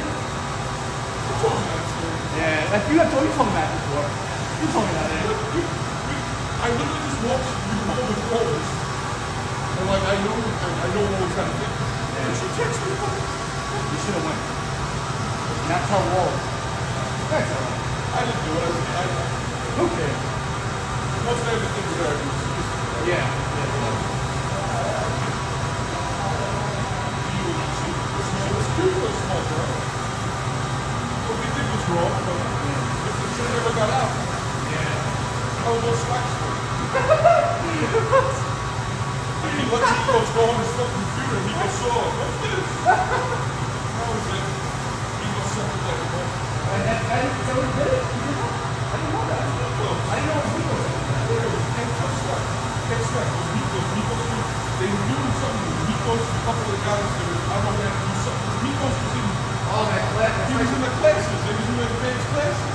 told you that story. Yeah. Like you told me that before. You told me that. Yeah. I literally just walked home with Rose. And like, I know Rose had a thing. And she texted me. You should have went. Not tell Wall. That's all right. I didn't do it. Okay. Most everything was there. Yeah. She was saw it. What's this? That was it. He was something like that. So he did it? You did that? I didn't know that. I didn't know it was legal. They were doing something with Mikos, a couple of guys that were, I don't know, man, do something. Mikos was in, Oh, that class. he was in the classes, they was in the advanced classes.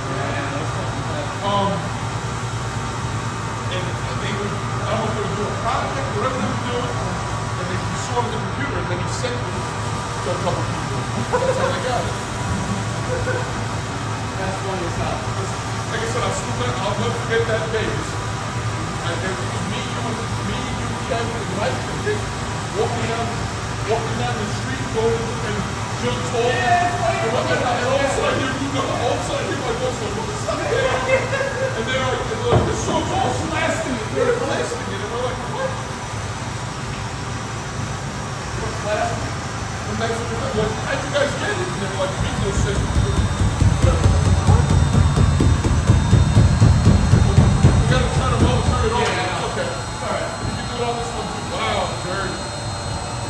And they would, I don't know if they were doing a project, whatever they were doing, and they saw it on the computer, and then he sent it to a couple people. That's how they got it. That's funny as hell. Like I said, I'll never forget that day. And there was me, you, Kevin, and Mike, and Dick walking down the street, going and Jill told me. And all of a sudden, my boss goes, what's up there? And they're like, this show's all blasting it. They're blasting it. And we're like, what? What's blasting? And that's what we're like, how'd you guys get it? And they're like, Rico said, we gotta turn them over, turn it over. Yeah. Okay. All right. You can do all this one too. Wow, dirty.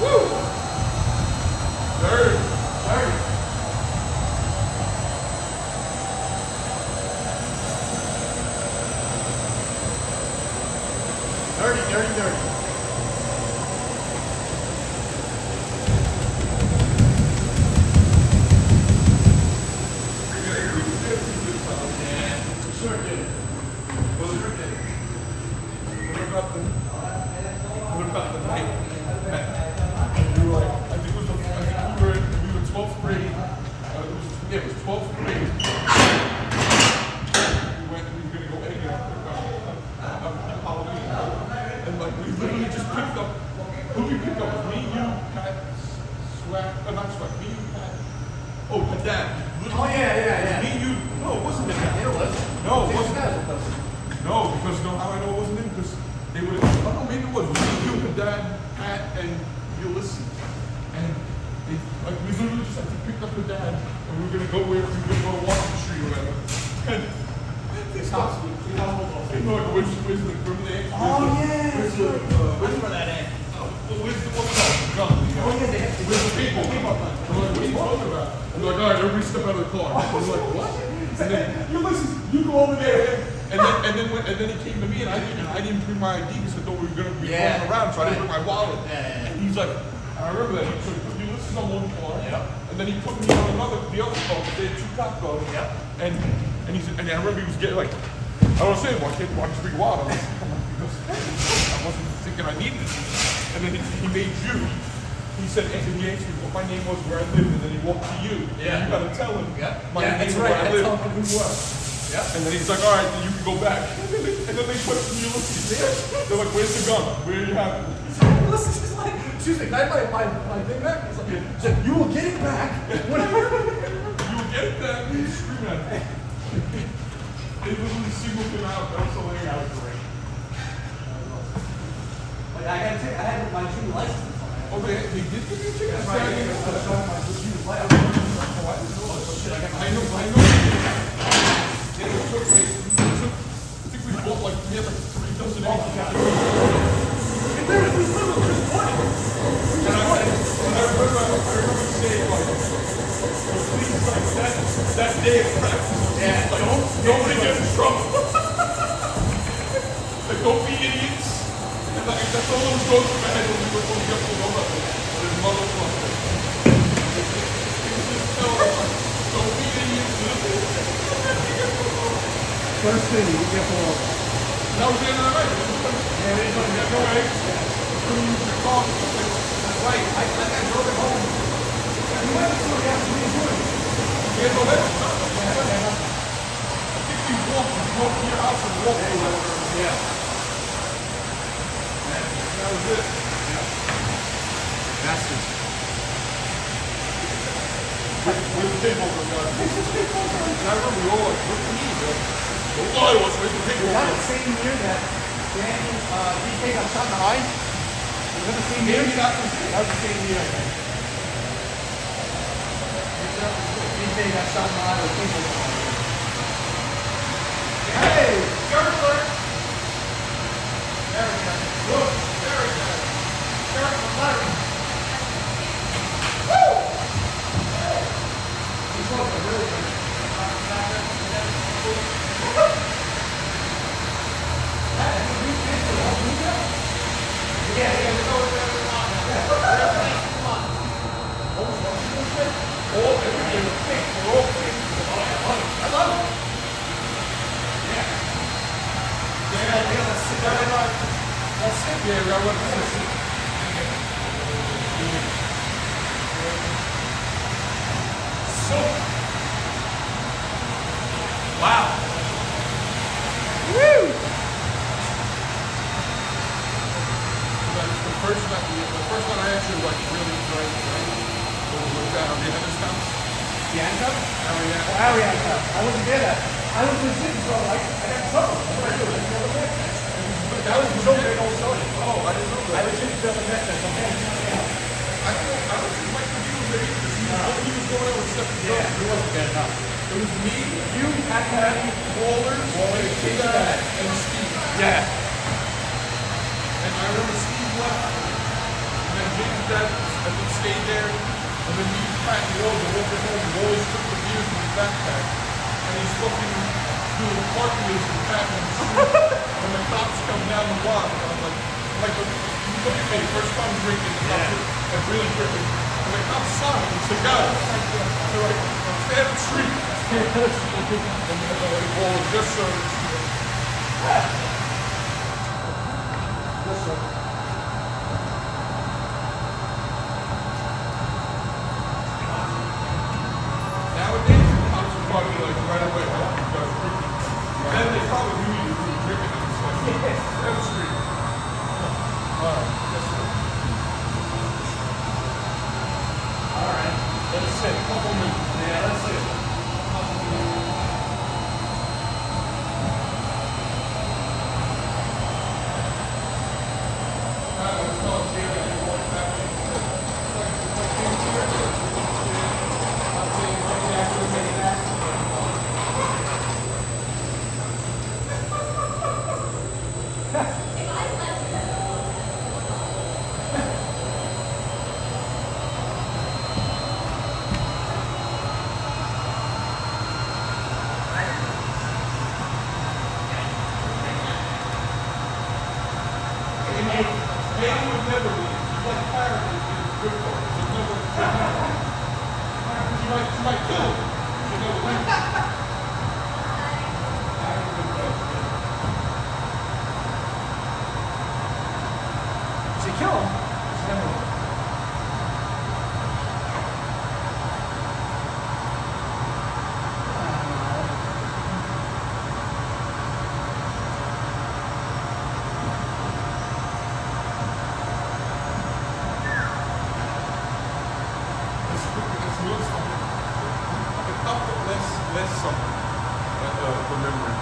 Woo! Dirty. Dirty. Dirty. Sure did. What about the night? We were like, I think we were 12th grade. It was 12th grade. We were gonna go egging on Halloween. And like we literally just picked up. Who did we pick up? Me, you, Pat, Swag, not Swag, me, you, Pat. Oh, my dad. Oh, yeah. Me, you. No, it wasn't him. It was. No, it wasn't. No, because you know how I know it wasn't him? Because they would have, oh no, maybe it was me, you, and Dad, Pat, and Ulysses. And they, like, we literally just had to pick up the dad, and we were gonna go where we were gonna go to Washington Street or whatever. And they stopped. They know, like, where's the, remember the ant? Oh, yeah. Where's the, I remember that ant. where's the, what's called? The gun. Oh, yeah, they have to. Where's the people? I'm like, what are you talking about? I'm like, all right, everybody step out of the car. I'm like, what? And then, Ulysses, you go over there. And then he came to me, and I didn't bring my ID because I thought we were gonna be going around, so I didn't bring my wallet. Yeah. And he's like, I remember that. So he put Ulysses on one car, and then he put me on the other car. They had two cop cars. And I remember he was getting like, I don't say, well, I can't watch bring wallet. Because I wasn't thinking I needed it. And then he made you. He said, he asked me what my name was, where I lived, and then he walked to you. Yeah. And you gotta tell him my name that's and where I right. live. Tell him who you were. Yeah. And then he's like, all right, then you can go back. And then they put Ulysses. They're like, where's the gun? Where do you have it? Listen, she's like, excuse me, can I have my thing back? He's like, so you will get it back. Whatever. You will get that and you scream at it. They literally singled him out. That was hilarious. That was great. Like, I gotta say, I had my junior license. Oh, they did give you a ticket? That's right. I was showing my junior license. I know. Yeah, we took, I think we bought like, we had like 3 dozen eggs. And I remember saying like, please, like that day of practice, like, don't get in trouble. Like, don't be idiots. And like, that's all that was going through my head when we were going to get pulled over. This motherfucker. Don't be idiots. First thing, you get pulled over. That was the end of the night. Yeah, they told me, no way. Couldn't use your car. That's right. I drove it home. You went to the gas station. We had no legs. I think we walked to your house and walked over. Yeah. That was it. Bastards. With the paperwork, guys. And I remember we all like, what do you need, bro? Don't lie to us, where's the Was that paperwork? the same year that Danny, DK got shot in the eye? Was that the same year? Maybe that was That was the same year, I think. DK got shot in the eye with people. Hey! Sheriff alert! Sheriff alert. Look! Sheriff alert. Sheriff alert. house? Ariane's house. I wasn't there that. I was in Sydney, so I got trouble. What I do? That was the old old story. Oh, I didn't know I that. was just building that. Okay. I don't think Mike McGee was there either. He was going out with Stephen Yeah, Jones. he wasn't good enough. It was me, You had to have Waller, and Steve. Yeah. And I remember Steve left. And then James' dad, I think, stayed there. And then me, Pat, and Walter walked us home. Walter took the beers in his backpack. And he's fucking doing the parking meters in Pat on the street. And the cops come down the block. And I'm like, look at me, first time drinking. And really drinking. And the cops saw him and said, guys, they're like, stay on the street. And they're like, Walter, just so. Just so. Nowadays, the cops would probably be like right away, oh, you guys are drinking. Then they probably knew you were drinking on the street. Down the street. Yes, sir. Alright. Let's say a couple minutes. Yeah, let's see. Let's call it Jamie and walk back in. Jamie would never leave. He's like Paris in crypto. She'll never she might kill him. She'll never leave. She kill him. She's never. Last summer, remember,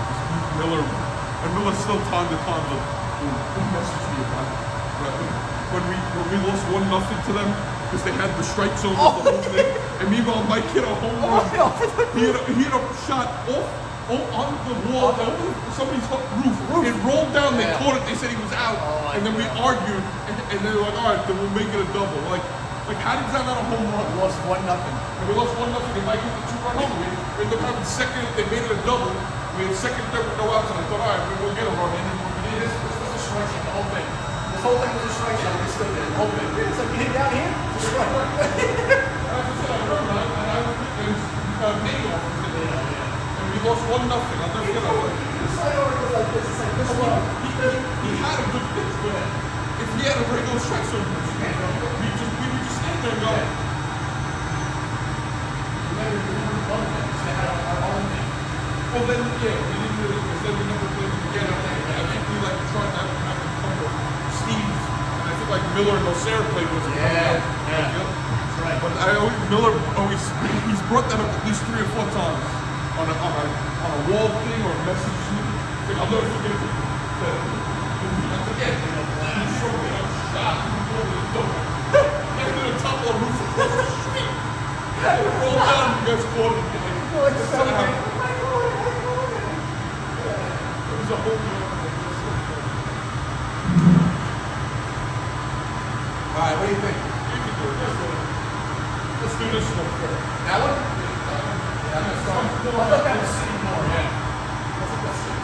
Miller, and Miller still time to time will message me about it. When we lost 1-0 to them because they had the strike zone the whole thing, and meanwhile Mike hit a home run. He hit a shot off on the wall, over somebody's roof. It rolled down. They caught it. They said he was out, and then we argued, and they were like, all right, then we'll make it a double. Like how did that not a home run? We lost 1-0. And we lost 1-0, and Mike hit the 2-run home. We ended up having second. They made it a double. We had second, third with no outs, and I thought, all right, we'll get a run in. And we did. This was a strike zone, the whole thing. This whole thing was a strike zone. We still did it. The whole thing. It's like you hit down here. It's a strike. And I remember that, and I was Nate off of it. And we lost 1-0. I'll never forget that. This side over goes like this. It's like this one. He had a good pitch, but if he had a regular strike zone, we would just stand there and go. Well, then, yeah, we didn't really, because then we never played them together. I think we like tried to have them come to Steve's, and I think like Miller and Osera played with us. That's right. But Miller always, he's brought that up at least 3 or 4 times on a wall thing or a message. Like, I'll never forget it. I forget. He's showing me a shot. He's over the door. Get to the top of the roof across the street. Roll down, you guys caught it. It was a whole new. All right, what do you think? You can do it. Let's do this one first. That one? Yeah, I'm gonna start. I thought that was City more, yeah. I think that's City.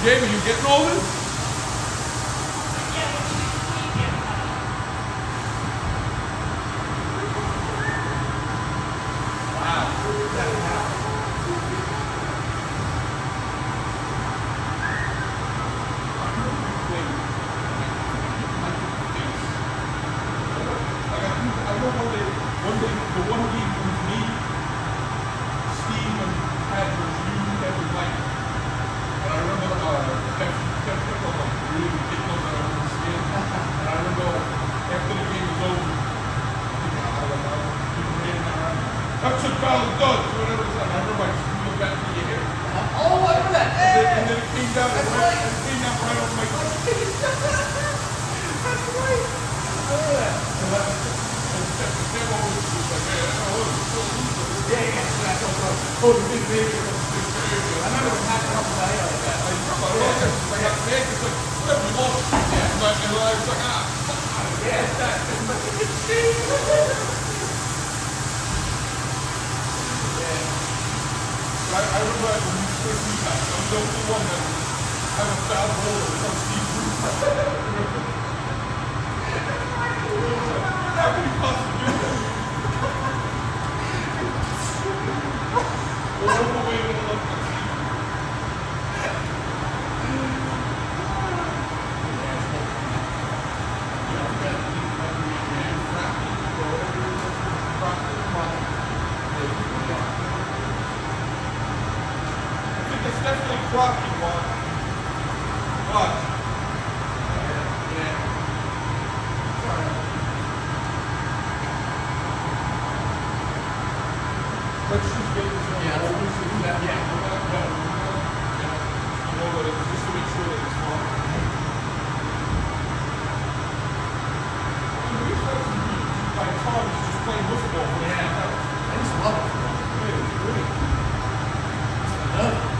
Jamie, you getting all this? One day, the one week it was me, Steve, and Pat, was you, Kevin, Mike. And I remember Kev Oh, the big baby was the big baby. I remember the pack up the like that. Like, big, it's like, whatever you want. Yeah. But, and I was like, fuck out of here. Yeah, that. I remember when we first meet that, I'm the only one that had a foul roller from Steve Bruce. How could he possibly do that? All the way to the left. It's definitely crocky one. But let's just get this one. Yeah, let's over. do that. Yeah. You know that it's just to make sure that it's fine. My Tom is just playing football. Yeah. I just love it. It's great. I love it.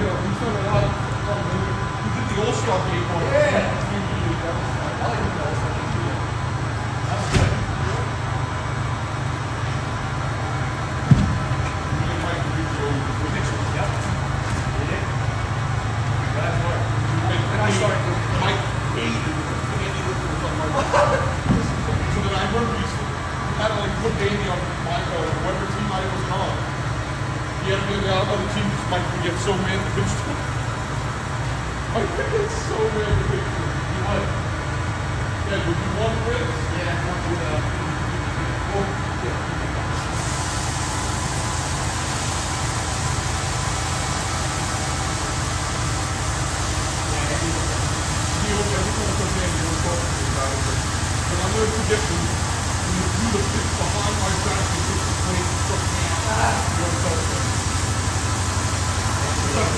You know, he's done a lot of he did the All-Star game on Yeah. TV. That was fun. I like the All-Star game too. That was good. Me and Mike did the pictures. Yep. Did it? Glad to work. And I started to Mike hated it. And then he looked at it on my So then I remember we had to like put Davey on my whatever team I was on. He had to be on the other team because Mike would get so mad at this. Mike would get so mad at this. You would. Yeah, would you want to win? Yeah, I want to I'll never forget when you threw the pitch behind my back and hit the plane and struck me out. It's like,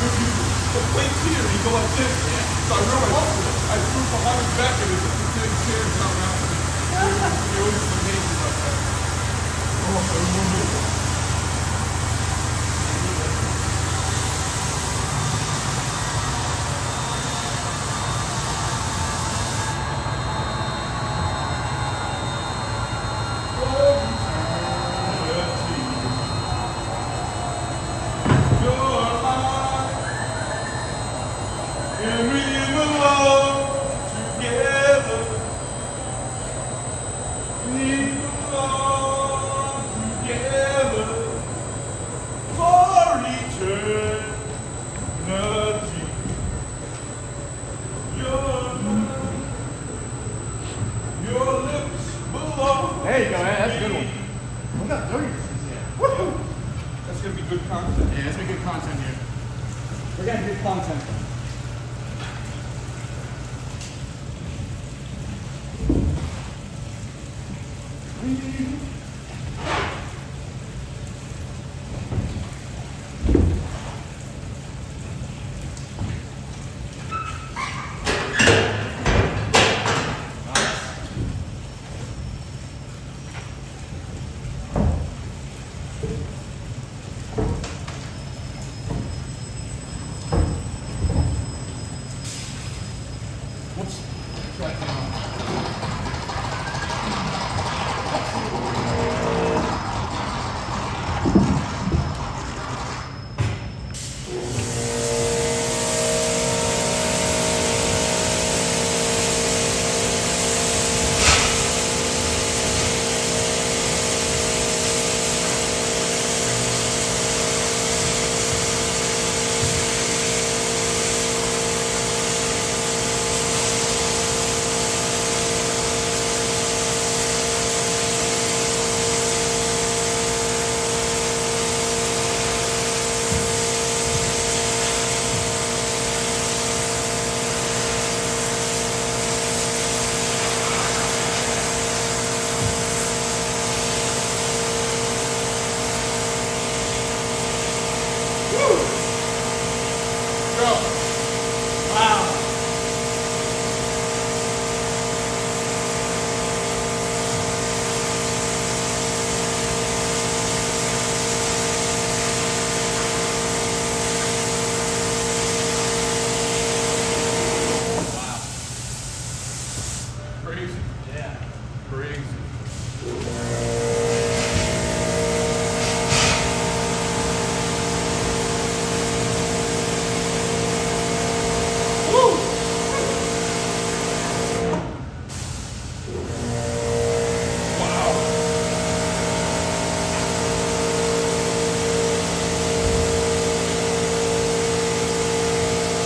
the plane's here, you go like this. So I remember I threw it behind his back and it hit the big chair down after me. He always amazed about that. Oh, I remember that. There you go, man. That's a good one. Look how dirty this is here. Woo! That's gonna be good content. Yeah, that's good content here. We're getting good content. Whoops. Try it now. Crazy. Woo! Wow.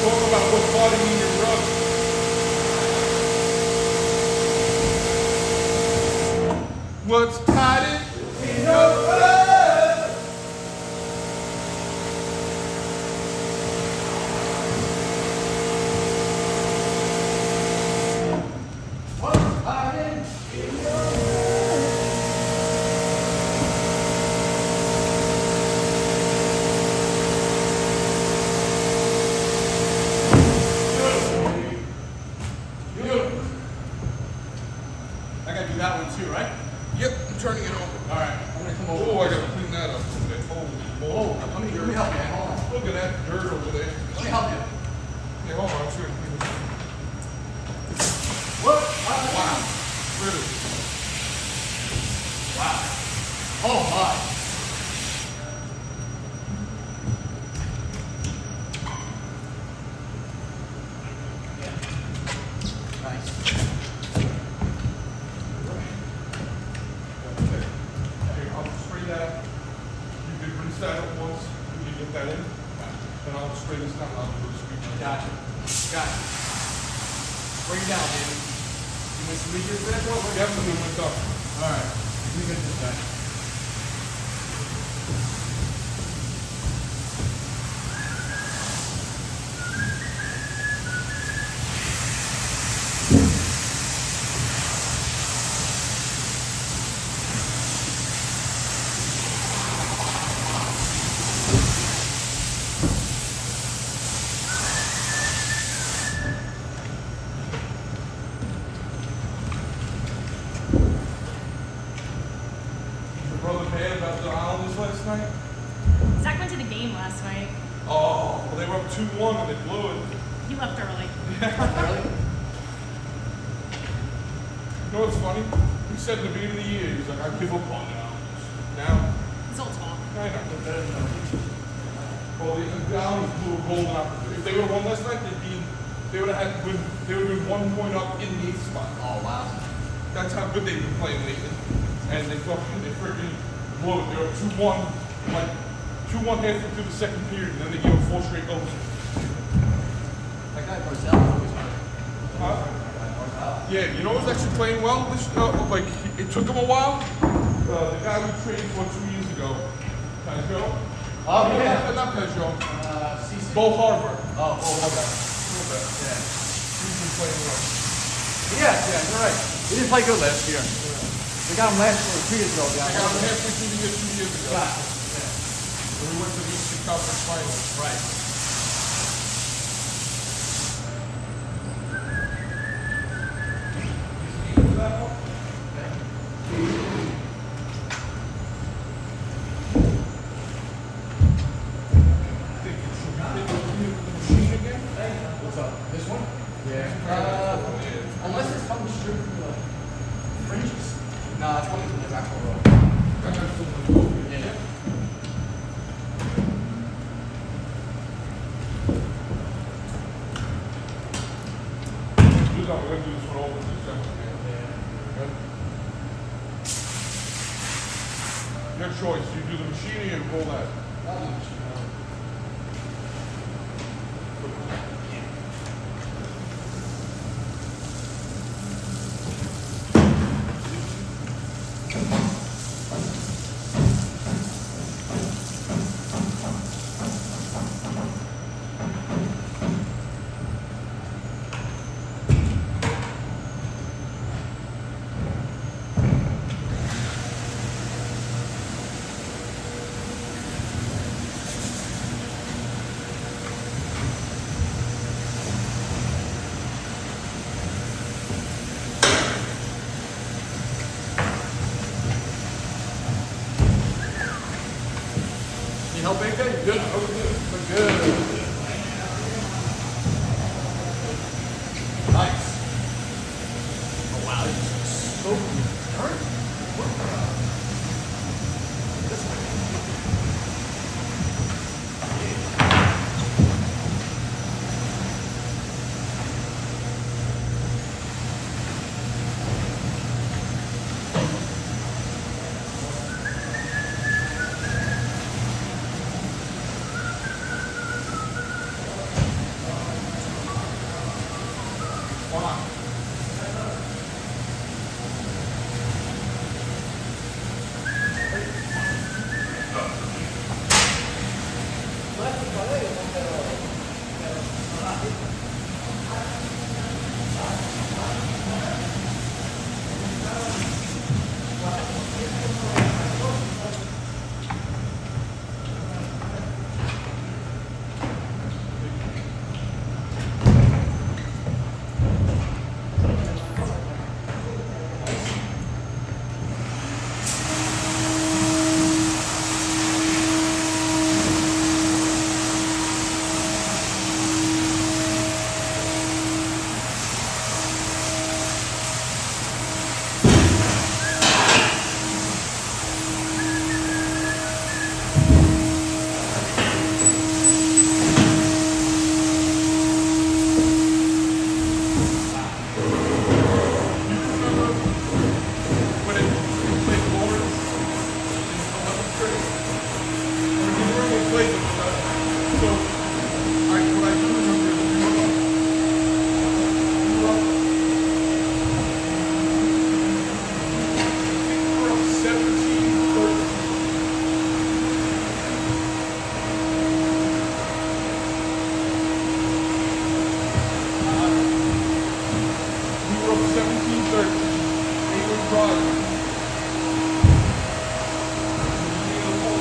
Talk about what's bothering in your rug. What's hiding in your rug? What's hiding in your Beautiful. I gotta do that one too, right? Yep, I'm turning it over. All right, I'm gonna come over. Oh, I gotta clean that up a bit. Holy moly. Let me help you. Hold on. Look at that dirt over there. Let me help you. Yeah, hold on, I'm just gonna clean this up. What? Wow. Really? Wow. Oh my. Yeah. Nice. Here, I'll spray that. You can rinse that up once. You can get that in. And I'll spray this down. I'll do the screen. Gotcha. Gotcha. Bring it down, baby. You want some readers for that, bro? Definitely went up. All right. Let me get this guy. Your brother mad about the Islanders last night? Zach went to the game last night. Oh, well, they were up 2-1 and they blew it. He left early. Really? You know what's funny? He said at the beginning of the year, he's like, I give up on the Islanders. Now, It's all talk. I know. Well, the Islanders blew a golden opportunity. If they would have won last night, they would have had they would have been 1 point up in the 8th spot. Oh, wow. That's how good they've been playing lately. And they freaking blew it. They were 2-1, like 2-1 halfway through the second period, and then they gave up 4 straight goals. That guy Barzell always hurt. Huh? Yeah, you know who's actually playing well? Like, it took him a while. The guy we traded for 2 years ago, Peugeot. Oh, yeah. Not Peugeot. CC? Bo Harbor. Oh, okay. Yeah. He's been playing well. Yeah, you're right. He didn't play good last year. We got him last year, 2 years ago. They got him halfway through the year 2 years ago. Got it. Yeah. When we went to the Eastern Conference Finals. Right. What's up? This one? Yeah. Unless it's coming straight from the fringes. No, it's coming from the actual road. Yeah. We're gonna do this one over in December. Good? Your choice. You do the machine or you roll that. Need help, AK? You good? We're good. Nice. Oh, wow. This is so good. fine. When it played Lawrence in 11th grade, I remember when we played them. So, what I do remember is we were up 17-13. We were up 17-13. They were driving.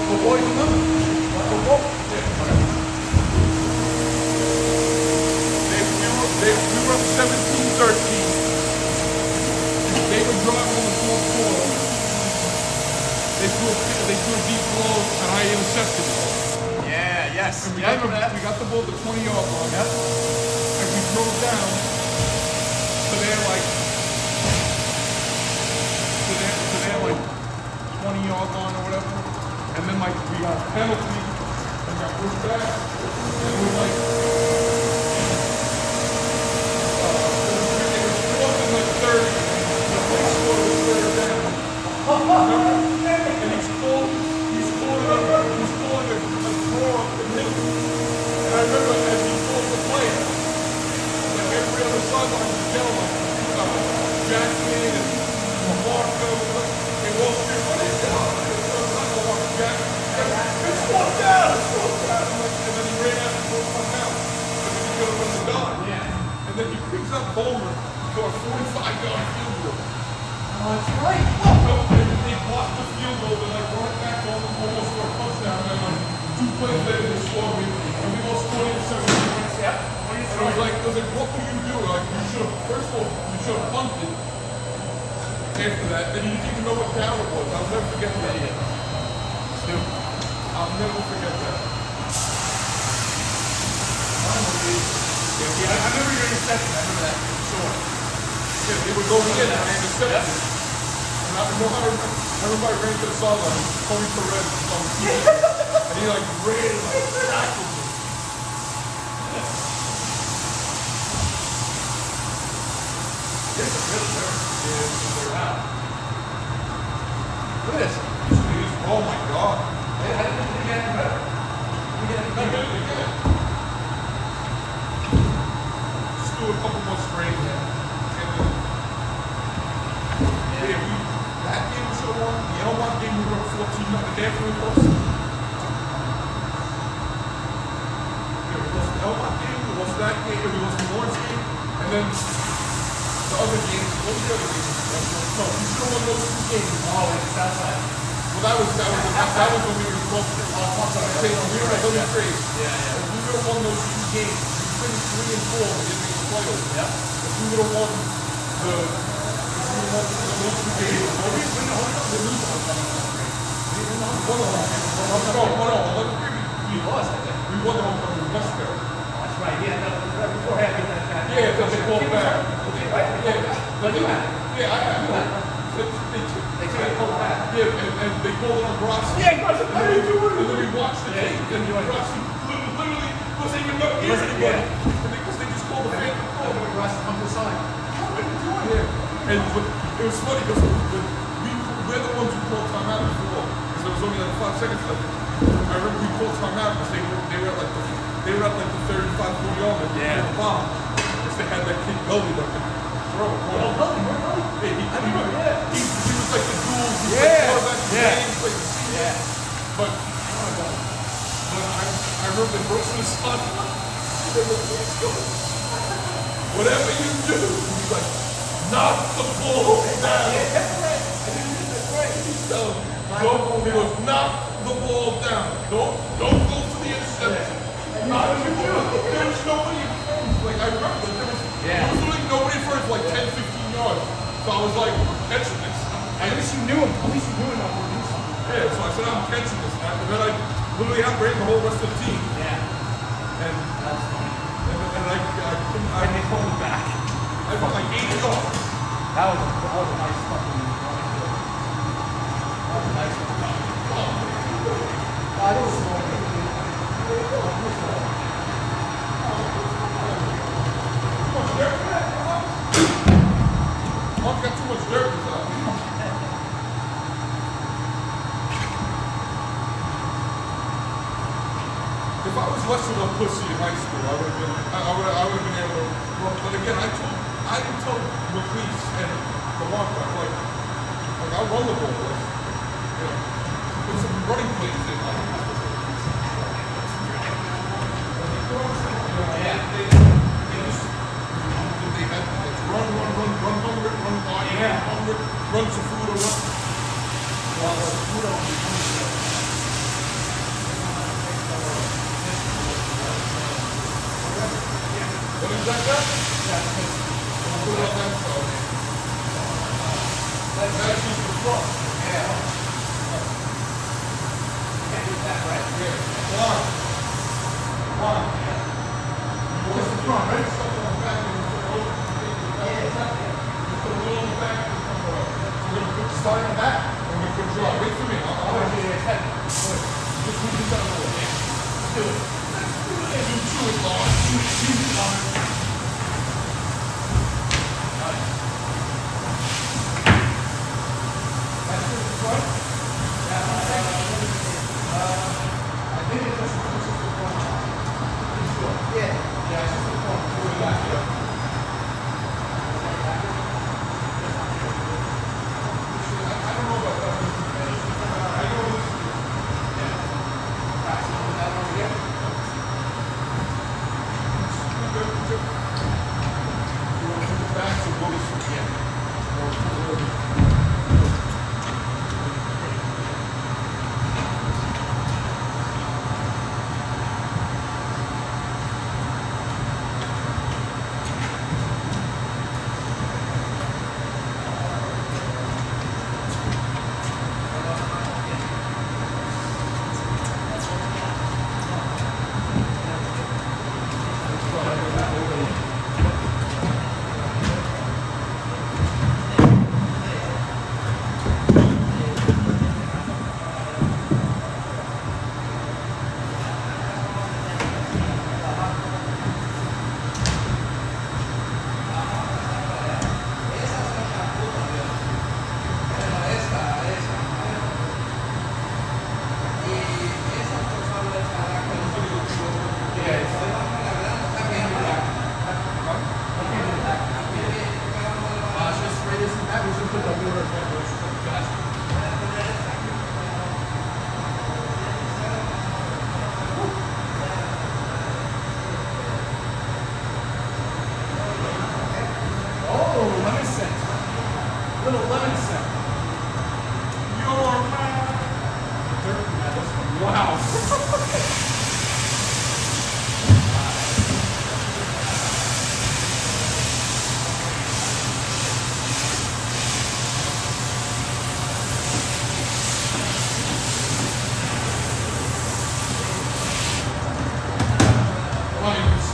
The boys remember? The boys? We were up 17-13. They were driving on the fourth quarter. They threw a deep ball and I intercepted it. Yeah, yes. And we got the ball at the 20-yard line. Yep. And we drove down to their like 20-yard line or whatever. And then like we got a penalty and got pushed back. And we were like it was fourth and like 30. The play score was third down. Remember? And he's pulling a throw up the middle. And I remember as he pulled the play, like every other sideline was yelling, Jackson and Marco, they all scream, what is that? Jack, it's fourth down, it's fourth down. And then he ran out and pulled one out. And then he could have run the dime. Yeah. And then he picks up Bowman for a 45-yard field goal. Oh, that's right. And they blocked the field goal and like brought it back home and almost for a touchdown. And like 2 plays later they scored and we lost 20-17. Yep. And I was like, what can you do? Like, you should have, first of all, you should have punted after that. And you didn't even know what down it was. I'll never forget that. I'll never forget that. Yeah, I remember your interception. I remember that. Sure. Yeah, they were going in and I intercepted it. And I remember I ran to the sideline. Tony Perez was on the TV. And he like ran and like tackled me. This is really nervous. Wow. Look at this. Oh my God. How did it get any better? Again. Just do a couple more sprays. And then, that game we should have won. The L1 game we were up 14 the day after we lost. Yeah, we lost the L1 game, we lost that game, we lost the Lawrence game, and then the other game, what was the other game? No, we should have won those 2 games. Oh, it's outside. Well, that was when we were supposed to we were at Little Trade. Yeah. If we would have won those 2 games, we finished 3 and 4 and didn't make the playoffs. Yep. If we would have won those 2 games, we lose one of them. We lost, I think. We won the one from Westbury. That's right. Yeah, no, before I get that back. Yeah, because they called back. Right? Yeah, But you had it. yeah, I have. They took it pulled back. Yeah, and they called it on Grossi. Yeah, Grossi. And then we watched the Yeah, tape, and Grossi literally wasn't even know Wasn't- anybody. yeah. And because they just called the family. Oh, but Russ come to the side. Yeah. And it was funny because we're the ones who called timeout before, because there was only like 5 seconds left. I remember we called timeout because they were at like the 35, 40 yard line. Yeah. Bomb. Because they had that kid Gully that could forever. He was like the dual. Yeah. Yeah. Yeah. But I remember Brooks was son. Whatever you do, he's like, knock the ball down. He goes, knock the ball down. Don't go for the interception. Not if you do. There was nobody in front. Like I remember, there was literally nobody for like 10, 15 yards. So I was like, I'm catching this. At least you knew him. At least you knew enough to do something. Yeah, so I said, I'm catching this. And then I literally had break the whole rest of the team. Yeah. And That's funny. I And they pulled it back. I felt like 80 yards. That was a nice fucking running play. That was a nice one. I was Mark got too much dirt in his eye. If I was less of a pussy in high school, I would have been able to run. But again, I didn't tell McLeese and the walkback, like I'll run the ball, put some running plays in. They had run, hungry, run wide, hungry, run some food or run. What is that guy? Put it on that side. That's just the front. One. What's the front, right? Something on the back and you put it over. You put a little on the back and something else. We're going to put the start in the back. And we're going to draw. Wait for me. I'll do it. Just move this out of the way. Do it. You chew it, Lord. You chew it, Lord.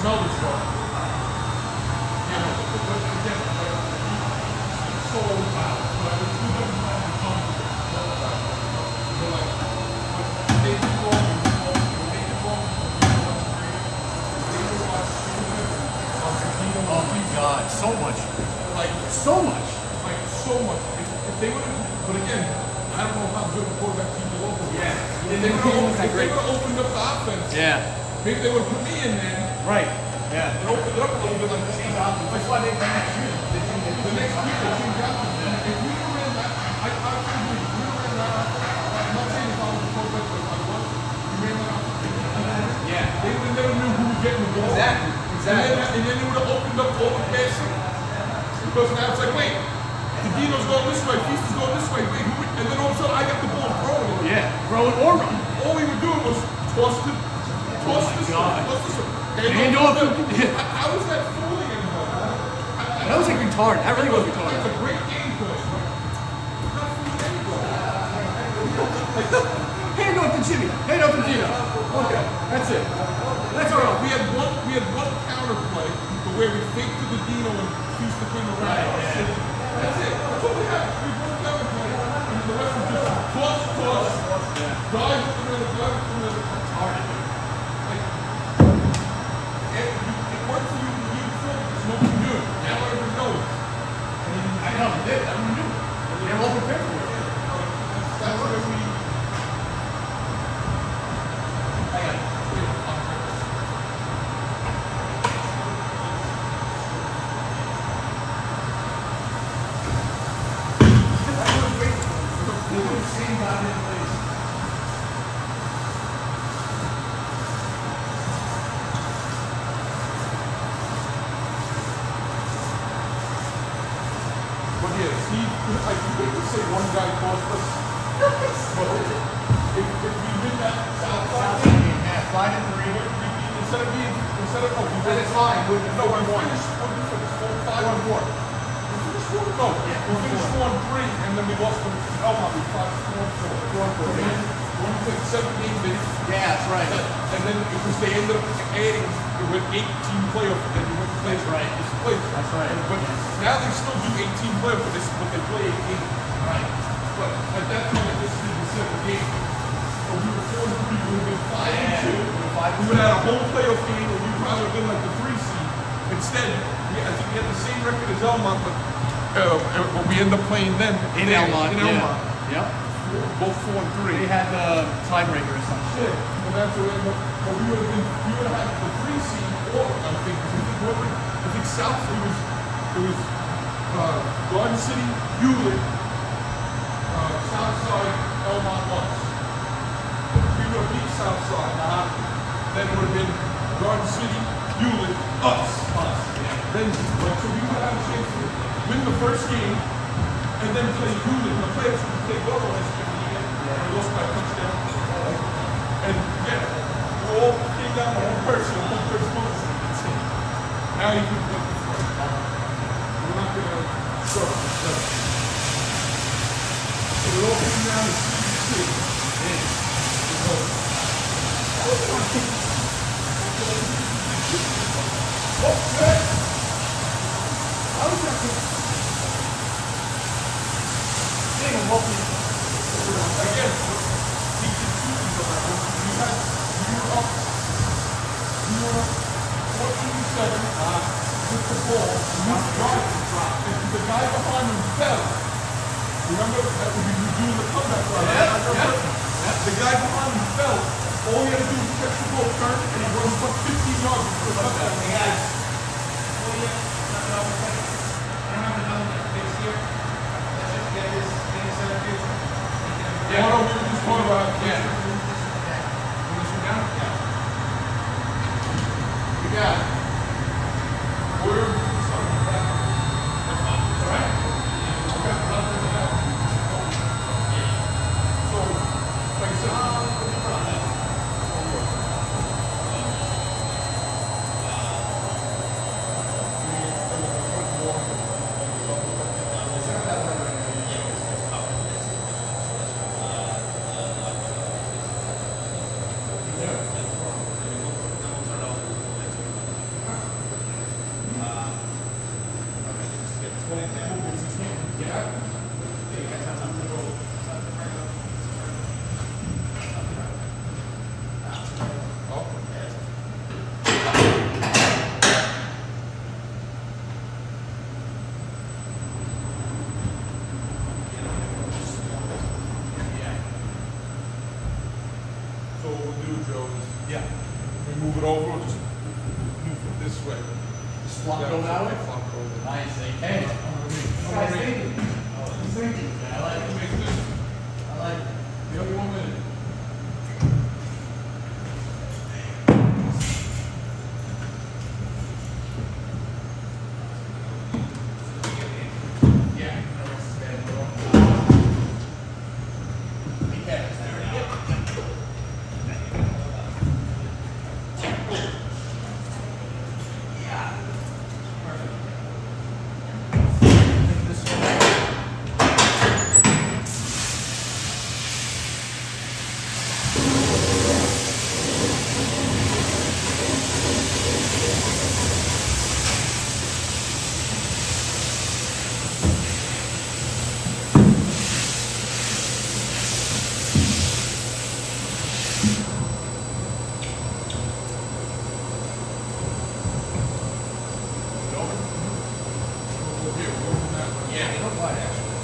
Smell this stuff. Yeah, but again, it's so loud. But it's too much to become they're like, they do wrong, they do wrong, Oh my God, so much. like So much. like so much. If they would have, but again, I don't know how good the quarterback team is open. Yeah. If they would have opened up the offense, maybe they would have put me in there Right. Yeah. and opened it up a little bit like this. That's why they bring that shoe. They think they If we ran that, I agree. If we ran that out, I'm not saying if I was a quarterback, but if I was, we ran that out. Yeah. They would have never knew who was getting the ball. Exactly. And then they would have opened up all the passing. Because now it's like, wait, Dino's going this way, Feast is going this way, wait, and then all of a sudden I got the ball throwing it. Yeah. Throw it or run. All we were doing was toss this way, toss this way. Hand off. How is that fooling anybody? That was like retarded. That really was retarded. It's a great game plan, right? It's not fooling anybody. Hand off to Jimmy. Hand off to Gino. Okay, that's it. That's all right. We had one counter play to where we faked to the Dino and Feast to came around. That's it. That's all we had. We had one counter play, and the rest was just toss, dive up the middle, dive up the middle. Hard to do. It worked for you in the game before because nobody knew. Now everybody knows. I know, they did. I mean, they're all prepared for it. That's where we. But yeah, see, I hate to say one guy cost us, but if we win that South side, Yeah, 5 and 3. instead of we Then it's fine. no, we finished 5-4. We finished 4-3, and then we lost to Elmont. We 5-4. One played 7 games, Yeah, that's right. and then because they ended up adding with 18 playoff, and you went to play Right. That's right. But now they still do 18 playoff, but they play 18. Right. But at that point, this is the 7th game. So we were 4-3, we would have been 5-2. We would have had a whole playoff game, and we probably would have been like the 3 seed. Instead, I think we had the same record as Elmont, but we end up playing them In there, Elmont. In Elmont. Yep. Both 4-3. They had the tiebreaker or something. Shit. And that's what we ended up. But we would have had the 3 seed, or I think South, it was Garden City, Hewlett, Southside, Elmont once. We would have beat Southside. Then it would have been Garden City, Hewlett, us. Then, so we would have a chance to win the first game and then play Hewlett. The players would play well last year. We lost by a touchdown. And yeah, we all came down to one person won. That's it. Now you can play the first. We're not going to struggle. So it all came down to CCTV. Again, he did 2 things on that one. You were up 14-7 with the ball. You dropped. And the guy behind him fell. Remember that we were doing the comeback run? The guy behind him fell. All he had to do was catch the ball, turn, and he runs up 15 yards for a touchdown. Yeah, no, we were just talking about We got it. Order. So, like I said, So what we'll do, Joe, is we move it over, or just move it this way. Swap it over that way? Flop it over. Nice. Hey. guy's thinking. He's thinking. I like it. Make this. I like it. You have 1 minute.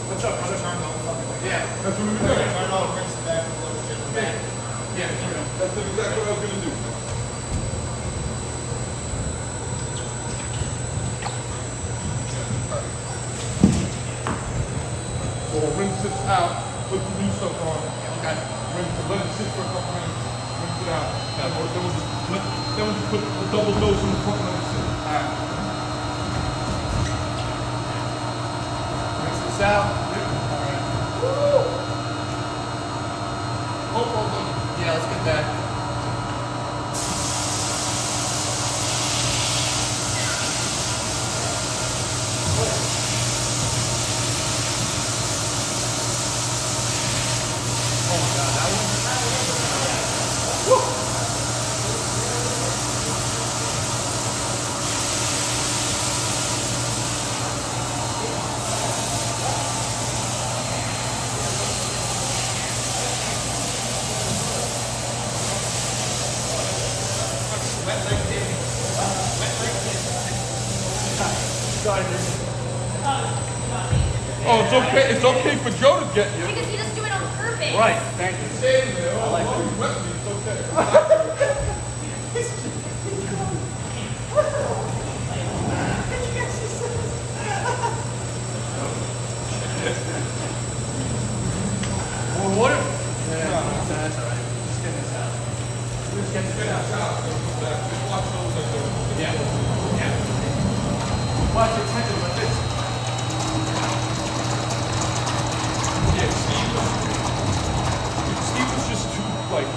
What's up, brother? Yeah. That's what we're doing. Turn it on, brings it back a little bit back. Yeah. That's exactly what I was gonna do. So we'll rinse this out, put the new stuff on. Okay. Let it sit for a couple minutes, rinse it out. Then we'll just put a double dose in the front and let it sit. Rinse this out. Hold on. Yeah, let's get that. Oh my God, that one? Oh, it's okay. It's okay for Joe to get you. Because you just do it on purpose. Right, thank you. Stay in there. I like that. It's okay. More water? Yeah, that's all right. Just get this out. Just get this out. Yeah. Yeah. Watch your attention like this. Yeah, Steve was just too, like,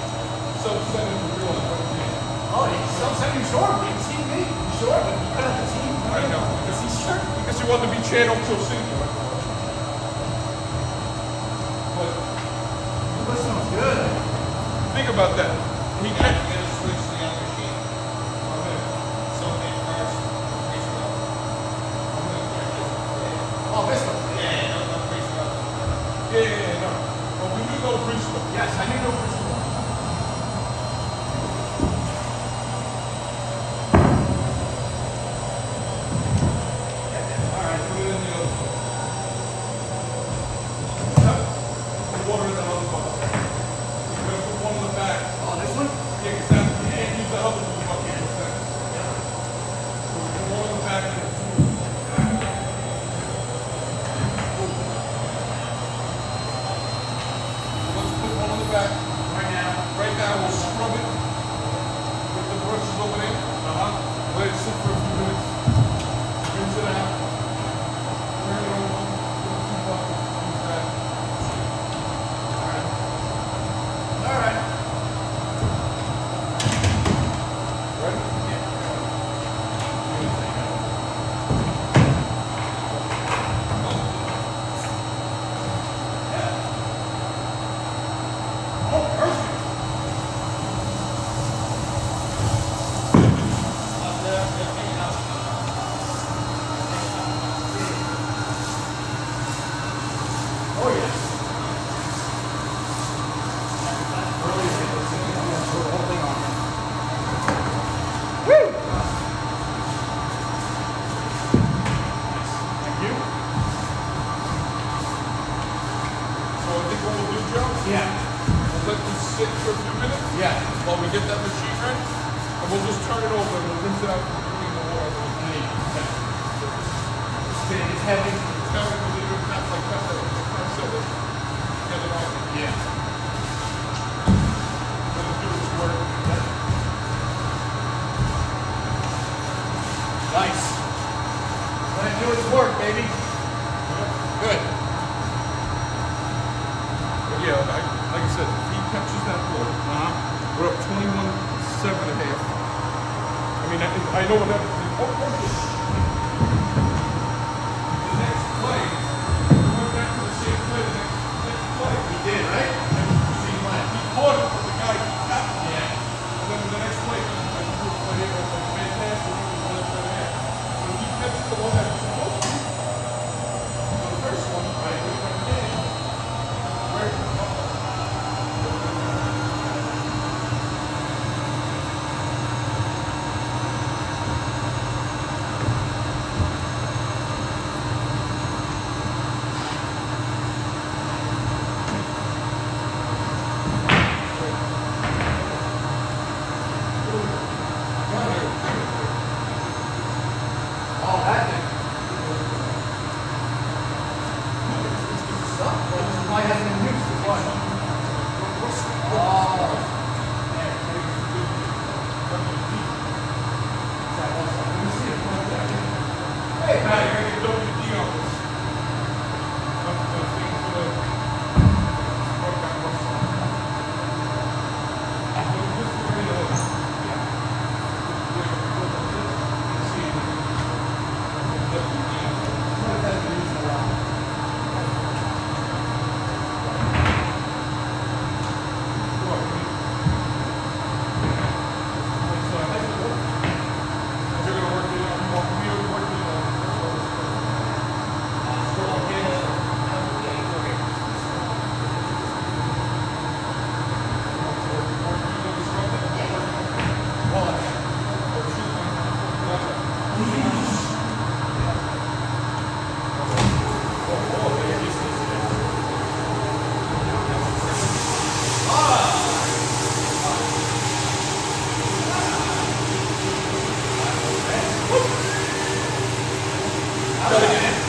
self-centered to realize what he did. Oh, he's self-centered, sure. You can see me. Sure, but you cut out the team. I know. Is he sure? Because he wanted to be channel till City. But That sounds good. think about that. He can't. Oh, this one. Yeah, no. But we do go free stuff. Yes, I need no first of all. All right, put it in the other one. Put water in that other bucket. We're gonna put one in the back. Oh, this one? Yeah, because that, you can't use that other one bucket in a sense. So we put one in the back and two. Let's put one in the back. Right now. Right now, we'll scrub it with the brushes over there. Let it sit for a few minutes. Rinse it out. Turn it over. Put the two buckets. Use that. All right. Ready? Oh, perfect. Oh, yes. Really get this in. I'm gonna throw the whole thing on here. Woo! Nice. Thank you. So I think what we'll do, Joe, Yeah. we'll let this sit for a few minutes Yeah. while we get that machine ready, and we'll just turn it over and we'll rinse it out with the water. I mean, it's heavy. It's not gonna be week. Good. But yeah, like I said, if he catches that ball, we're up 21-7.5. I mean, I know what that. Oh, the next play, we went back to the same play. The next play, We did, right? he caught it, but the guy got it. Yeah. And then the next play, I think we were playing like fantastic. So he catches the one that was supposed to. So the first one, right, we went in. Where? Oh, that thing. Why hasn't been used? Why? Oh. Hey, Matt, you're gonna get WD on this. The thing for the.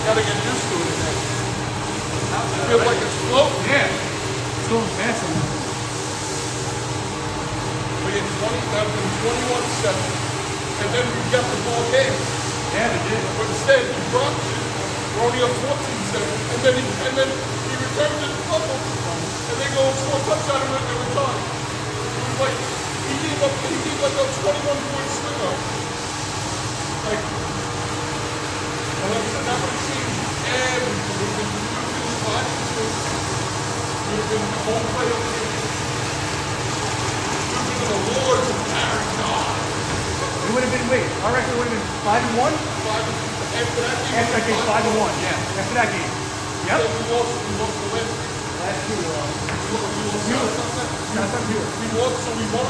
Gotta get used to it again. It feels like it's floating. Yeah. It's going massive. But yeah, 21-7. And then we got the ball game. Yeah, they did. But instead, he dropped it. We're only up 14-7. And then he returned it to fumble. And they go and score a touchdown and we're tied. It was like, he gave like a 21-point swing up. Like, and like I said, that would have changed everything. It would have been 5-2. It would have been the whole play of the game. It would have been the Lords of Paragon. It would have been, wait, our record would have been 5-1? After that game, After that game, 5-1, yeah. After that game. Yep. we lost the Wednesday. That's true. That's not true. We won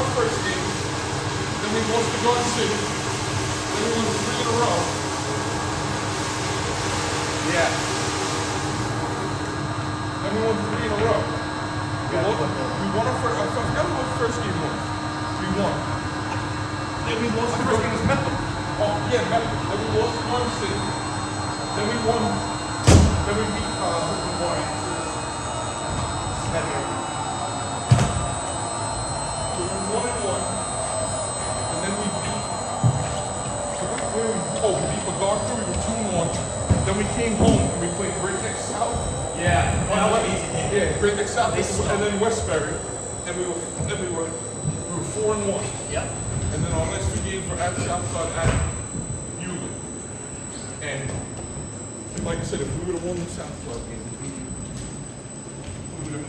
our first game. Then we lost to Garden City. Then we won 3 in a row. Yeah. Then we won 3 in a row. We won our first. I forgot what the first game was. We won. Then we lost the first game was Methodist. Oh yeah, then we lost to Garden City. Then we won. Then we beat the Warriors. So we won and won. And then we beat. We beat MacArthur. We were 2-1. Then we came home and we played Great Neck South. Yeah. Well, that was easy. Yeah, Great Neck South and then Westbury. And we were 4-1. Yep. And then our next 2 games were at Southside at Euclid. And like I said, if we would have won the Southside game, we would have.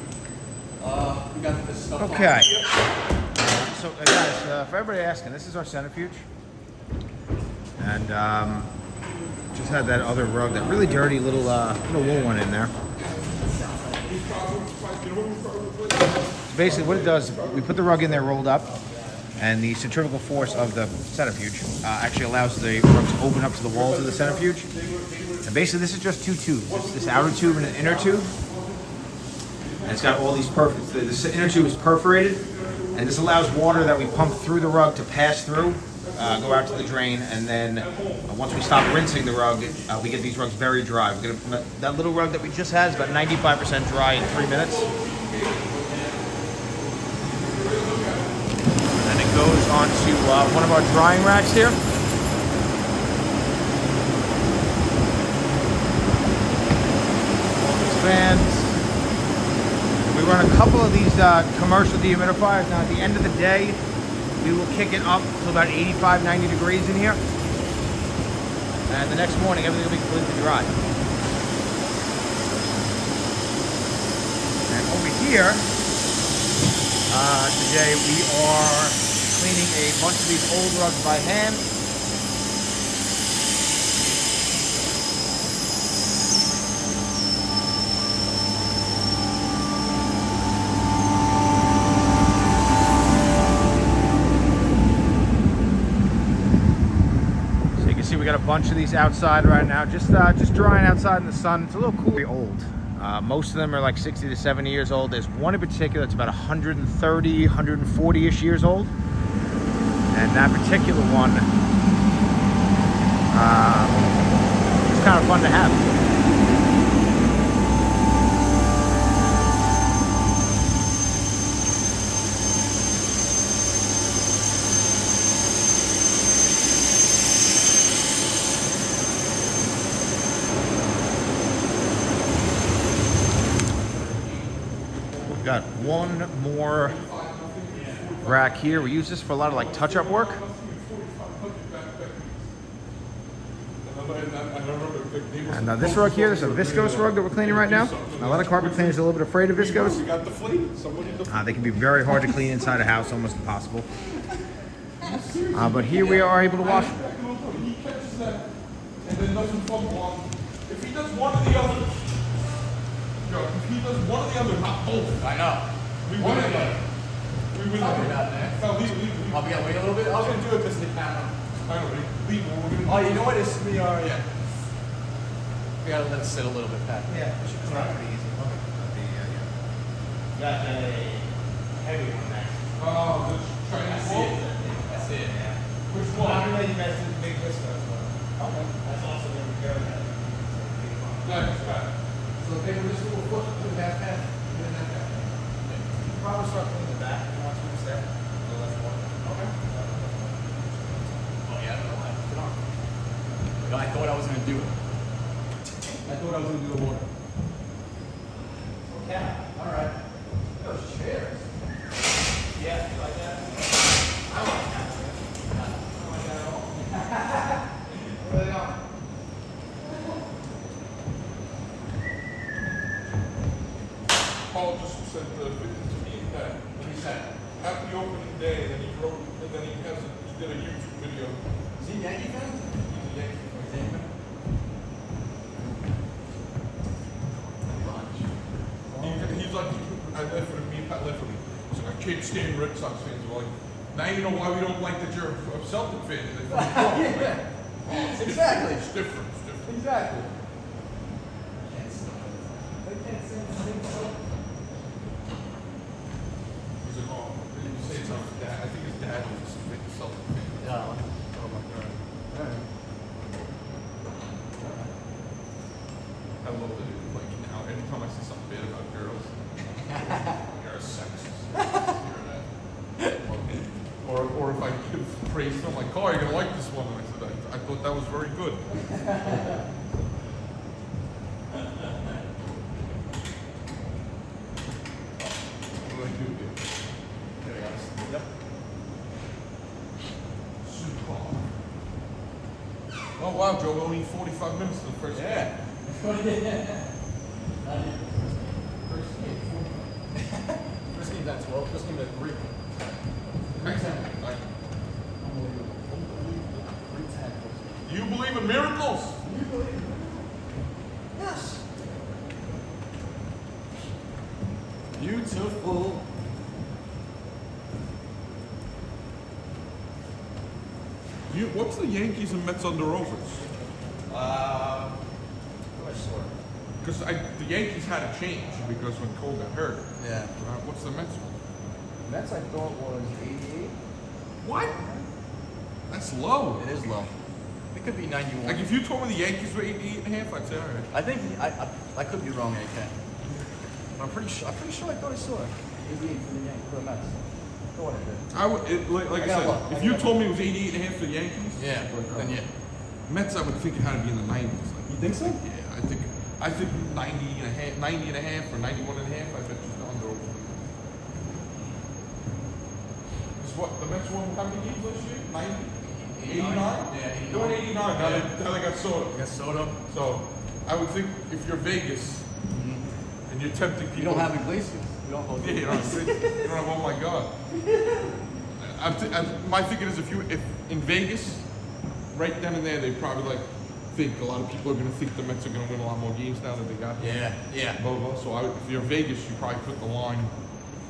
We got this stuff on. Okay. So, guys, for everybody asking, this is our centrifuge. And just had that other rug, that really dirty little wool one in there. Basically, what it does, we put the rug in there rolled up, and the centrifugal force of the centrifuge actually allows the rug to open up to the walls of the centrifuge. And basically, this is just 2 tubes. It's this outer tube and an inner tube. And it's got all these the inner tube is perforated, and this allows water that we pump through the rug to pass through, go out to the drain, and then once we stop rinsing the rug, we get these rugs very dry. That little rug that we just had is about 95% dry in 3 minutes. And it goes onto one of our drying racks here. fans. We run a couple of these commercial dehumidifiers. Now at the end of the day, we will kick it up to about 85, 90 degrees in here. And the next morning, everything will be completely dry. And over here, today we are cleaning a bunch of these old rugs by hand. We got a bunch of these outside right now, just drying outside in the sun. It's a little cool. Very old. Most of them are like 60 to 70 years old. There's one in particular that's about 130, 140-ish years old. And that particular one is kind of fun to have. Got one more rack here. We use this for a lot of like touch-up work. And this rug here, this is a viscose rug that we're cleaning right now. A lot of carpet cleaners are a little bit afraid of viscose. They can be very hard to clean inside a house, almost impossible. But here we are able to wash them. He catches that and then doesn't fumble on. If he does one or the other, if he does one or the other, not both. I know. We One win or the it. other. We win I'll it. be out there. No, leave. I'll be out. Wait a little bit. I was gonna do it because the camera. I don't know. Leave. We're gonna. Oh, you know what? It's we are. Yeah. We gotta let it sit a little bit, Pat. Yeah, it should come out pretty easy. Got a heavy one next. Oh, this Chinese wall. That's it. Yeah. Which Well, one? I'm you guys did the big viscose one. Okay. That's also going to go that. Nice, Pat. So take this little foot, put that back, put that back. Probably start cleaning the back. You want to step? The left one. Okay. Oh yeah, I don't know why. Put it on. No, I thought I was gonna do it. I thought I was gonna do the water. Yeah. All right. Those chairs. Yeah, you like that? I like that. I don't like that at all. I really don't. Paul just said to me that What he said. happy opening day, and then he wrote, and then he did a YouTube video. Is he Yankee fan? He's a Yankee fan. He's like, I left for me, Pat left for me. He's like, I can't stand Red Sox fans. I'm like, now you know why we don't like that you're a Celtic fan. Yeah. Exactly. It's different. It's different. Exactly. He's like, oh, did you say something? Dad, I think his dad was a big Celtic fan. Yeah. Oh my God. All right. I love that it. Like now, anytime I see something bad about girls, you're a sexist. You're that. Or if I give praise to them, like, oh, you're gonna like this one. And I said, I thought that was very good. What do I do here? There we go. Yep. Super. Oh wow, Joe, only 45 minutes to the first game. Yeah. First game's at 12. First game's at 3. Excellent. Unbelievable. Do you believe in miracles? Yes. Beautiful. What's the Yankees and Mets under Rovers? Because the Yankees had a change because when Cole got hurt. Yeah. What's the Mets one? Mets I thought was 88. What? That's low. It is low. It could be 91. Like if you told me the Yankees were 88 and a half, I'd say all right. I think I could be wrong, AK. But I'm pretty sure I thought I saw it. 88 for the Yankees, for the Mets. I thought I did. I would, like I gotta said, look. if you told me it was 88 and a half for the Yankees, Yeah. Then yeah. Mets I would think it had to be in the 90s. Like, You think so? yeah, I think 90 and a half, 90 and a half or 91 and a half, I bet you the under over. Is what, the Mets won how many games last year? 90? 89? Yeah, They won 89, now Yeah. they got soda. I got soda. So, I would think if you're Vegas, and you're tempting people. You don't have Iglesias. You don't hold Yeah, you don't have, you don't have, oh my God. My thinking is if in Vegas, right then and there, they probably like think a lot of people are going to think the Mets are going to win a lot more games now that they got. Yeah, yeah. Blah, blah. So if you're Vegas, you probably put the line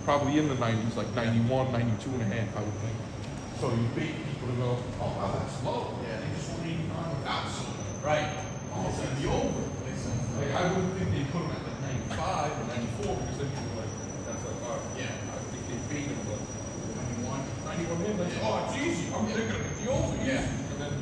probably in the 90s, like 91, 92 and a half, I would think. So you bait people to go, oh wow, that's low. Yeah. They just won 89 without soda. Right. Oh, it's going to be over. Like, I wouldn't think they'd put them at like 95 or 94 because then you'd be like, that's like, all right. Yeah. I think they beat them, but 91. 91 in, like, oh, it's easy. I'm thinking of the over. Yeah. And then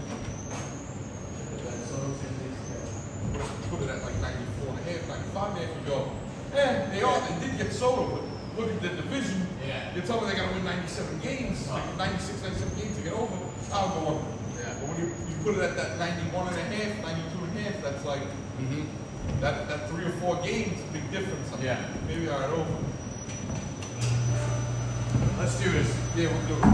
put it at like 94 and a half, 95 and a half, you go, they did get soda, but look at the division. Yeah. You tell me they got to win 97 games, like 96, 97 games to get over. I'll go under. Yeah. But when you put it at that 91 and a half, 92 and a half, that's like, that 3 or 4 games, big difference. I mean, Yeah. maybe I over. Let's do this. Yeah, we'll do it.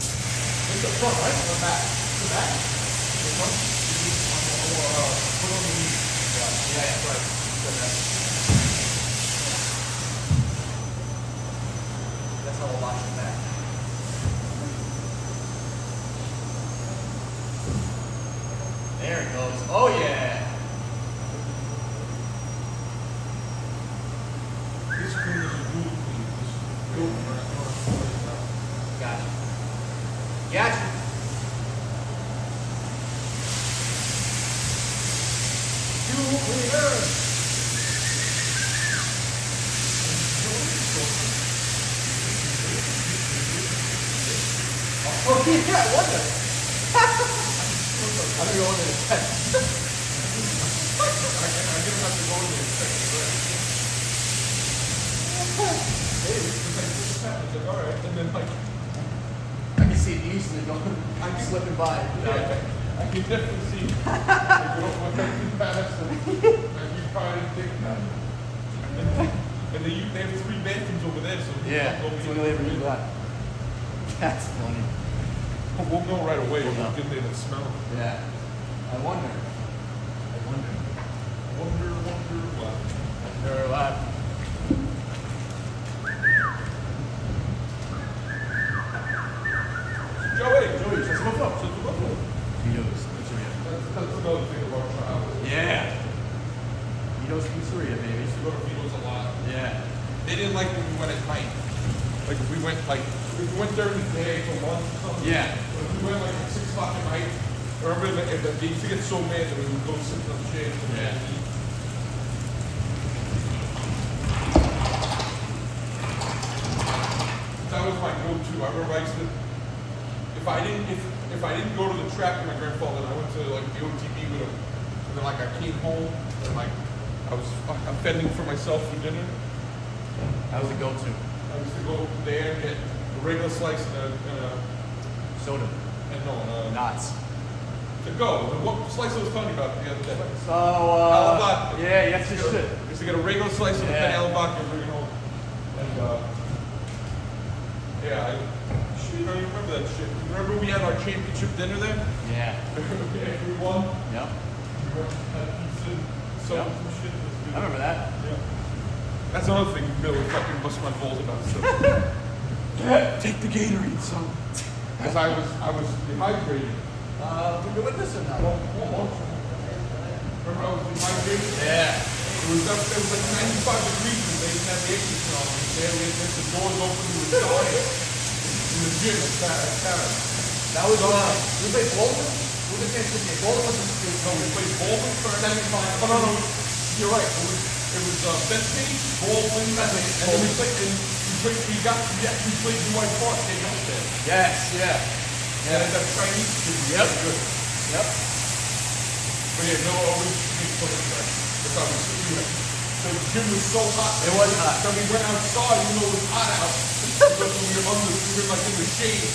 It's the front, right? Or back? The back? The front? Put on the knee. Yeah, yeah, right. That's how we'll watch it back. There it goes. Oh yeah. This clean is a good clean. This filter, I don't know what it's about. Gotcha. Gotcha. You cleaner! Oh yeah, I wonder. I don't know what it is. I'm gonna have to go in there and check the bread. Hey, it's like, this is happening. It's like, all right. And then, like, I can see it easily going. I'm slipping by. yeah, I can definitely see. Like, you don't want that too fast, and you probably didn't think about it. And they have 3 bathrooms over there, so Yeah, we'll that's go when they ever do that. That's funny. We'll go right away. We'll We'll go. get there and smell it. Yeah. I wonder. I wonder. Wonder what. Wonder what. Joey, says what's up? Says what's up? Vito's Pizzeria. That's another thing about travel. Yeah. Vito's Pizzeria, baby. We go to Vito's a lot. Yeah. They didn't like when we went at night. Like if we went during the day for lunch or something. Yeah. But if we went like at 6 o'clock at night, I remember they used to get so mad that we would go sit on the chairs and eat. That was my go-to. I remember I used to, if I didn't go to the track with my grandfather, and I went to like the OTB with him, and then like I came home and like I was fending for myself for dinner. That was the go-to. I used to go there and get a regular slice and Soda. Knots. to go. What slice I was telling you about the other day? So, Vodka. yeah, yes, you should. I used to get a regular slice of the Yeah. vanilla vodka and bring it home. And yeah, I remember that shit. Remember we had our championship dinner there? Yeah. We won. Yep. We went to that pizza, some Yep. shit. It was good. I remember that. Yeah. That's another thing Bill would fucking bust my balls about stuff. Take the Gatorade, son. Because I was dehydrated. We doing this or not? Remember I was dehydrated? Yeah. It was like 95 degrees and they didn't have the air conditioner on. We had the doors open, we were dying in the gym at Paris. That was, we played Baldwin? What was the game? Baldwin was the No, we played Baldwin first. semifinal. Oh, no, you're right. It was Bethpage, Baldwin, and then we actually played Dwight Park, came up there. Yes, yeah. Yeah, that Chinese kid was Yep. really good. Yep. But yeah, Noah always makes fun of that. That's how we see it. The gym was so hot. It was hot. Then we went outside even though it was hot out. Because we were like in the shade.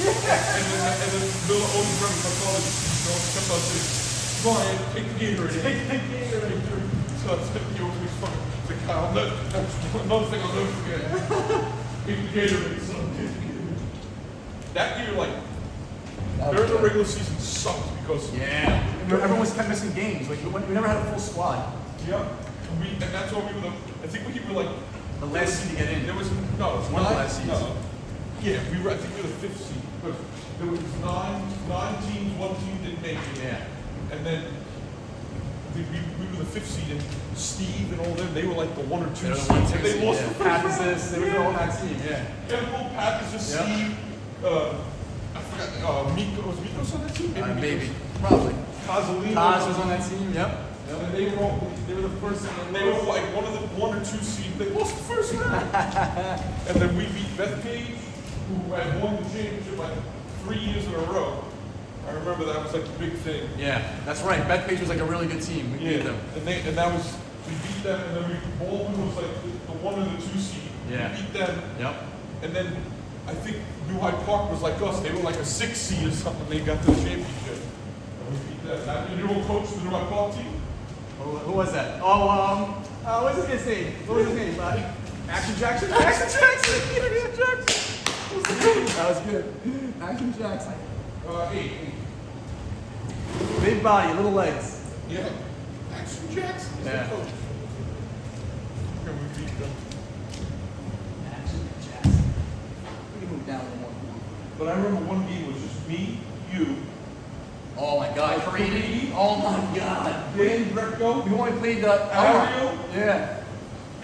and then Bill always remembers my father kept on saying, Brian, take the Gatorade. Take the Gatorade. So it's like, you always fucking, the cow. That's another thing I'll never forget. Take the Gatorade, son. Take the Gatorade. That year, like, during the regular season sucked because. Yeah. Everyone was kept missing games. Like we never had a full squad. Yeah. And that's why we were I think we were like. The last seed to get in. There was, no, it's One of the nine- last seeds. no. Yeah, I think we were the 5th seed. Because there was nine teams, one team didn't make it. Yeah. And then we were the 5th seed, and Steve and all them, they were like the 1 or 2 They were the seeds. one, two And they seed, lost yeah. the first round. Patterson, they were all on that team. Yeah. Temple, Patterson, Yeah. Steve, I forgot, Miko, was Miko on that team? Maybe. Probably. Cazolino. Taz was on that team. Yep. And they were the first, and they were like one of the 1 or 2 seeds. They lost the first round. And then we beat Bethpage, who had won the championship like 3 years in a row. I remember that was like the big thing. Yeah, that's right. Bethpage was like a really good team. We beat them. And that was, we beat them, and then Baldwin was like the 1 or the 2 seed. Yeah. We beat them. Yep. And then I think New Hyde Park was like us. They were like a 6 seed or something. They got to the championship. And we beat them. Now, you know, coach the New Hyde Park team? Who was that? Oh, what's his guy's name? What was his name? Action Jackson? Action Jackson! Peter Jackson! That was good. Action Jackson. 8. Big body, little legs. Yeah. Action Jackson is Yeah. the coach. And we beat them. Action Jackson. We can move down a little more. But I remember one game was just me, you, Oh my God, Caridi. Oh my God. Dan Greco, We only played the Ariel, Yeah.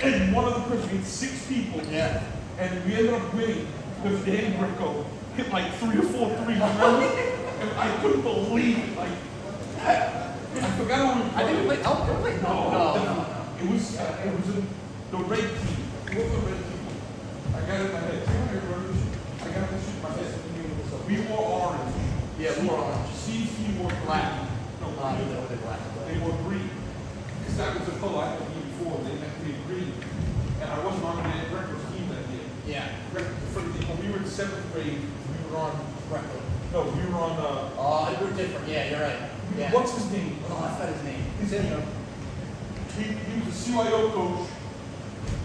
and one other person. We had 6 people. Yeah. And we ended up winning because Dan Greco hit like 3 or 4 threes. And I couldn't believe it. Like, I forgot who we I think we played. played Elk. Did we play? No. It was in the red team. It was the red team. I got it in my head. I remember this shit. I got this shit in my head. We wore orange. Yeah, we were orange. CC wore Black. No, No, green. they black. They were green. Because that was the color I had the year before. They had to be green. And I wasn't on the Greco's team that year. Yeah. When we were in 7th grade, we were on. No, we were on. Oh, they were different. Yeah, you're right. Yeah. What's his name? Oh, I forgot his name. He was a CYO coach.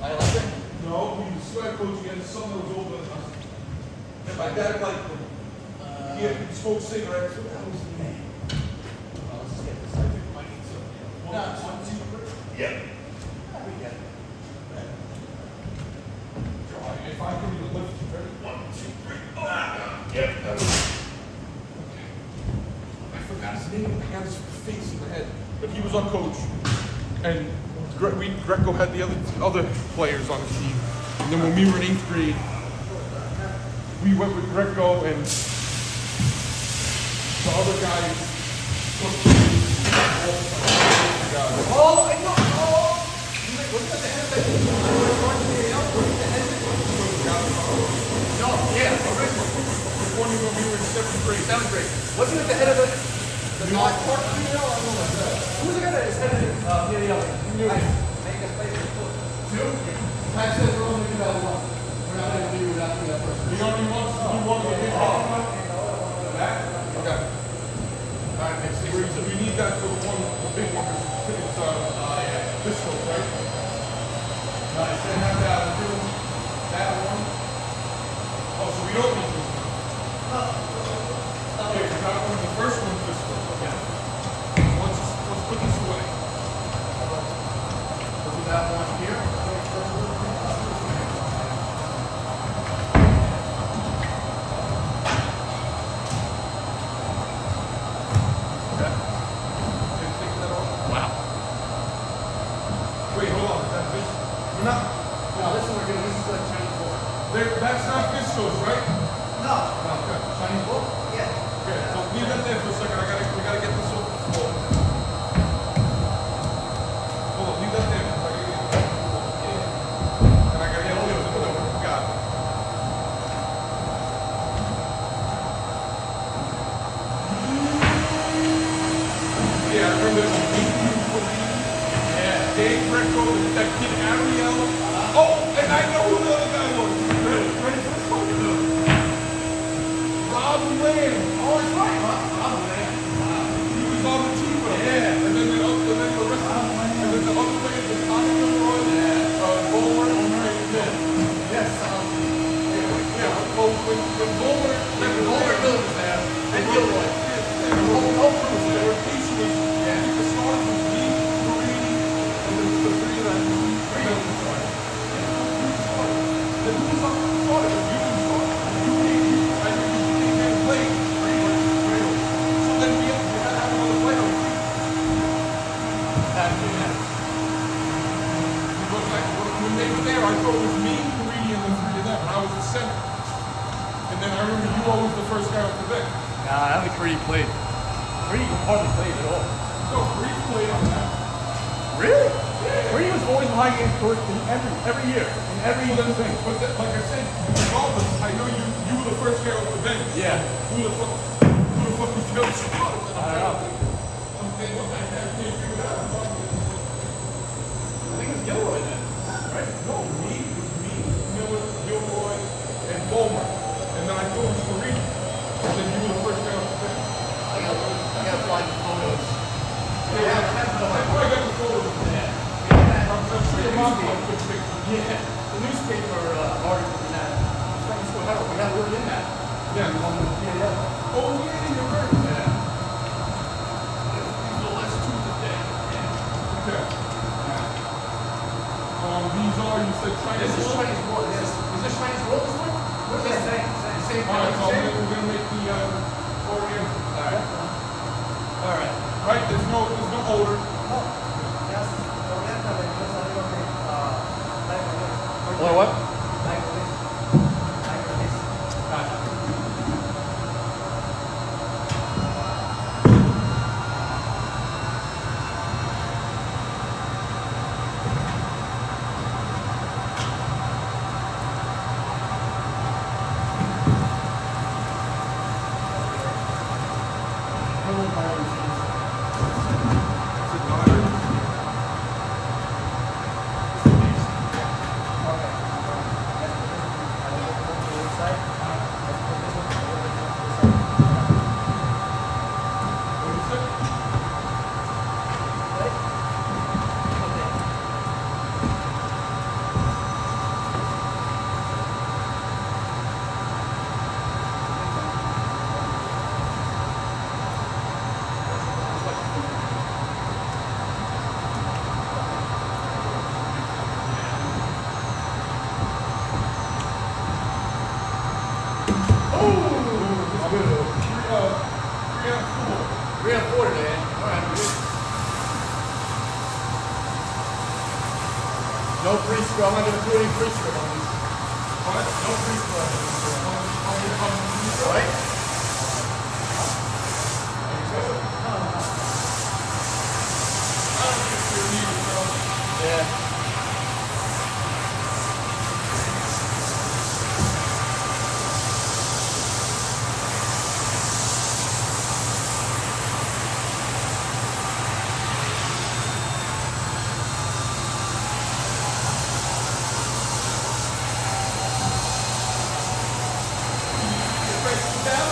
I like it. No, he was a CYO coach. He had a son that was older than us. And my dad liked him. He had smoked cigarettes. What the hell was his name? Let's just get this. I think I need some. No, it's 1, 2, 3. Yep. We get it. If I could even lift you, ready? 1, 2, 3. Yep. That was. Okay. I forgot his name. I got his face in my head. But he was our coach, and Greco had the other players on his team. And then when we were in 8th grade, we went with Greco and the other guys. Oh, I know. Oh. Wasn't that the head of that? No, yeah, original. When we were in 7th grade. 7th grade. Wasn't it the head of the North Park team? I don't know about that. Who was the guy that is head of the other? Make us play for two. Pat says we're only doing that one. We're not going to do that for that person. The only ones who want to get back? Okay. All right, next thing. We need that for the big one, because it's Bisco, right? Nice. Then have that one. Oh, so we don't need this one? Yeah, because that one, the first one's Bisco. Yeah. Let's put this away. We'll do that one here. Okay. Okay, take that off. Wow. Wait, hold on. Is that Bisco? We're not, No, this one we're doing. This is like Chinese board. that's not Bisco's, right? No, Okay. Chinese board? yeah. Okay, so leave that there for a second. We gotta get this off the floor. Hold on, leave that there. I gotta get it off the floor. And I gotta get all the other stuff. Got it. Yeah, I remember Dave Greco, that kid Ariel. Oh, and I know who the other guy was. Ready for this one? Rob Lamb. Oh, it's right. Wow. He was on the team with him. Because like, when they were there, I thought it was me, Caridi, and the three of them, and I was the center. And then I remember you always the first guy off the bench. Nah, I don't think Creed played. Creed hardly played at all. No, Caridi played on that. Really? Creed was always behind game court in every year, in every thing. But like I said, regardless, I know you were the first guy off the bench. Yeah. Who the fuck was the other spot? I don't know. I'm saying, what the heck? I can't figure it out. I think it was Gilroy then, right? No, me, Miller, Gilroy, and Bowman. And then I thought it was Caridi. And then you were the first guy off the bench. I gotta find the photos. Yeah, that's why I got the photos. I'm sure your mom got good pictures. Yeah, the newspaper article in that. From School Herald, we had a word in that. Yeah. Yeah. Oh, yeah, you're right. Yeah. These are less two today. Yeah. Okay. These are, you said Chinese. This is Chinese World. Is this Chinese World this one? What is this? Same. All right, so we're gonna make the Oriental. All right. Right? There's no older. No, just oriental and just a little bit like this. Or what? Like this. Like this. Gotcha. We're gonna afford it, man. All right, good. No free scrub. I'm not gonna do any free scrub on these. What? No free scrub. All right? Yeah. Down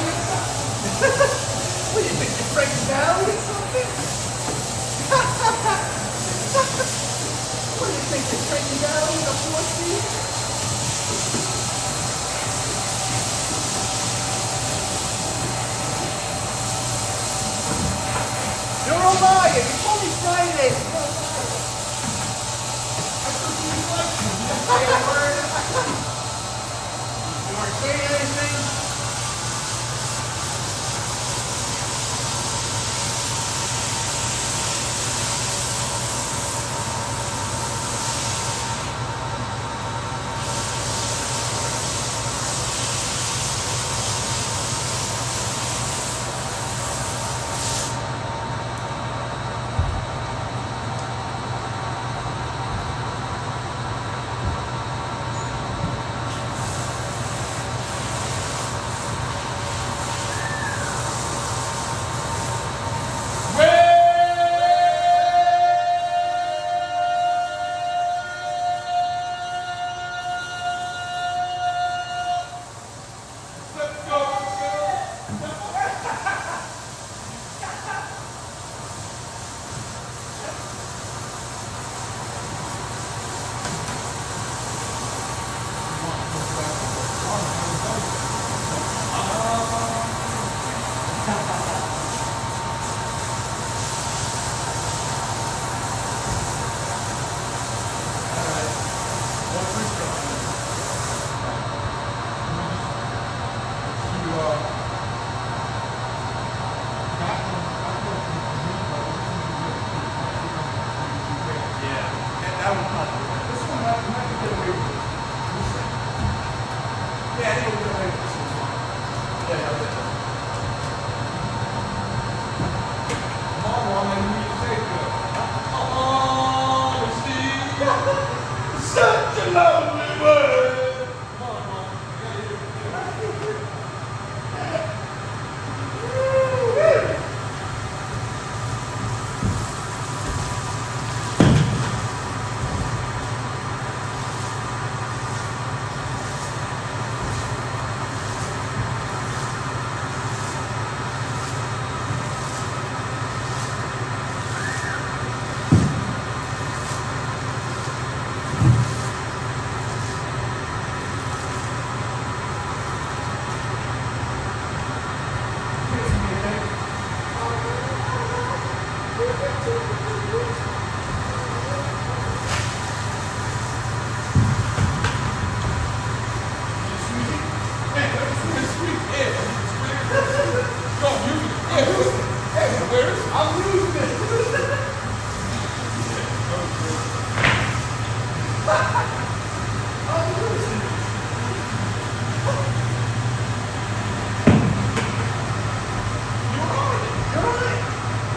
that one's not good. This one might get away with this. Yeah, I think we'll get away with this one. Yeah, I think so. Come on, Ron, I need to take it. Oh, Steve! Such a lovely word! Come on, Ron.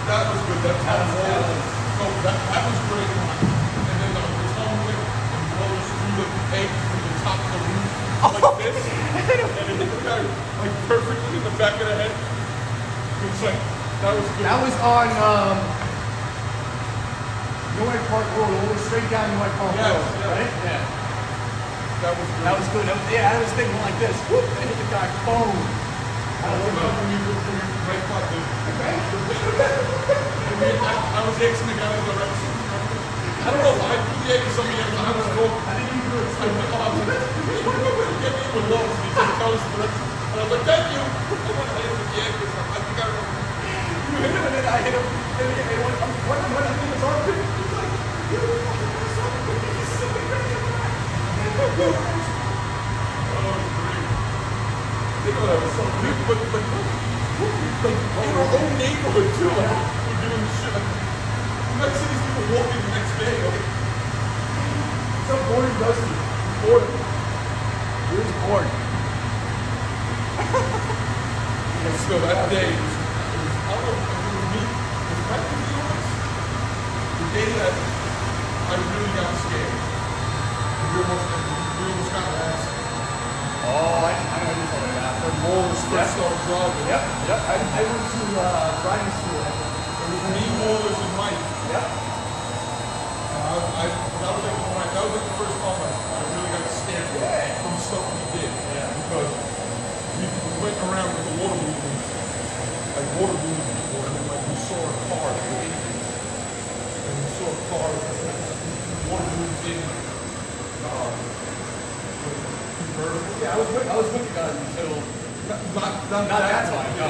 That was good. That was great. And then the time went and blows through the egg from the top of the roof like this. And it hit the guy like perfectly in the back of the head. It was like, that was good. That was on New White Park Road, all the way straight down New White Park Yes, Road, yes. right? Yeah. That was good. That was good. Yeah, I was thinking like this. Whoop, and hit the guy. Boom. I was asking the guy in the direction. I don't know why I threw the egg in somebody else. I was told. I didn't even do it. I was like, you want to go get me with loaves? And he said, tell us the direction. And I was like, thank you. I went ahead with the egg. I think I remember. You hit him and then I hit him. And he went, what I think his armpit. He's like, you fucking this armpit. He's silly. Oh, it was great. Think about that. So big, but like in our own neighborhood too. Like, we're doing shit. Like, you might see these people walking the next day. Like, So Gordon Dusty. Gordon. Where's Gordon? and still that day, it was, I don't know if it was me. Was it back to be honest? The day that I really got scared. We almost got lost. Oh, I know you're talking about. The rollers first started driving. Yep. I went to driving school. It was me, Rollers, and Mike. Yep. That was like the first time I really got scared from stuff we did. Yeah. Because we went around with the water balloons, like water balloons before, and then like we saw a car, and we saw a car with water balloons in convertible. Yeah, I was with you guys until Not that time. No,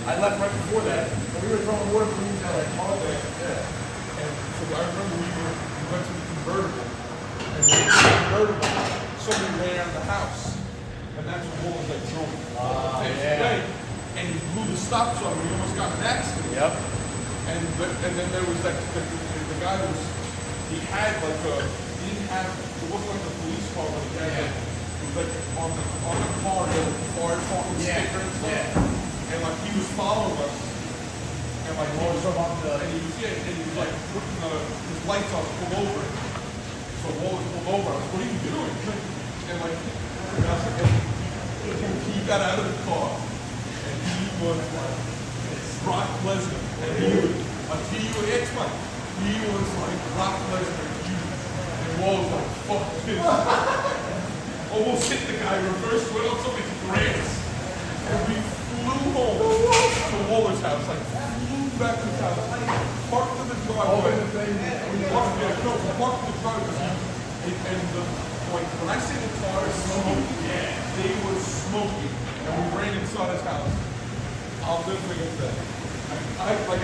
I left right before that. But we were throwing water balloons out like all day. Yeah. And so I remember we went to the convertible, and when we went to the convertible, somebody ran out of the house, and that's when Wolves like drove away, and he blew the stop sign, and we almost got in an accident. Yep. And then there was like the guy was he had like he didn't have it wasn't like a police car, but he had like, it was like on the car there was a fire department sticker and stuff. Yeah. And like he was following us. And like he was like putting his lights on to pull over it. So Wallace pulled over. I was like, what are you doing? And like he got out of the car and he was like Brock Lesnar. And he was he was like Brock Lesnar. And Wallace was like, fuck this. Almost hit the guy, reversed, went on somebody's grass. And we flew home to Waller's house, like flew back to his house, parked in the driveway. Parked in the driveway. Like when I say the cars smoked, they were smoking. And we ran inside his house. I'll never forget that. I was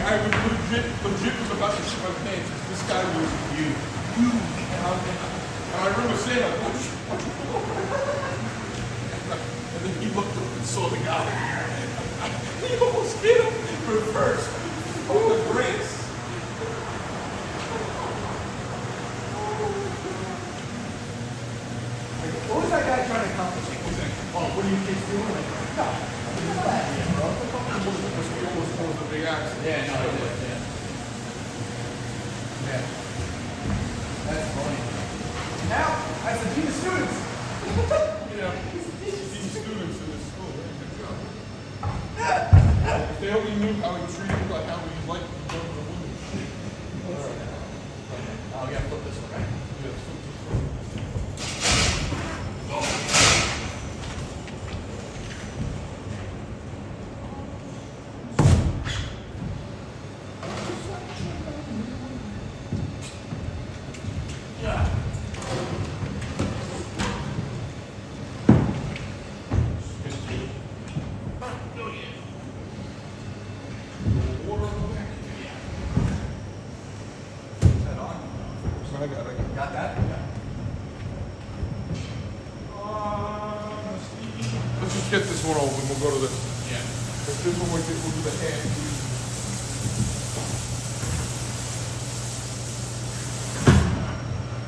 legit was about to shit my pants. This guy was huge. And I remember saying, like, what you and then he looked up and saw the guy. He almost hit him reverse on the grass. you kids doing? Like, no. We almost caused a big accident. Yeah, no, it is, yeah. Yeah. That's funny. Now, I said, team of students. Yeah, these students in this school, good job. If they only knew how he treated, like how he liked to go to the women. Oh, we gotta flip this one, right? Yeah, so- Water on the back. Is that on? So I got it. Got that? Let's just get this one open, we'll go to this. Yeah. If this one, we'll do the hand.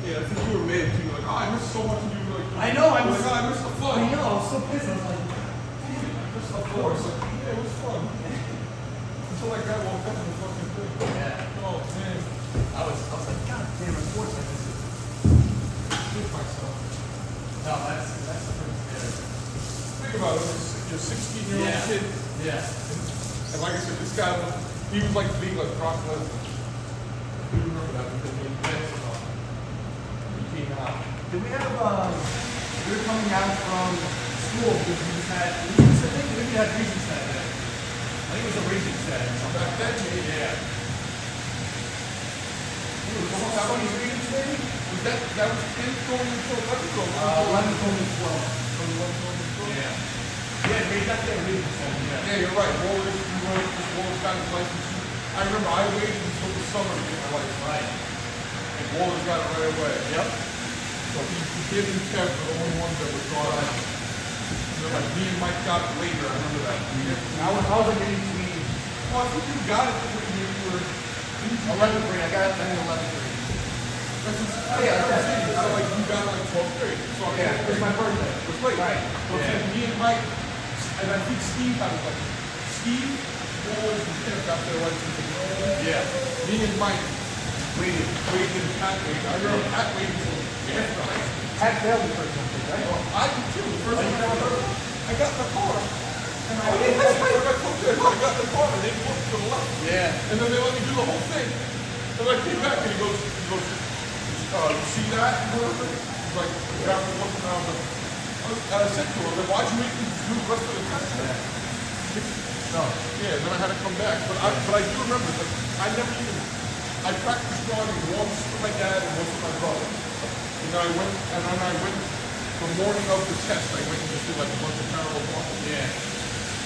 Yeah, I think you were mad too, like, oh, I missed so much, and you were like, I know, I was- like, oh, I missed the fun. I know, I was so pissed. I was like, I missed the floor. It's like, yeah, it was fun. Until that guy walked up in the fucking thing. yeah. Oh, man. I was like, God damn, of course I missed it. Shit myself. No, that's the first there. Think about it, you're a 16-year-old Yeah. kid, Yeah. and like I said, this guy, he was like being like Brock Lesnar. You remember that because he danced on. He came out. Did we have, we were coming out from school because we just had, I think we had Regents that day. I think it was a Regents day or something. Back then, yeah. It was almost 20 Regents maybe? Was that was 10 going until 11 going? 11 going to 12. From 11 going to 12? Yeah. Yeah, we got there Regents then, yeah. Yeah, you're right. Waller's got his license. I remember I waited until the summer to get my license. Right. And Waller's got it right away. Yep. So he did and Kev were the only ones that were gone. You know, like me and Mike got it later. I remember that. I was like in between Well, I think you got it when you were. 11th grade. I got it in 11th grade. That's just, Oh, yeah, that's yeah. it. So like you got like 12th grade. So I Yeah, it was my birthday. It was late. Right. So it's Yeah. like me and Mike, and I think Steve had it like Steve, Wallace, and Kev got their license. Yeah. Me and Mike waited and Pat waited. I remember Pat waited until after high school. Had failed the first one, right? Well, I did too. The first thing I ever heard, I got in the car. And I told you, I got in the car and they looked to the left. Yeah. And then they let me do the whole thing. And I came back and he goes, you see that? He's like, yeah, I'm looking around. I said to him, why'd you make me do the rest of the test? No. Yeah, and then I had to come back. But I do remember, like, I practiced driving once with my dad and once with my brother. And then I went the morning of the test, I went and just did like a bunch of parallel parking. Yeah.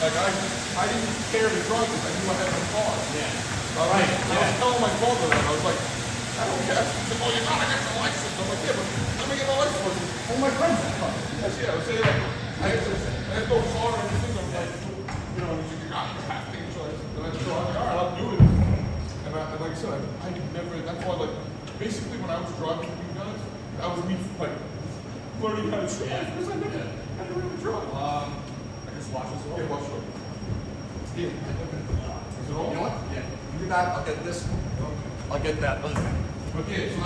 Like I didn't care to drive because I knew I had my car. Yeah. I was telling my father that, I was like, I don't care. He's like, oh, you gotta get the license. I'm like, yeah, but let me get the license. All my friends have cars. Yes, yeah, I was saying like, I had no car or anything. I'm like, you know, he's like, you got to have things. So I was like, all right, I'll do it. And like I said, I never, that's why like, basically when I was driving with you guys, that was me like, learning how to drive because I never really drove. I just watch this Yeah, watch it. Yeah. Is it all? You know what? Yeah. You do that, I'll get this. I'll get that. But yeah, so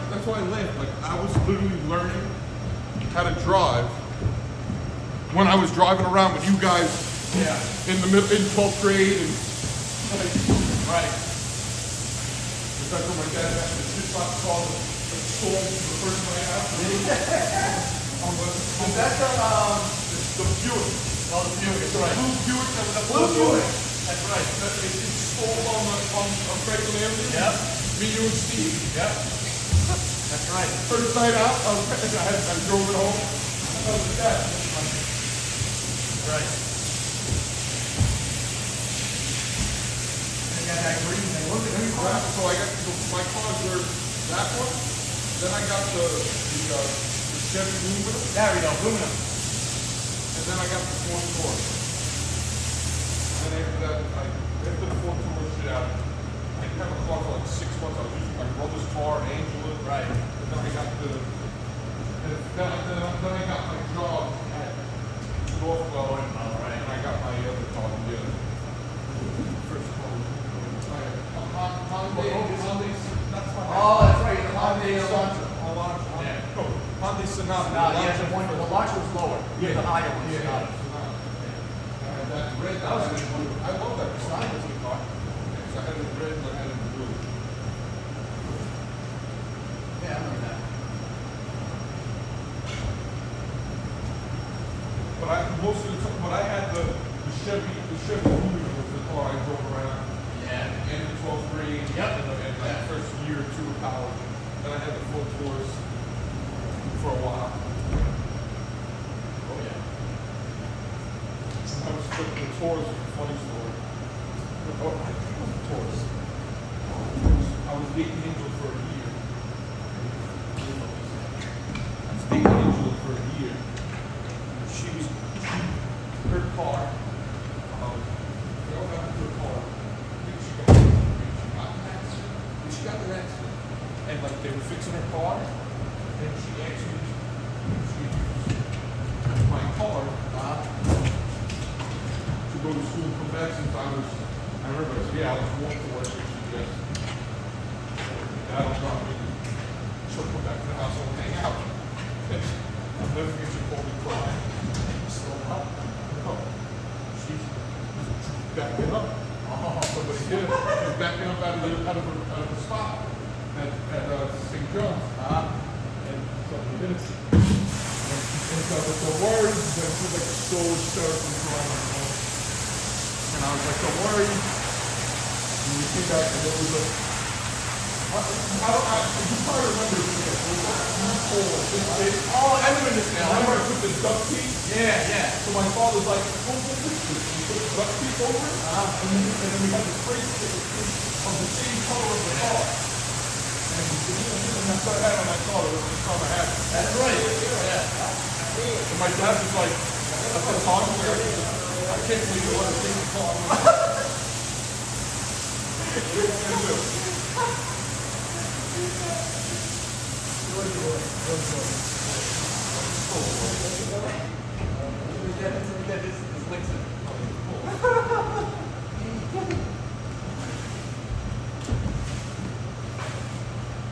that's why I laughed. Like I was literally learning how to drive when I was driving around with you guys in the middle, in 12th grade and like, Right. that's when my dad had the shit box car that sold the first night out. Is that The Buick. oh, the Buick, that's right. Blue Buick that was Blue Buick. That's right. It sold on Franklin Avenue. Yep. Me, you, and Steve. Yep. That's right. First night out, I drove it home. I was like, Dad, Right. And you got that green thing. Look at me. So I got my cars were that one. Then I got the Chevy Lumina, There we go. Aluminum. and then I got the Ford Taurus. And after that, after the Ford Taurus shit out, I didn't have a car for like 6 months. I was using my brother's car, Angela. Right. And then I got the. Then I got my job at off well, and I got my other car together. First car. Oh, that's right. The Hyundai Elantra. Yeah. No, Hyundai Sonata. Yeah, the one. The Elantra was lower. Yeah. The higher one. Yeah. Sonata. That red, I love that car. Sonata was a good car. I had it in red and I had it in blue. Yeah, I remember that. But most of the time, but I had the Chevy Union was the car I drove around. Yeah. In the 12th grade. Yep. And that first year or two of college. Then I had the full tours for a while. Oh yeah. I was the tours was a funny story. Oh, I think it was the tours. I was dating Angel for a year. I was dating Angel for a year. Her car. What happened to her car? I think she got an accident. She got an accident. And like they were fixing her car, and she actually used my car to go to school and come back since I remember I said, yeah, I was walking to work and she just that'll drop me. She'll come back to the house and we'll hang out. And I'll never forget she called me crying. Still up? No. She's backing up. Somebody did it. She was backing up out of the spot at St. John's. And somebody did it. And so I was so worried, and she was like so hysterical crying. And I was like, don't worry. And we came back and it was a, you probably remember this. It was like a loophole this big. Oh, I remember this now. I remember I put the duct tape. Yeah, yeah. So my father's like, oh, what is this? We put the duct tape over it. And then we had the brace that was of the same color of the car. And that's what I had on my car. It was the car I had. That's right. Yeah. And my dad was like, that's a car where I can't believe you want to take the car.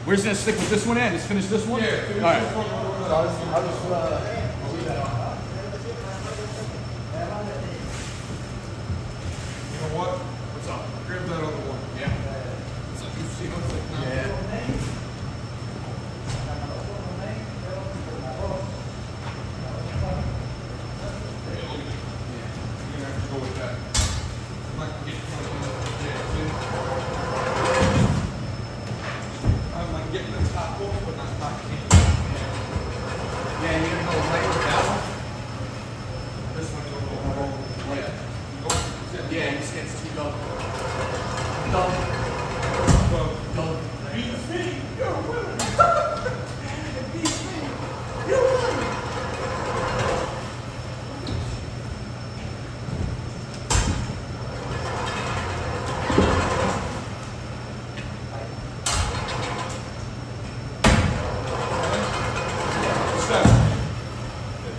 We're just gonna stick with this one and just finish this one? Yeah. All right. You know what? What's up? Grab that other one. Yeah. What's up? You see what's like now? Yeah. You're gonna have to go with that. I'm not getting I'm like getting the top off, but not knocking it. Yeah, you're gonna go right with that one? This one's a little Yeah. Yeah, you just get two double. Double. Beats me. You're a winner.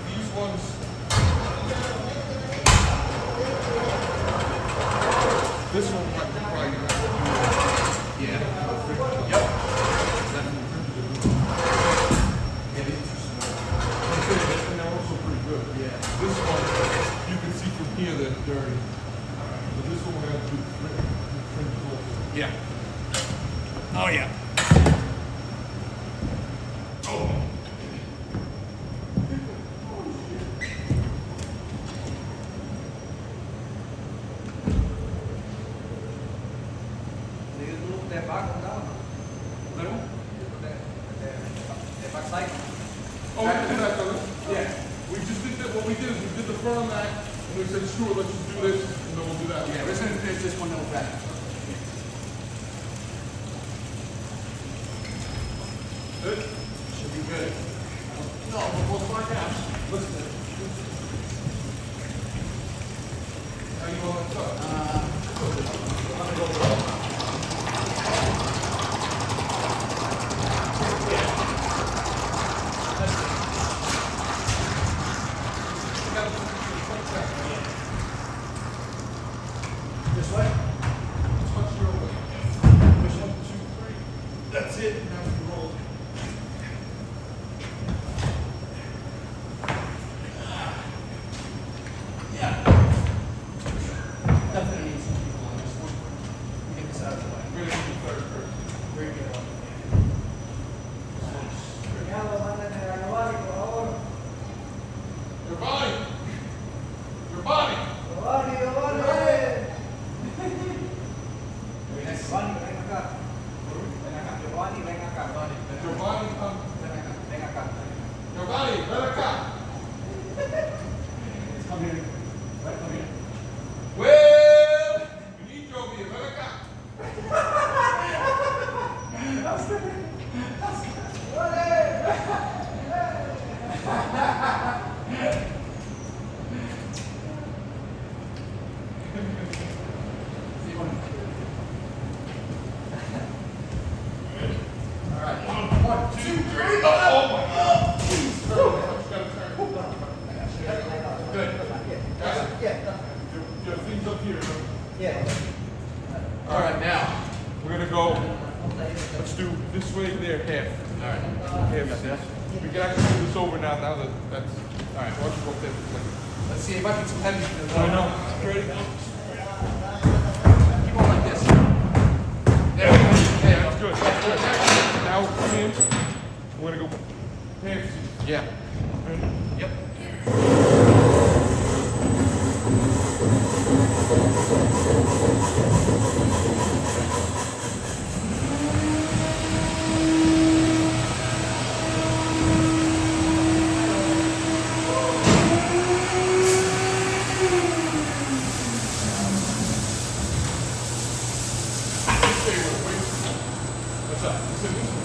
These ones. This one might be probably. Yeah. Yep. And they're also pretty good. Yeah. This one, you can see from here that it's dirty. But this one we have to do fringes also. Yeah. Oh yeah. Oh. Oh, we did that, though. Yeah. We just did that. What we did is we did the front on that, and we said, screw it, let's just do this, and then we'll do that. Yeah, we're just gonna finish this one little back. Good? Should be good. No, but we'll find out. Listen. How you want to That's it. Now we roll. Definitely need some people on this one. Get this out of the way. We're gonna do the third first. Very good. Cuñado, mándame a grabar, por favor. Giovanni! Giovanni! Giovanni, Giovanni. Very nice. Giovanni, ven acá. Ven acá. Giovanni, ven acá. Giovanni, come. Ven acá. Giovanni, ven acá. Come here. Right, come here. Well, we need Jovi, ven acá. One, two, three. Oh my God. Good. Got it. Yeah. Your things up here. Yeah. All right, now we're gonna go. Let's do this way, there, half. All right, half. We can actually do this over now. Now that that's all right. Why don't you go there for a second? Let's see, it might be too heavy for the I know. Ready? Keep on like this. There we go. Yeah, that's good. That's good. Now come in. We're gonna go half. Yeah. Ready? Yep. What's up? You said this one.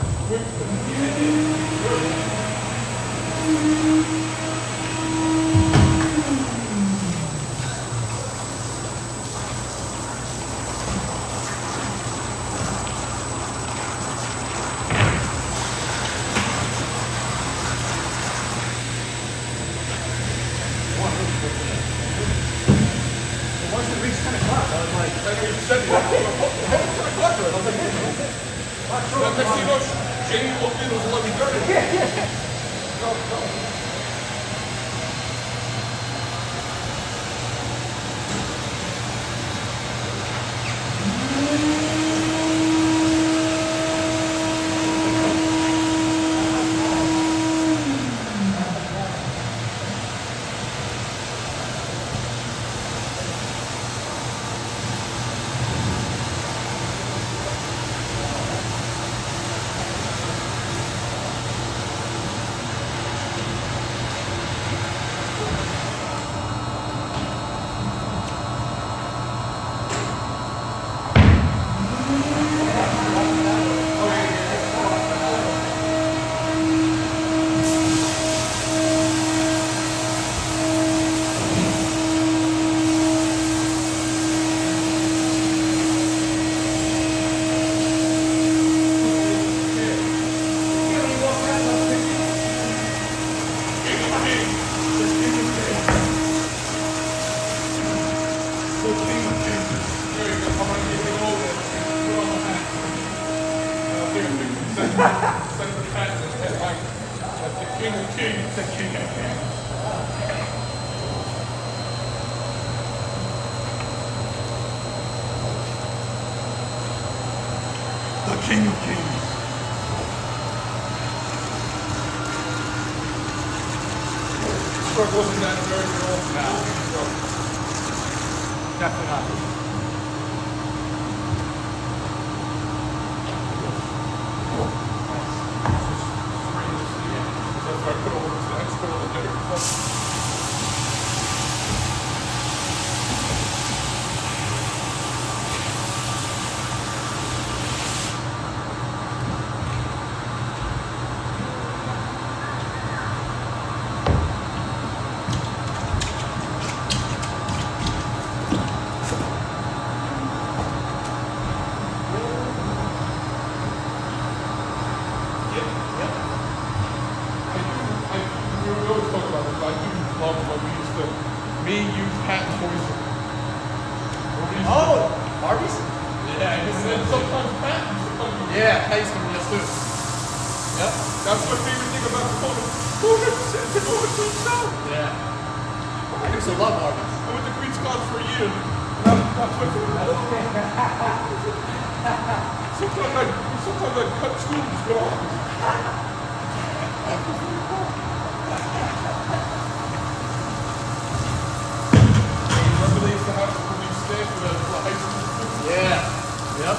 Once it reached 10 o'clock, I was like, Next thing you know, Jamie walked in, it was 11:30. King of Kings. The King of Kings. The King of Kings. This truck wasn't that very old. No. definitely not. Use patent poison. Oh, Arby's? Yeah, and then sometimes patents. Yeah, I used to Yes, sir. Yep. That's my favorite thing about going to the south. Yeah. I used to love Arby's. I went to Queens College for a year. And that's my favorite. Sometimes I cut tubes, go on. Remember they used to have the police stand for the high school students? Yeah. Yep.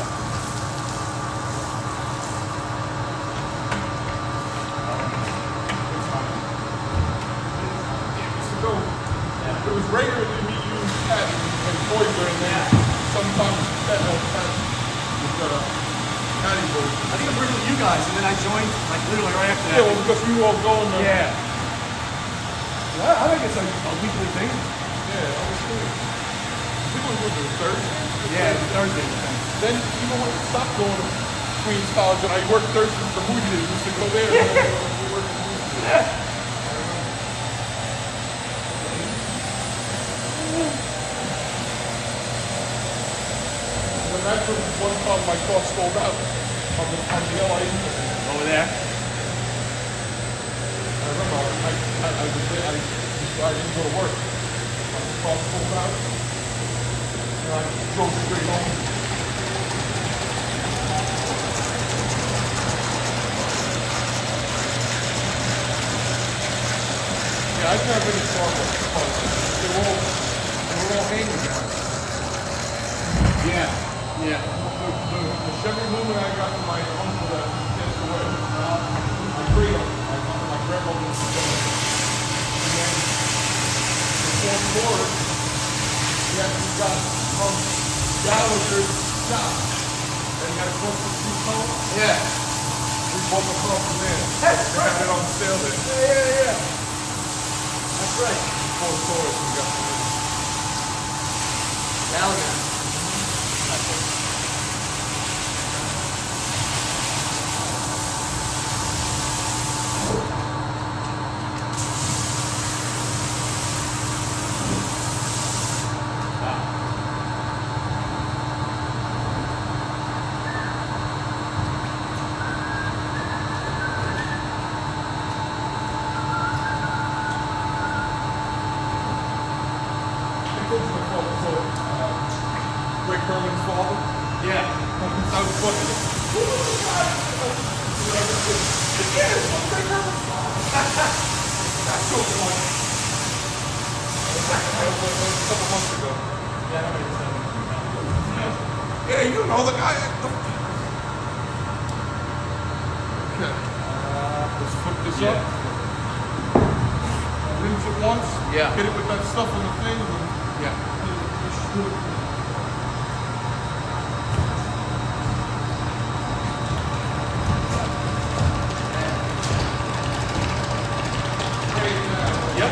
It was regularly me, you, Cat, and Boyler, and then sometimes Cat with Patty Boy. I think originally you guys, and then I joined like literally right after that. Yeah, well, because we were all going there. Yeah. Yeah, I think it's a weekly thing. Yeah, that was cool. People would do Thursday. Yeah, it's Thursday. Then even when I stopped going to Queens College and I worked Thursdays for movie days, we used to go there. We worked in movie days. Yeah. And that's when one time my car stalled out on the LIE. Over there. I remember I was there, I didn't go to work. My car stalled out. And I drove straight home. Yeah, I've never been to Starbucks because they were all hanging now. Yeah. Yeah. The Chevy Lumen I got from my uncle that passed away. My great uncle, my grandmother was from and then the fourth quarter, he actually got from Gallagher's shop. And he had a close to 2 tone. Yeah. We bought the car from there. They had it on sale there. Yeah. That's right. 4 stores we got from there. Gallagher. Greg Herman's father. Yeah. That was funny. Yeah, it's Greg Herman's father. That's so funny. That was a couple months ago. Yeah, you know the guy. Okay. Let's flip this Yeah. up. Rinse it once. Yeah. Hit it with that stuff on the thing. And Yeah. Yep.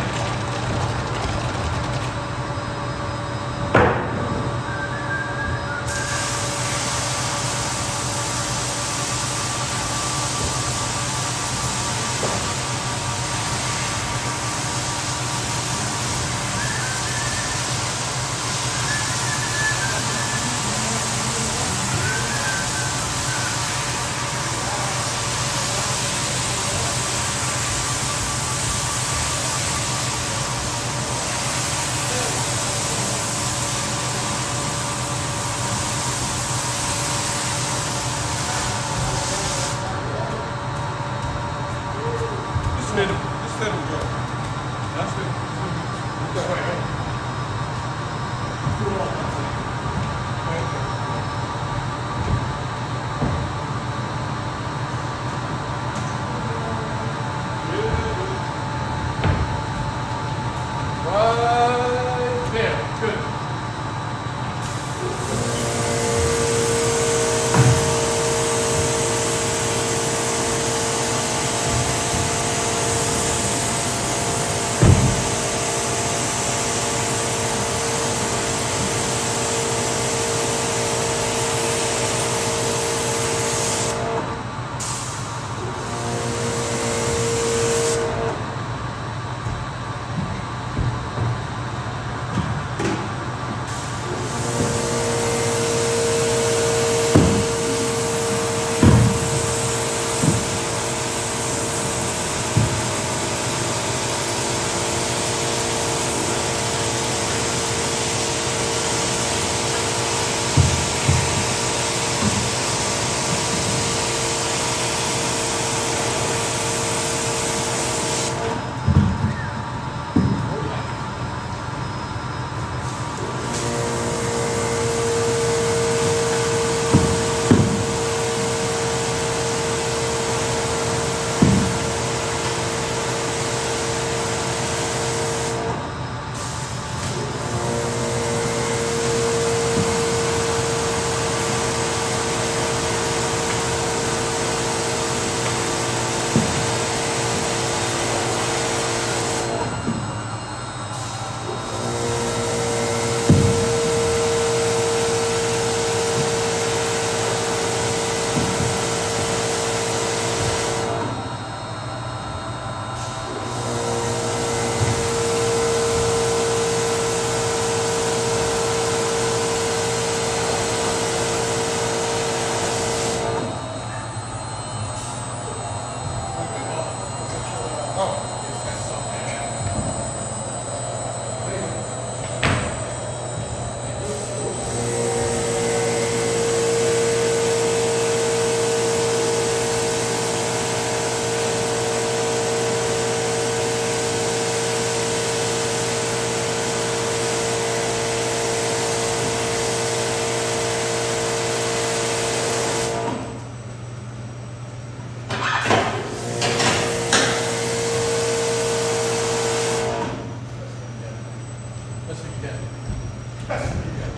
Best thing you get.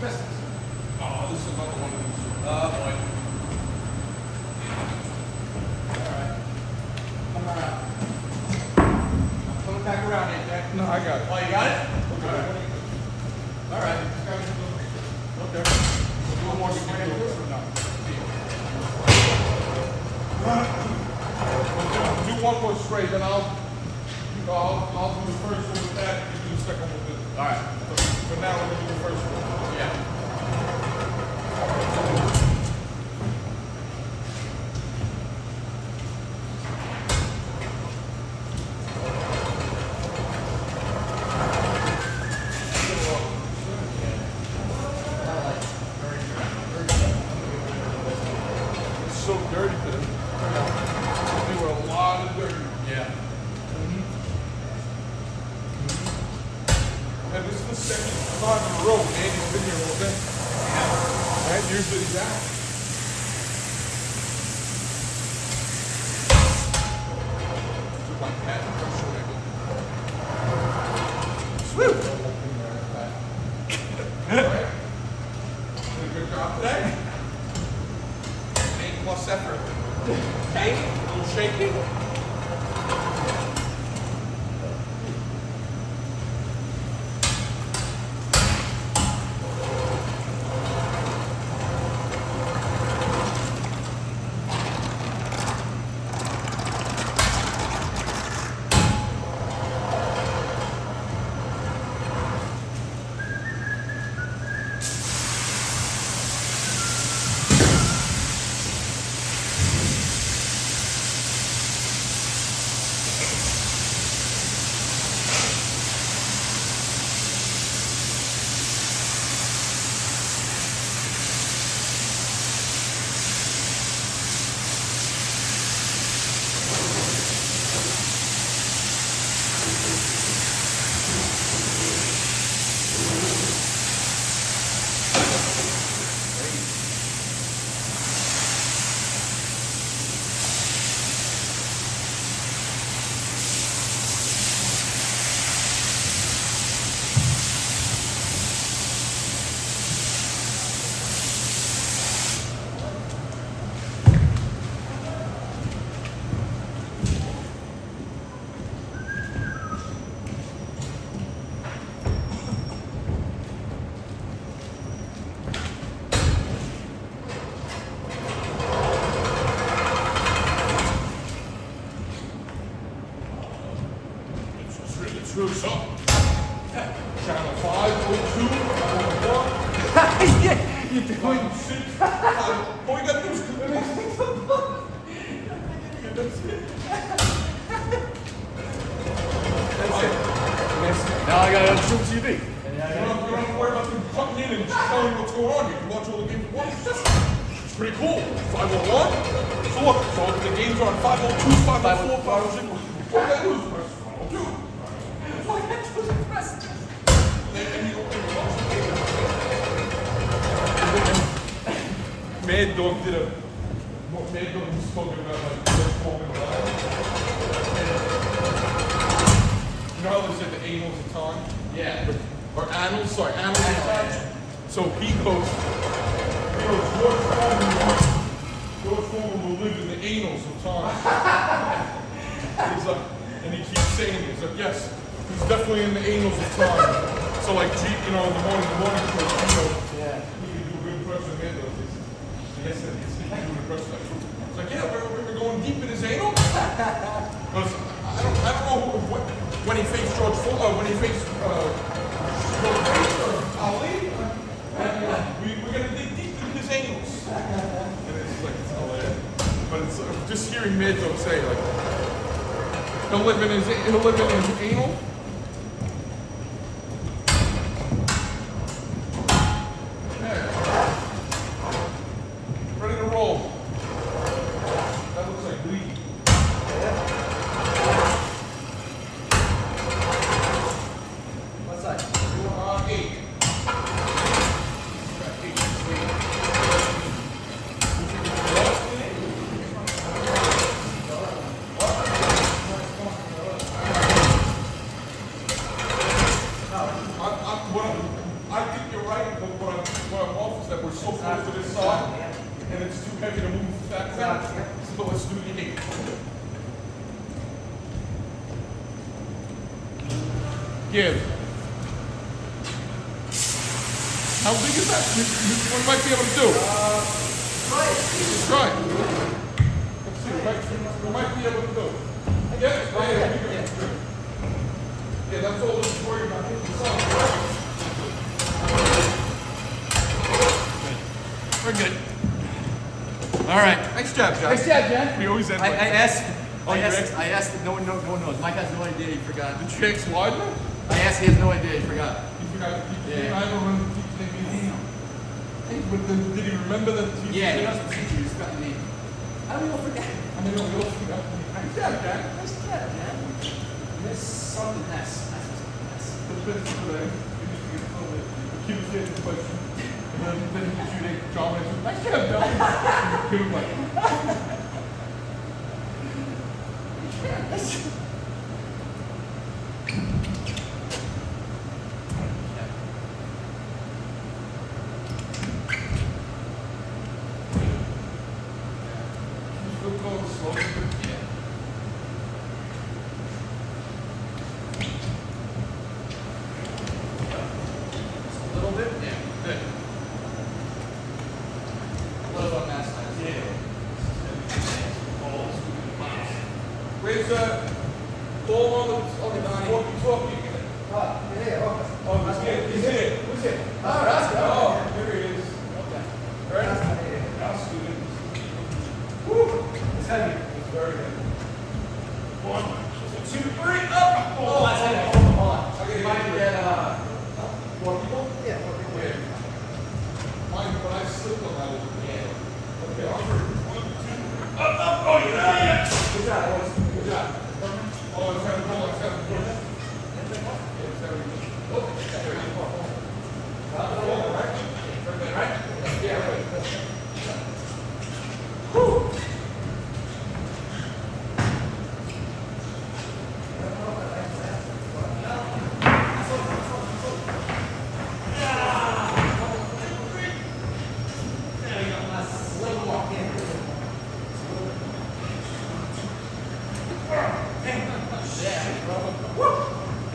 Best. Oh, this is another one of these. Oh boy. Alright. Come around. I'm coming back around, AJ. No, I got it. Oh, you got it? Okay. Alright. Okay. Do one more straight or no? Do one more straight, then I'll do the first one with that, you do the second one with this. Alright. For now, we're gonna do the first one. Yeah. It's so dirty today. There were a lot of dirt. Yeah. And this is the second time in a row Andy's been here all day. And usually he's out. Took my cat and brush it away. Woo! Alright? Did a good job today. A plus effort. Okay? A little shaky. It's really something. Channel 502, 501, You do. 506, 5. All we got to do is come in. That's it. Now I got it on True TV. You don't have to worry about them coming in and just telling you what's going on. You can watch all the games at once. It's pretty cool. 501. So look, so the games are on 502, 504, 506. All you gotta do is press 502. All I got to do is press. And you open your watch the game. Mad Dog did a. Mad Dog was talking about like what's going on. You know how they said the anals of time? Yeah. Or annals, sorry, annals of time. So he goes, George Foreman will live in the annals of time. He's like, and he keeps saying, he's like, yes, he's definitely in the annals of time. So like, you know, in the morning show, Yeah. he can do a good impression of Mando. Yes, he can do an impression of that. It's like, yeah, we're going deep in his anal? Because I don't know when he faced George Foreman, when he faced George Bates or Ali. We're going to dig deep into his anals. And it's like, it's hilarious. But it's just hearing Mando say, like, He'll live in his anal. Okay. Ready to roll. That looks like bleed. What side? 8. I think you're right, but what I'm off is that we're so close to this side, and it's too heavy to move that fast. So let's do the 8. Give. How big is that? What you might be able to do? Try it. Let's see. We might be able to do. Yeah, that's all this is worried about. We're good. All right. Nice job, John. Nice job, John. We always end I like asked. Oh, I you asked. asked? I asked. No one knows. Mike has no idea. He forgot. the Jake's wider. I asked. He has no idea. He forgot. You forgot to keep the Yeah. I don't remember keeping the name. Hey, but did he remember that? Yeah, he doesn't teach you. He's got the name. I don't even forget. I mean, we all forgot. Nice job, Jack. Nice job, man. Miss something less. That's what's less. The best today. Keep us getting the question. And then he shoot a John and nice job, John. He was like, still going slow. Yeah. Just a little bit. Yeah. Good. A little on that side. Yeah. Where's Paul on the walkie-talkie? Oh, he's here. He's here. Who's here? Oh, that's good. Oh, there he is. Okay. Ready? Now, student. Woo! It's heavy. It's very good. 1, 2, 3, up! Oh, that's it. Hold on. I gotta You might get get 4 people? Yeah. Yeah. Mine, when I slipped on that, it was Yeah. okay. I'm ready. 1, 2, up! Oh, yeah! Good job, boys. Good job. Oh, it's got to pull. It's got to push. Yeah, it's got to push. Oh, there you go. Right? Yeah, right. Whew.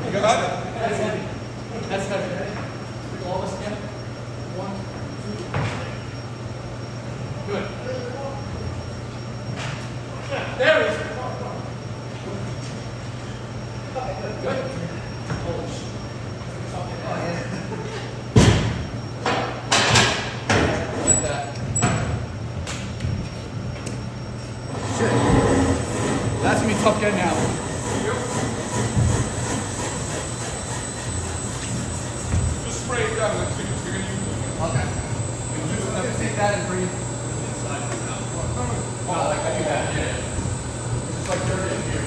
You got it? That's heavy. That's heavy. Pick all this again. 1, 2. Good. There it is. Good. Like that. Shit. That's gonna be tough getting out. Just spray it down next week. You're going to use it. Okay. I'm gonna take that and bring it inside. Oh, like I do that. Yeah. It's just like dirty in here.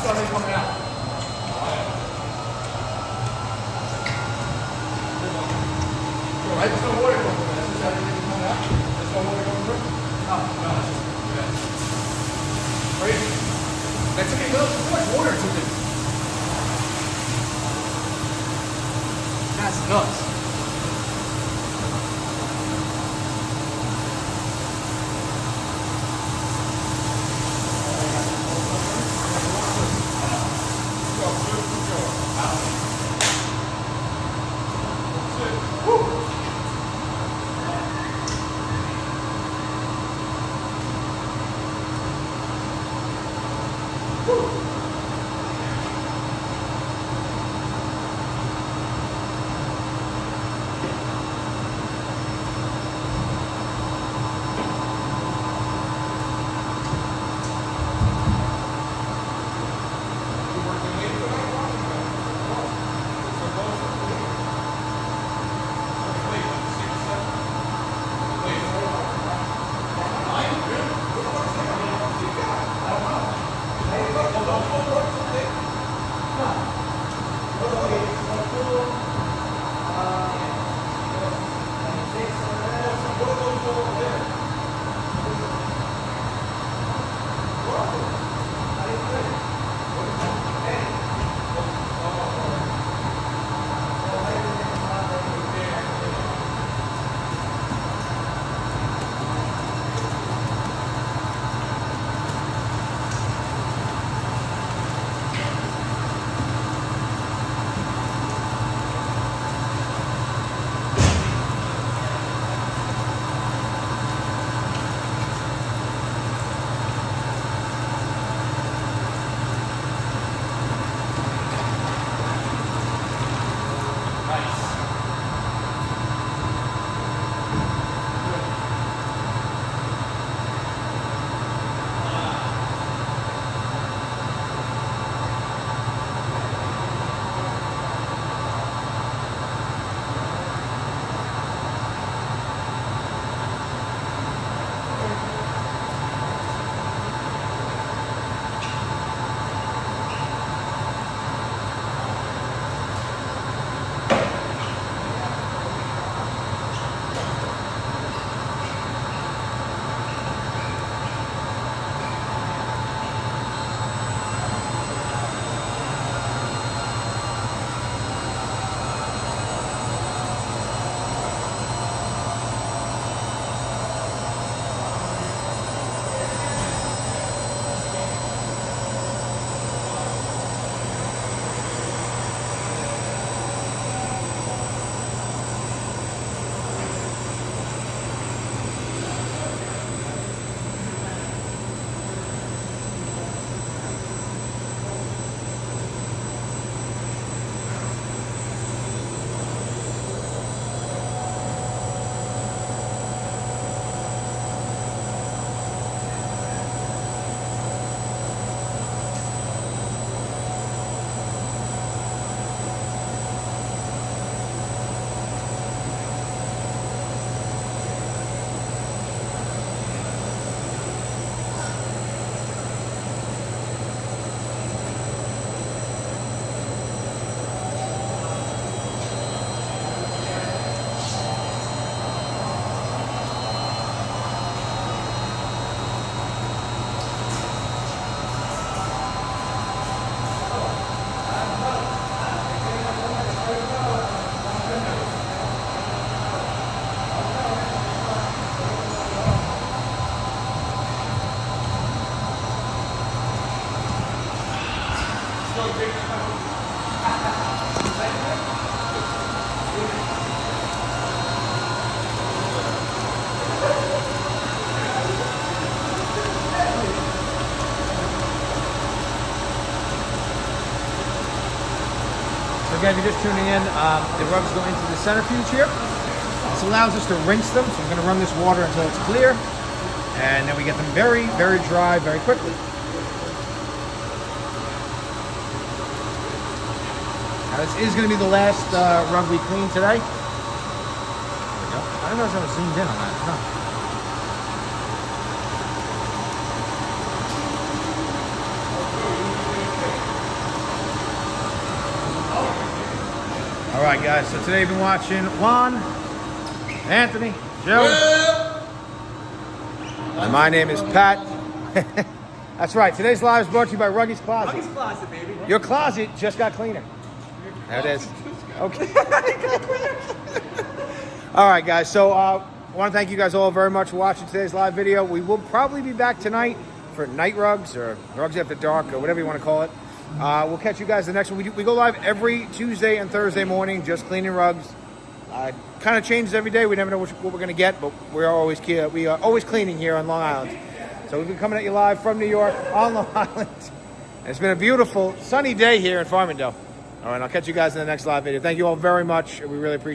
saw they coming out. Right, there's no water going through. That's just everything coming out. There's no water going through. No, it's just crazy. That's okay. Look, too much water into this. That's nuts. So again, if you're just tuning in, the rugs go into the centrifuge here. This allows us to rinse them, so I'm going to run this water until it's clear, and then we get them very, very dry very quickly. Now this is going to be the last rug we clean today. There we go. I don't know if I was zoomed in on that. No. right, guys. So today we've been watching Juan, Anthony, Joe, and my name is Pat. That's right. Today's live is brought to you by Ruggy's Closet. Ruggy's Closet, baby. Your closet just got cleaner. There it is. Okay. All right, guys. So I want to thank you guys all very much for watching today's live video. We will probably be back tonight for Night Rugs or Rugs After Dark or whatever you want to call it. We'll catch you guys the next one. We go live every Tuesday and Thursday morning, just cleaning rugs. Kind of changes every day. We never know what we're going to get, but we are always cleaning here on Long Island. So we've been coming at you live from New York on Long Island. And it's been a beautiful, sunny day here in Farmingdale. All right, I'll catch you guys in the next live video. Thank you all very much. We really appreciate it.